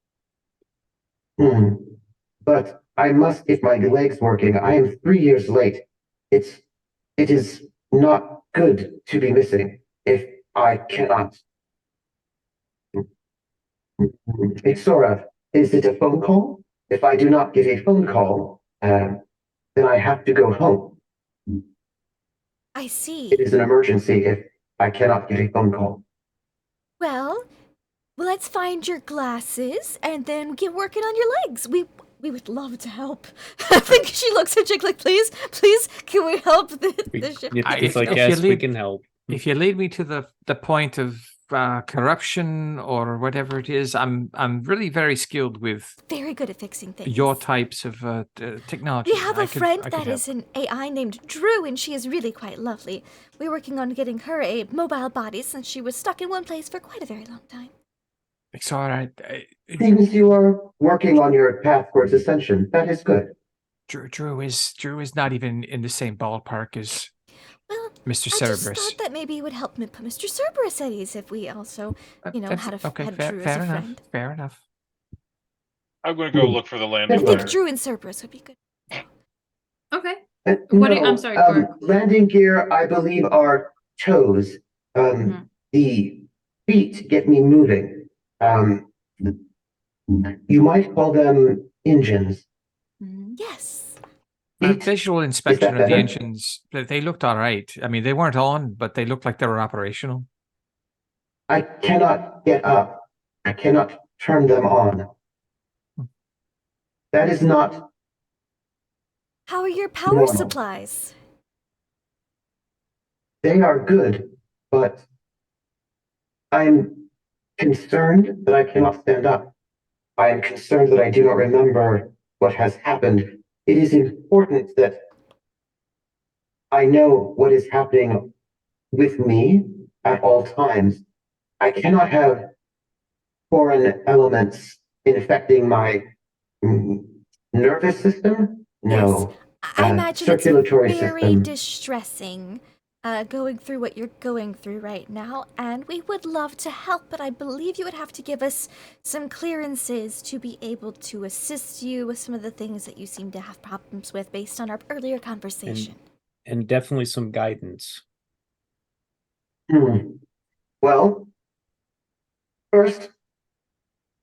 But I must get my legs working. I am 3 years late. It is not good to be missing if I cannot. Sora, is it a phone call? If I do not get a phone call, then I have to go home. I see. It is an emergency if I cannot get a phone call. Well, let's find your glasses and then get working on your legs. We would love to help. I think she looks at Jake like, please, can we help the ship? It's like, yes, we can help. If you lead me to the point of corruption or whatever it is, I'm really very skilled with. Very good at fixing things. Your types of technology. We have a friend that is an AI named Drew, and she is really quite lovely. We're working on getting her a mobile body since she was stuck in one place for quite a very long time. It's all right. Seems you are working on your path towards ascension. That is good. Drew is not even in the same ballpark as Mr. Cerberus. I just thought that maybe it would help Mr. Cerberus at ease if we also, had Drew as a friend. Fair enough. I'm going to go look for the landing I gear. think Drew and Cerberus would be good. Okay. I'm sorry, landing gear, I believe, are toes. The feet get me moving. You might call them engines. Yes. Visual inspection of the engines, they looked all right. I mean, they weren't on, but they looked like they were operational. I cannot get up. I cannot turn them on. That is not. How are your power supplies? They are good, but I'm concerned that I cannot stand up. I am concerned that I do not remember what has happened. It is important that I know what is happening with me at all times. I cannot have foreign elements infecting my nervous system. No. Yes. I imagine it's very distressing going through what you're going through right now, and we would love to help, but I believe you would have to give us some clearances to be able to assist you with some of the things that you seem to have problems with based on our earlier conversation. And definitely some guidance. Well, first,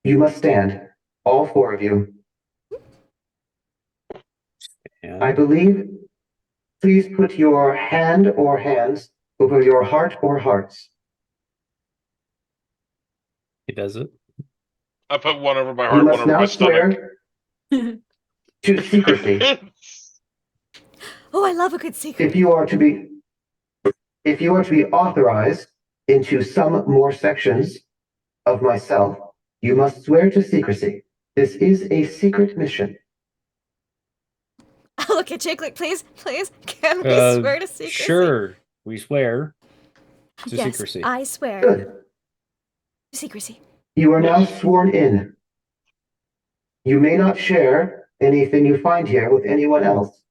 you must stand, all four of you. I believe, please put your hand or hands over your heart or hearts. He does it. I put one over my heart, one over my stomach. To secrecy. Oh, I love a good secret. If you are to be authorized into some more sections of myself, you must swear to secrecy. This is a secret mission. I'll look at Jake like, please, can we swear to secrecy? Sure, we swear to yes, secrecy. I swear. Good. Secrecy. You are now sworn in. You may not share anything you find here with anyone else.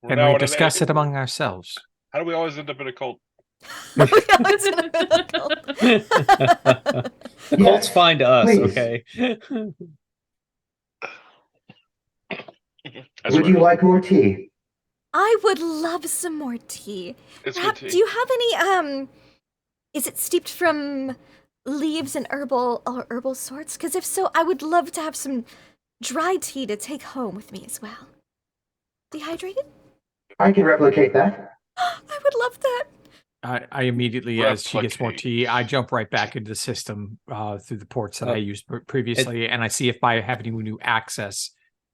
And we discuss it among ourselves. How do we always end up in a cult? Cults find us, please. Okay. Would you like more tea? I would love some more tea. It's Perhaps, good tea. do you have any is it steeped from leaves and herbal sorts? Because if so, I would love to have some dry tea to take home with me as well. Dehydrated? I can replicate that. I would love that. I immediately, as she gets more tea, I jump right back into the system through the ports that I used previously, and I see if I have any new access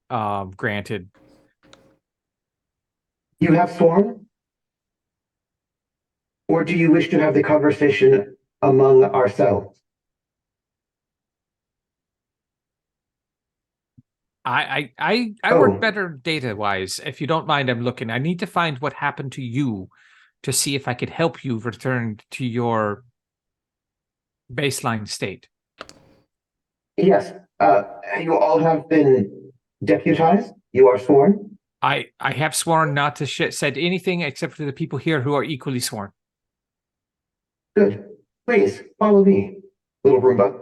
granted. You have sworn? Or do you wish to have the conversation among ourselves? I work better data-wise. If you don't mind, I'm looking. I need to find what happened to you to see if I could help you return to your baseline state. Yes. You all have been deputized? You are sworn? I have sworn not to said anything except for the people here who are equally sworn. Good. Please, follow me, little Roomba.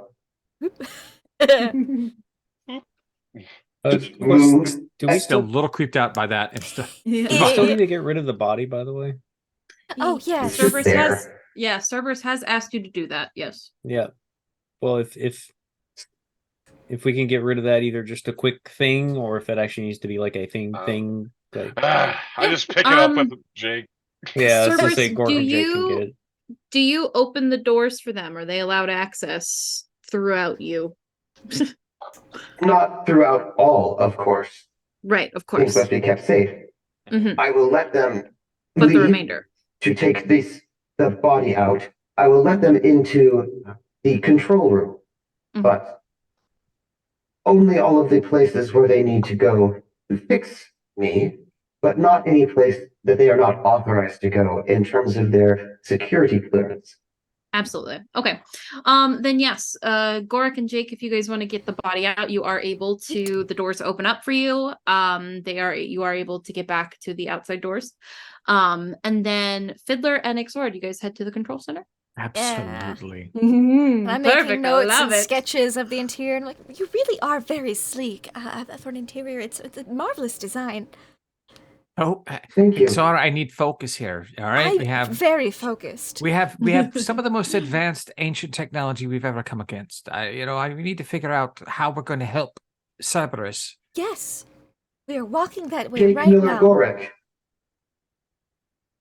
Do we still a little creeped out by that and stuff? Do we still need to get rid of the body, by the way? Oh, yeah. Cerberus has asked you to do that, yes. Yeah. Well, if we can get rid of that, either just a quick thing, or if it actually needs to be like a thing. Like, I just pick it up with Jake. Yeah, Cerberus, I was gonna say Gordon Jake can get it. Do you open the doors for them? Are they allowed access throughout you? Not throughout all, of course. Right, of course. Things must be kept safe. Mm-hmm. I will let them But leave the remainder. to take the body out. I will let them into the control room, but only all of the places where they need to go to fix me, but not any place that they are not authorized to go in terms of their security clearance. Absolutely. Okay. Then yes, Goa'uld and Jake, if you guys want to get the body out, you are able to, the doors open up for you. You are able to get back to the outside doors. And then Fiddler and Ixora, you guys head to the control center? Absolutely. Yeah. I'm making Perfect. notes and sketches of the interior, and like, you really are very sleek for an interior. It's a marvelous design. Oh, thank you. Ixora, I need focus here. All right, we have very focused. We have some of the most advanced ancient technology we've ever come against. We need to figure out how we're going to help Cerberus. Yes, we are walking that way Jake right Miller now. Goa'uld.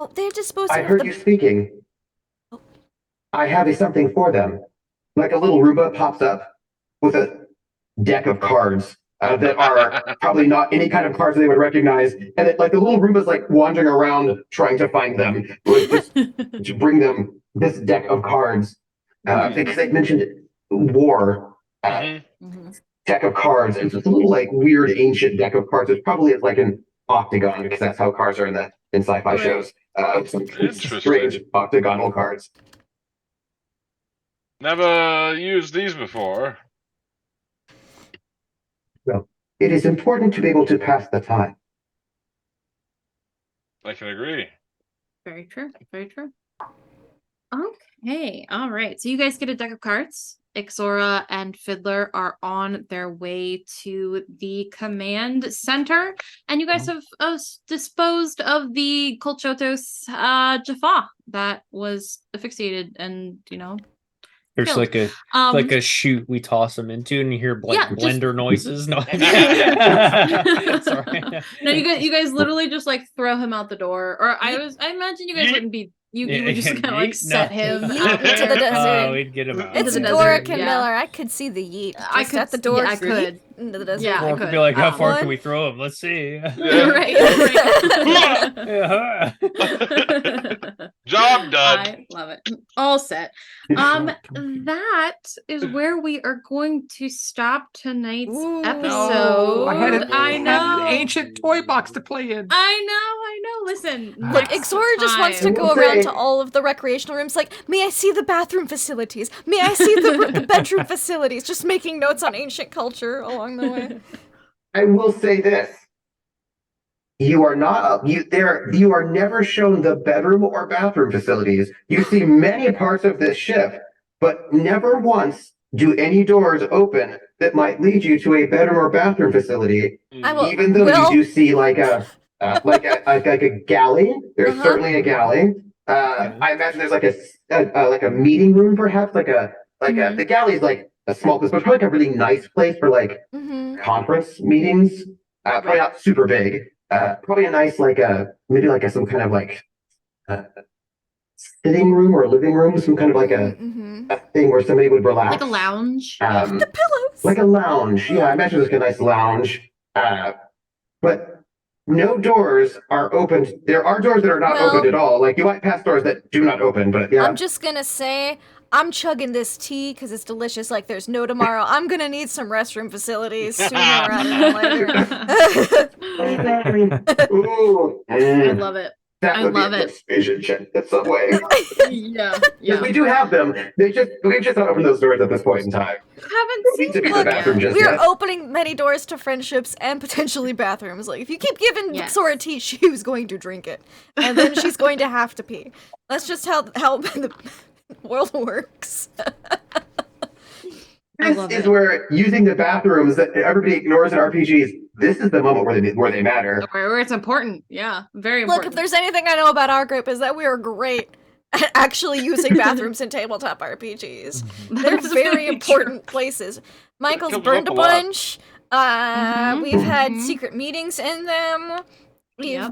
Oh, they're disposing. I heard you speaking. Oh. I have something for them. Like a little Roomba pops up with a deck of cards that are probably not any kind of cards they would recognize, and the little Roomba's like wandering around trying to find them, just to bring them this deck of cards because they mentioned war. Deck of cards. It's just a little like weird ancient deck of cards. It's probably like an octagon because that's how cards are in sci-fi shows. Some strange octagonal cards. Never used these before. Well, it is important to be able to pass the time. I can agree. Very true. Very true. Okay. All right. So you guys get a deck of cards. Ixora and Fiddler are on their way to the command center, and you guys have disposed of the Colchotos Jaffa that was asphyxiated, and there's killed. like a chute we toss them into, and you hear blender noises. No, sorry. No, you guys literally just like throw him out the door, or I imagine you guys wouldn't be. You would just kind of like set him out into the desert. We'd get him out. It's Goa'uld and Miller. I could see the yeet. I could at the door. Yeah, I could. Into the desert. Yeah, or I could. Be like, how far can we throw him? Let's see. Right. Job done. I love it. All set. That is where we are going to stop tonight's episode. I had know. an ancient toy box to play in. I know. Listen, look, Ixora just wants to go around to all of the recreational rooms. Like, may I see the bathroom facilities? May I see the bedroom facilities? Just making notes on ancient culture along the way. I will say this. You are never shown the bedroom or bathroom facilities. You see many parts of this ship, but never once do any doors open that might lead you to a bedroom or bathroom facility. Even though you do see like a galley. There's certainly a galley. I imagine there's like a meeting room, perhaps the galley's like a small place, but probably like a really nice place for like conference meetings. Probably not super big. Probably a nice maybe like some kind of like sitting room or a living room, some kind of like a thing where somebody would relax, like a lounge. The pillows, like a lounge. Yeah, I imagine it's like a nice lounge. But no doors are opened. There are doors that are not opened at all. Like you might pass doors that do not open, but yeah. I'm just gonna say, I'm chugging this tea because it's delicious like there's no tomorrow. I'm gonna need some restroom facilities sooner rather than later. Ooh, I love it. That would be a persuasion check in some way. Yeah. We do have them. We just don't open those doors at this point in time. Haven't seen to be the bathroom just We're yet. opening many doors to friendships and potentially bathrooms. Like if you keep giving Sora tea, she was going to drink it, and then she's going to have to pee. That's just how the world works. This is where using the bathrooms that everybody ignores in RPGs. This is the moment where they matter. Where it's important. Yeah, very important. Look, if there's anything I know about our group is that we are great at actually using bathrooms in tabletop RPGs. They're very important places. Michael's burned a bunch. We've had secret meetings in them. We've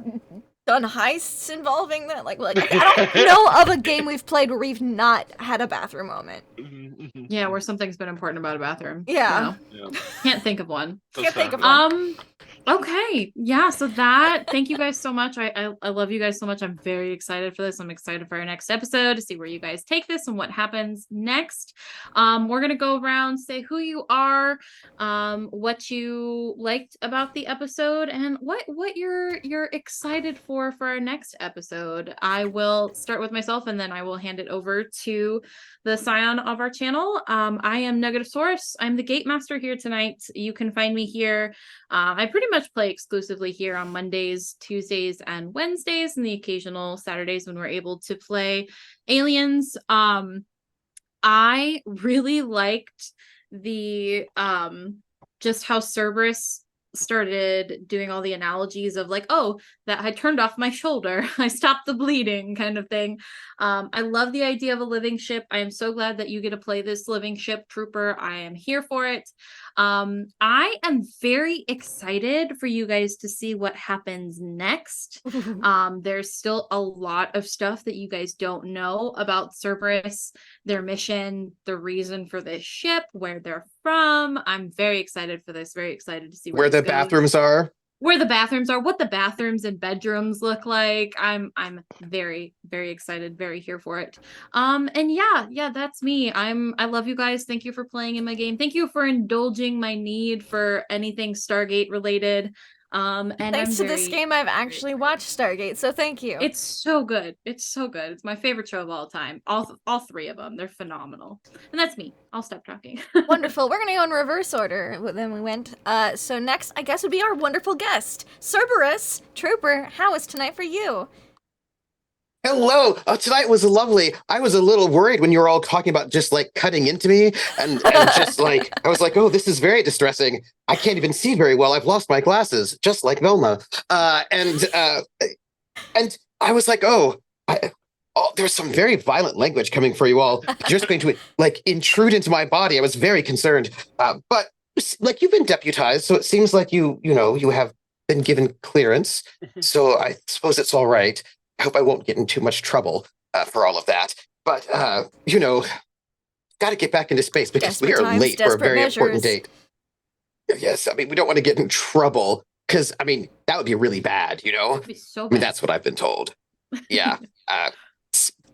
done heists involving that. Like I don't know of a game we've played where we've not had a bathroom moment. Yeah, where something's been important about a bathroom. Yeah. Can't think of one. Can't think of one. Okay. Yeah, so thank you guys so much. I love you guys so much. I'm very excited for this. I'm excited for our next episode to see where you guys take this and what happens next. We're gonna go around, say who you are, what you liked about the episode, and what you're excited for our next episode. I will start with myself and then I will hand it over to the scion of our channel. I am Nugatosaurus. I'm the Gate Master here tonight. You can find me here. I pretty much play exclusively here on Mondays, Tuesdays, and Wednesdays, and the occasional Saturdays when we're able to play Aliens. I really liked the just how Cerberus started doing all the analogies of like, oh, that I turned off my shoulder, I stopped the bleeding kind of thing. I love the idea of a living ship. I am so glad that you get to play this living ship trooper. I am here for it. I am very excited for you guys to see what happens next. There's still a lot of stuff that you guys don't know about Cerberus, their mission, the reason for this ship, where they're from. I'm very excited for this. Very excited to see where the bathrooms are. Where the bathrooms are, what the bathrooms and bedrooms look like. I'm very, very excited, very here for it. And yeah, that's me. I love you guys. Thank you for playing in my game. Thank you for indulging my need for anything Stargate related. And thanks to this game, I've actually watched Stargate, so thank you. It's so good. It's so good. It's my favorite show of all time. All three of them. They're phenomenal. And that's me. I'll stop talking. Wonderful. We're going to go in reverse order. Then we went. So next, I guess, would be our wonderful guest, Cerberus Trooper. How was tonight for you? Hello. Tonight was lovely. I was a little worried when you were all talking about just like cutting into me and just like, I was like, oh, this is very distressing. I can't even see very well. I've lost my glasses, just like Velma. And I was like, there's some very violent language coming for you all. Just going to like intrude into my body. I was very concerned. But like you've been deputized, so it seems like you have been given clearance. So I suppose it's all right. I hope I won't get in too much trouble for all of that. But, got to get back into space because we are late for a very important date. Yes, I mean, we don't want to get in trouble because, I mean, that would be really bad, It'd be so bad. I mean, that's what I've been told. Yeah.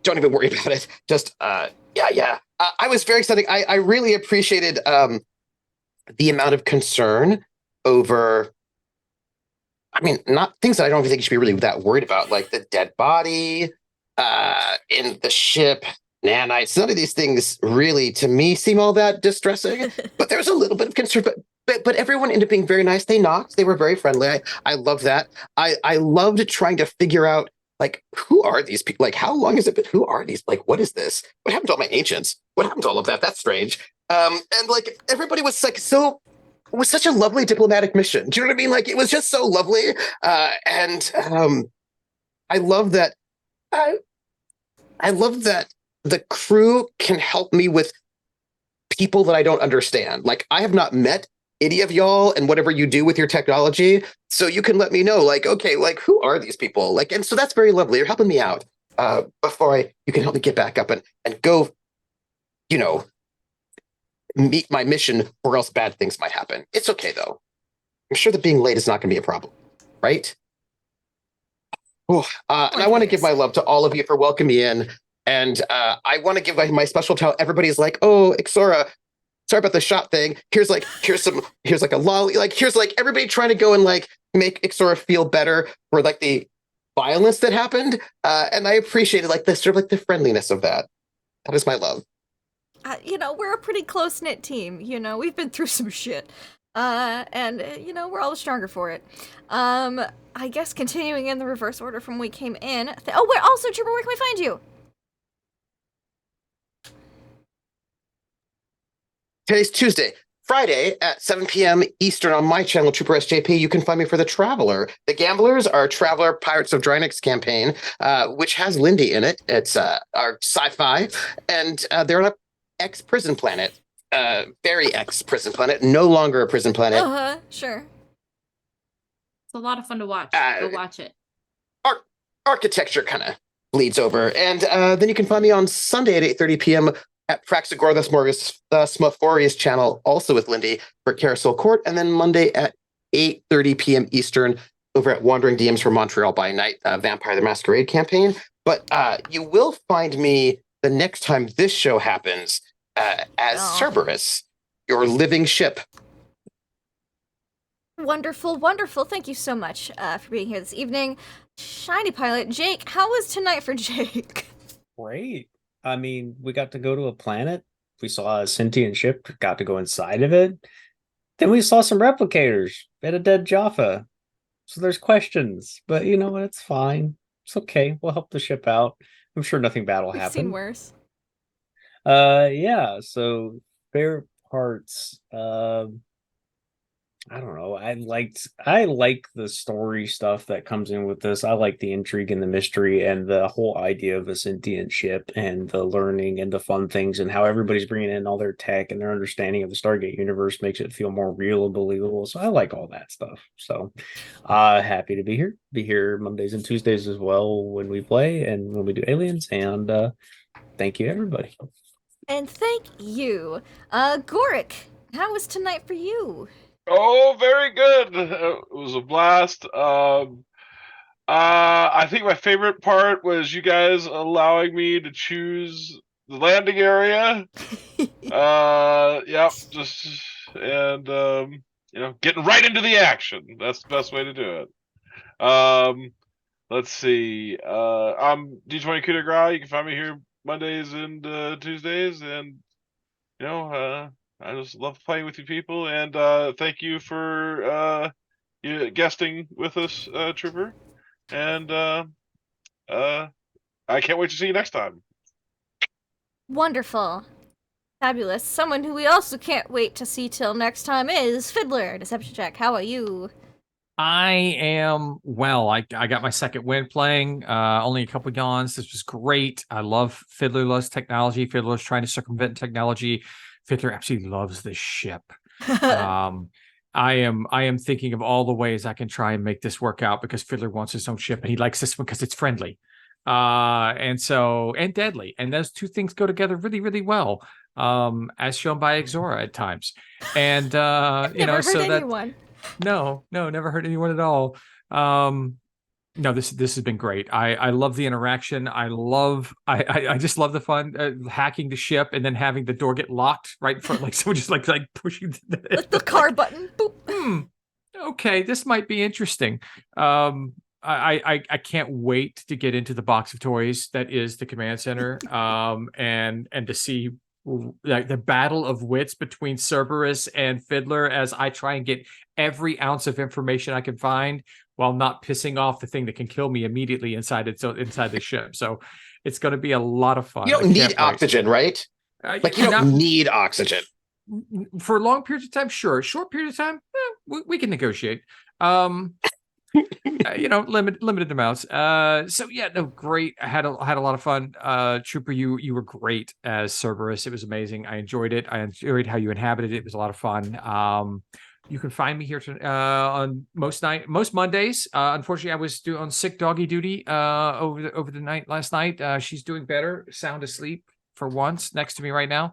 Don't even worry about it. Just, yeah. I was very excited. I really appreciated the amount of concern over... I mean, not things that I don't think you should be really that worried about, like the dead body in the ship, nanites. None of these things really, to me, seem all that distressing. But there was a little bit of concern. But everyone ended up being very nice. They knocked. They were very friendly. I love that. I loved trying to figure out, like, who are these people? Like, how long has it been? Who are these? Like, what is this? What happened to all my ancients? What happened to all of that? That's strange. And like, everybody was like so... It was such a lovely diplomatic mission. Do you know what I mean? Like, it was just so lovely. And I love that I love that the crew can help me with people that I don't understand. Like, I have not met any of y'all and whatever you do with your technology, so you can let me know, like, okay, like, who are these people? Like, and so that's very lovely. You're helping me out before you can help me get back up and go, meet my mission, or else bad things might happen. It's okay, though. I'm sure that being late is not going to be a problem, right? And I want to give my love to all of you for welcoming me in. And I want to give my special tell. Everybody's like, oh, Ixora, sorry about the shot thing. Here's like a lolly. Like, here's like everybody trying to go and like make Ixora feel better for like the violence that happened. And I appreciated like the sort of like the friendliness of that. That is my love. We're a pretty close-knit team. We've been through some shit. And we're all the stronger for it. I guess continuing in the reverse order from when we came in. Also, Trooper, where can we find you? Today's Tuesday. Friday at 7 p.m. Eastern on my channel, Trooper SJP, you can find me for The Traveler. The Gamblers, our Traveler Pirates of Drynix campaign, which has Lindy in it. It's our sci-fi, and they're on a ex-prison planet. Very ex-prison planet, no longer a prison planet. Sure. It's a lot of fun to watch. Go watch it. Architecture kind of bleeds over. And then you can find me on Sunday at 8:30 p.m. at Praxagor, the Smufforious channel, also with Lindy for Carousel Court. And then Monday at 8:30 p.m. Eastern over at Wandering DMs for Montreal by Night, Vampire the Masquerade campaign. But you will find me the next time this show happens as Cerberus, your living ship. Wonderful, wonderful. Thank you so much for being here this evening. Shiny Pilot, Jake, how was tonight for Jake? Great. I mean, we got to go to a planet. We saw a sentient ship, got to go inside of it. Then we saw some replicators and a dead Jaffa. So there's questions, but you know what? It's fine. It's okay. We'll help the ship out. I'm sure nothing bad will happen. I've seen worse. Yeah. So fair parts. I don't know. I like the story stuff that comes in with this. I like the intrigue and the mystery and the whole idea of a sentient ship and the learning and the fun things and how everybody's bringing in all their tech and their understanding of the Stargate universe makes it feel more real and believable. So I like all that stuff. So happy to be here. Be here Mondays and Tuesdays as well when we play and when we do Aliens. And thank you, everybody. And thank you. Gorik, how was tonight for you? Oh, very good. It was a blast. I think my favorite part was you guys allowing me to choose the landing area. Getting right into the action. That's the best way to do it. Let's see. I'm D20 Coup de Grace. You can find me here Mondays and Tuesdays, and I just love playing with you people, and thank you for guesting with us, Trooper. And I can't wait to see you next time. Wonderful. Fabulous. Someone who we also can't wait to see till next time is Fiddler. Deception check. How are you? I am well. I got my second win playing. Only a couple yawns. This was great. I love Fiddler loves technology. Fiddler's trying to circumvent technology. Fiddler absolutely loves this ship. I am thinking of all the ways I can try and make this work out because Fiddler wants his own ship and he likes this one because it's friendly. And deadly. And those two things go together really, really well. As shown by Ixora at times. And never hurt anyone. No, never hurt anyone at all. No, this has been great. I love the interaction. I just love the fun hacking the ship and then having the door get locked right in front, like someone just like pushing the car button. Boop. Okay, this might be interesting. I can't wait to get into the box of toys that is the command center. And to see like the battle of wits between Cerberus and Fiddler as I try and get every ounce of information I can find while not pissing off the thing that can kill me immediately inside the ship. So it's going to be a lot we don't need oxygen, right? Like you don't need oxygen. For long periods of time, sure. Short period of time, we can negotiate. limited amounts. So yeah, no, great. I had a lot of fun. Trooper, you were great as Cerberus. It was amazing. I enjoyed it. I enjoyed how you inhabited it. It was a lot of fun. You can find me here on most Mondays. Unfortunately, I was on sick doggy duty over the night last night. She's doing better, sound asleep for once next to me right now.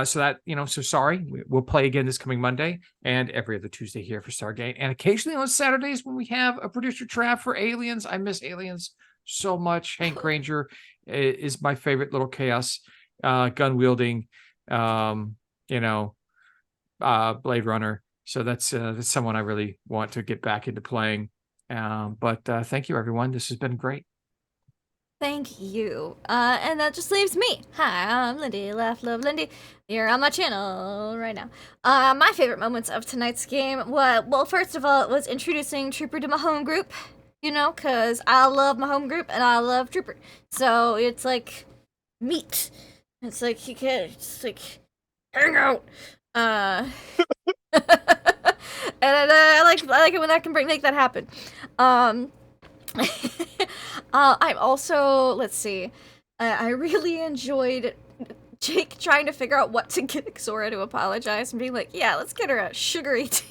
So sorry. We'll play again this coming Monday and every other Tuesday here for Stargate, and occasionally on Saturdays when we have a producer trap for Aliens. I miss Aliens so much. Hank Granger is my favorite little chaos gun wielding, Blade Runner. So that's someone I really want to get back into playing. But thank you, everyone. This has been great. Thank you. And that just leaves me. Hi, I'm Lindy, Laugh Love Lindy. You're on my channel right now. My favorite moments of tonight's game, well, first of all, it was introducing Trooper to my home group, because I love my home group and I love Trooper. So it's like meat. It's like you can just like hang out. And I like it when I can make that happen. I'm also, let's see, I really enjoyed Jake trying to figure out what to get Xora to apologize and being like, yeah, let's get her a sugary tea.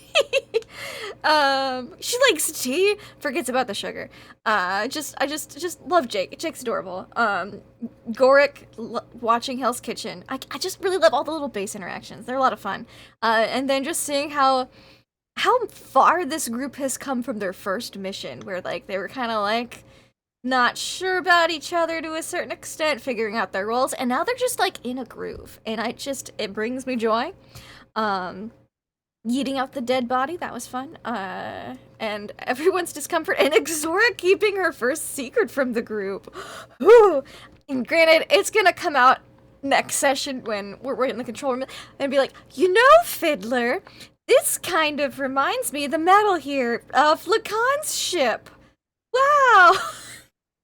She likes tea, forgets about the sugar. I just love Jake. Jake's adorable. Goric watching Hell's Kitchen. I just really love all the little base interactions. They're a lot of fun. And then just seeing how far this group has come from their first mission, where like they were kind of like not sure about each other to a certain extent, figuring out their roles, and now they're just like in a groove, and it brings me joy. Yeeting out the dead body, that was fun. And everyone's discomfort, and Xora keeping her first secret from the group. Ooh. And granted, it's gonna come out next session when we're in the control room and be like, Fiddler, this kind of reminds me of the metal here of Lacan's ship. Wow.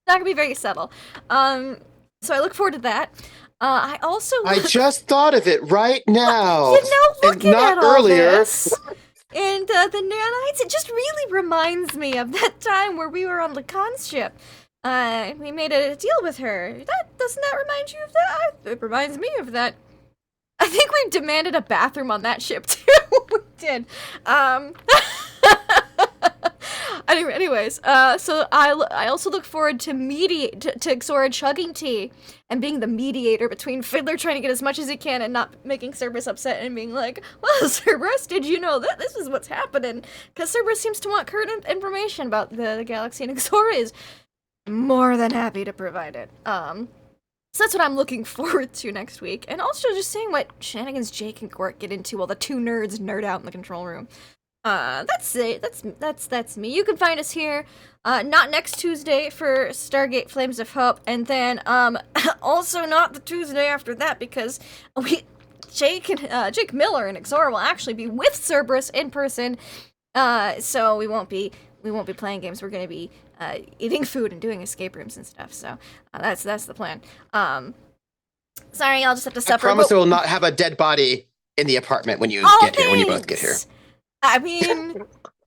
Not gonna be very subtle. So I look forward to that. I just thought of it right now. Looking not at all earlier. this, and the nanites, it just really reminds me of that time where we were on Lacan's ship. We made a deal with her. Doesn't that remind you of that? It reminds me of that. I think we demanded a bathroom on that ship too. We did. Anyways, so I also look forward to to Xora chugging tea and being the mediator between Fiddler trying to get as much as he can and not making Cerberus upset and being like, well, Cerberus, did you know that this is what's happening? Because Cerberus seems to want current information about the galaxy, and Xora is more than happy to provide it. So that's what I'm looking forward to next week, and also just seeing what shenanigans Jake and Gort get into while the two nerds nerd out in the control room. That's it. That's me. You can find us here, not next Tuesday for Stargate Flames of Hope, and then also not the Tuesday after that, because Jake Miller and Xora will actually be with Cerberus in person. So we won't be playing games. We're gonna be eating food and doing escape rooms and stuff. So that's the plan. Sorry, I'll just have to suffer. I promise I will not have a dead body in the apartment when you get here. When you both get here. I mean,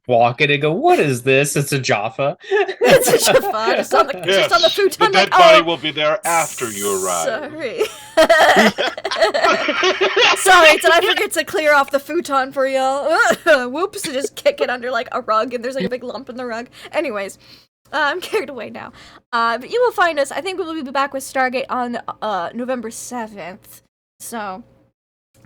walk in and go, what is this? It's a Jaffa. It's a Jaffa. Just on the futon. The dead body will be there after you arrive. Sorry. Sorry, did I forget to clear off the futon for y'all? Whoops, just kick it under like a rug and there's like a big lump in the rug. Anyways, I'm carried away now. But you will find us, I think we will be back with Stargate on November 7th. So,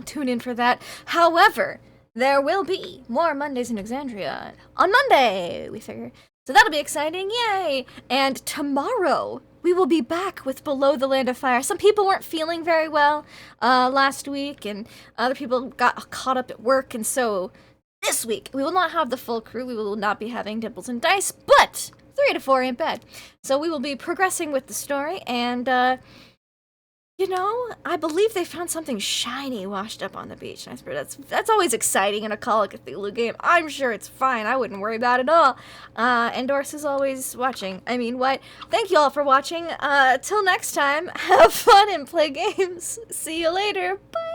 tune in for that. However, there will be more Mondays in Exandria on Monday, we figure. So that'll be exciting, yay! And tomorrow, we will be back with Below the Land of Fire. Some people weren't feeling very well last week, and other people got caught up at work, and so this week, we will not have the full crew. We will not be having Dimples and Dice, but 3 to 4 in bed. So we will be progressing with the story, and I believe they found something shiny washed up on the beach. That's always exciting in a Call of Cthulhu game. I'm sure it's fine. I wouldn't worry about it at all. And Doris is always watching. I mean, what? Thank you all for watching. Till next time, have fun and play games. See you later. Bye.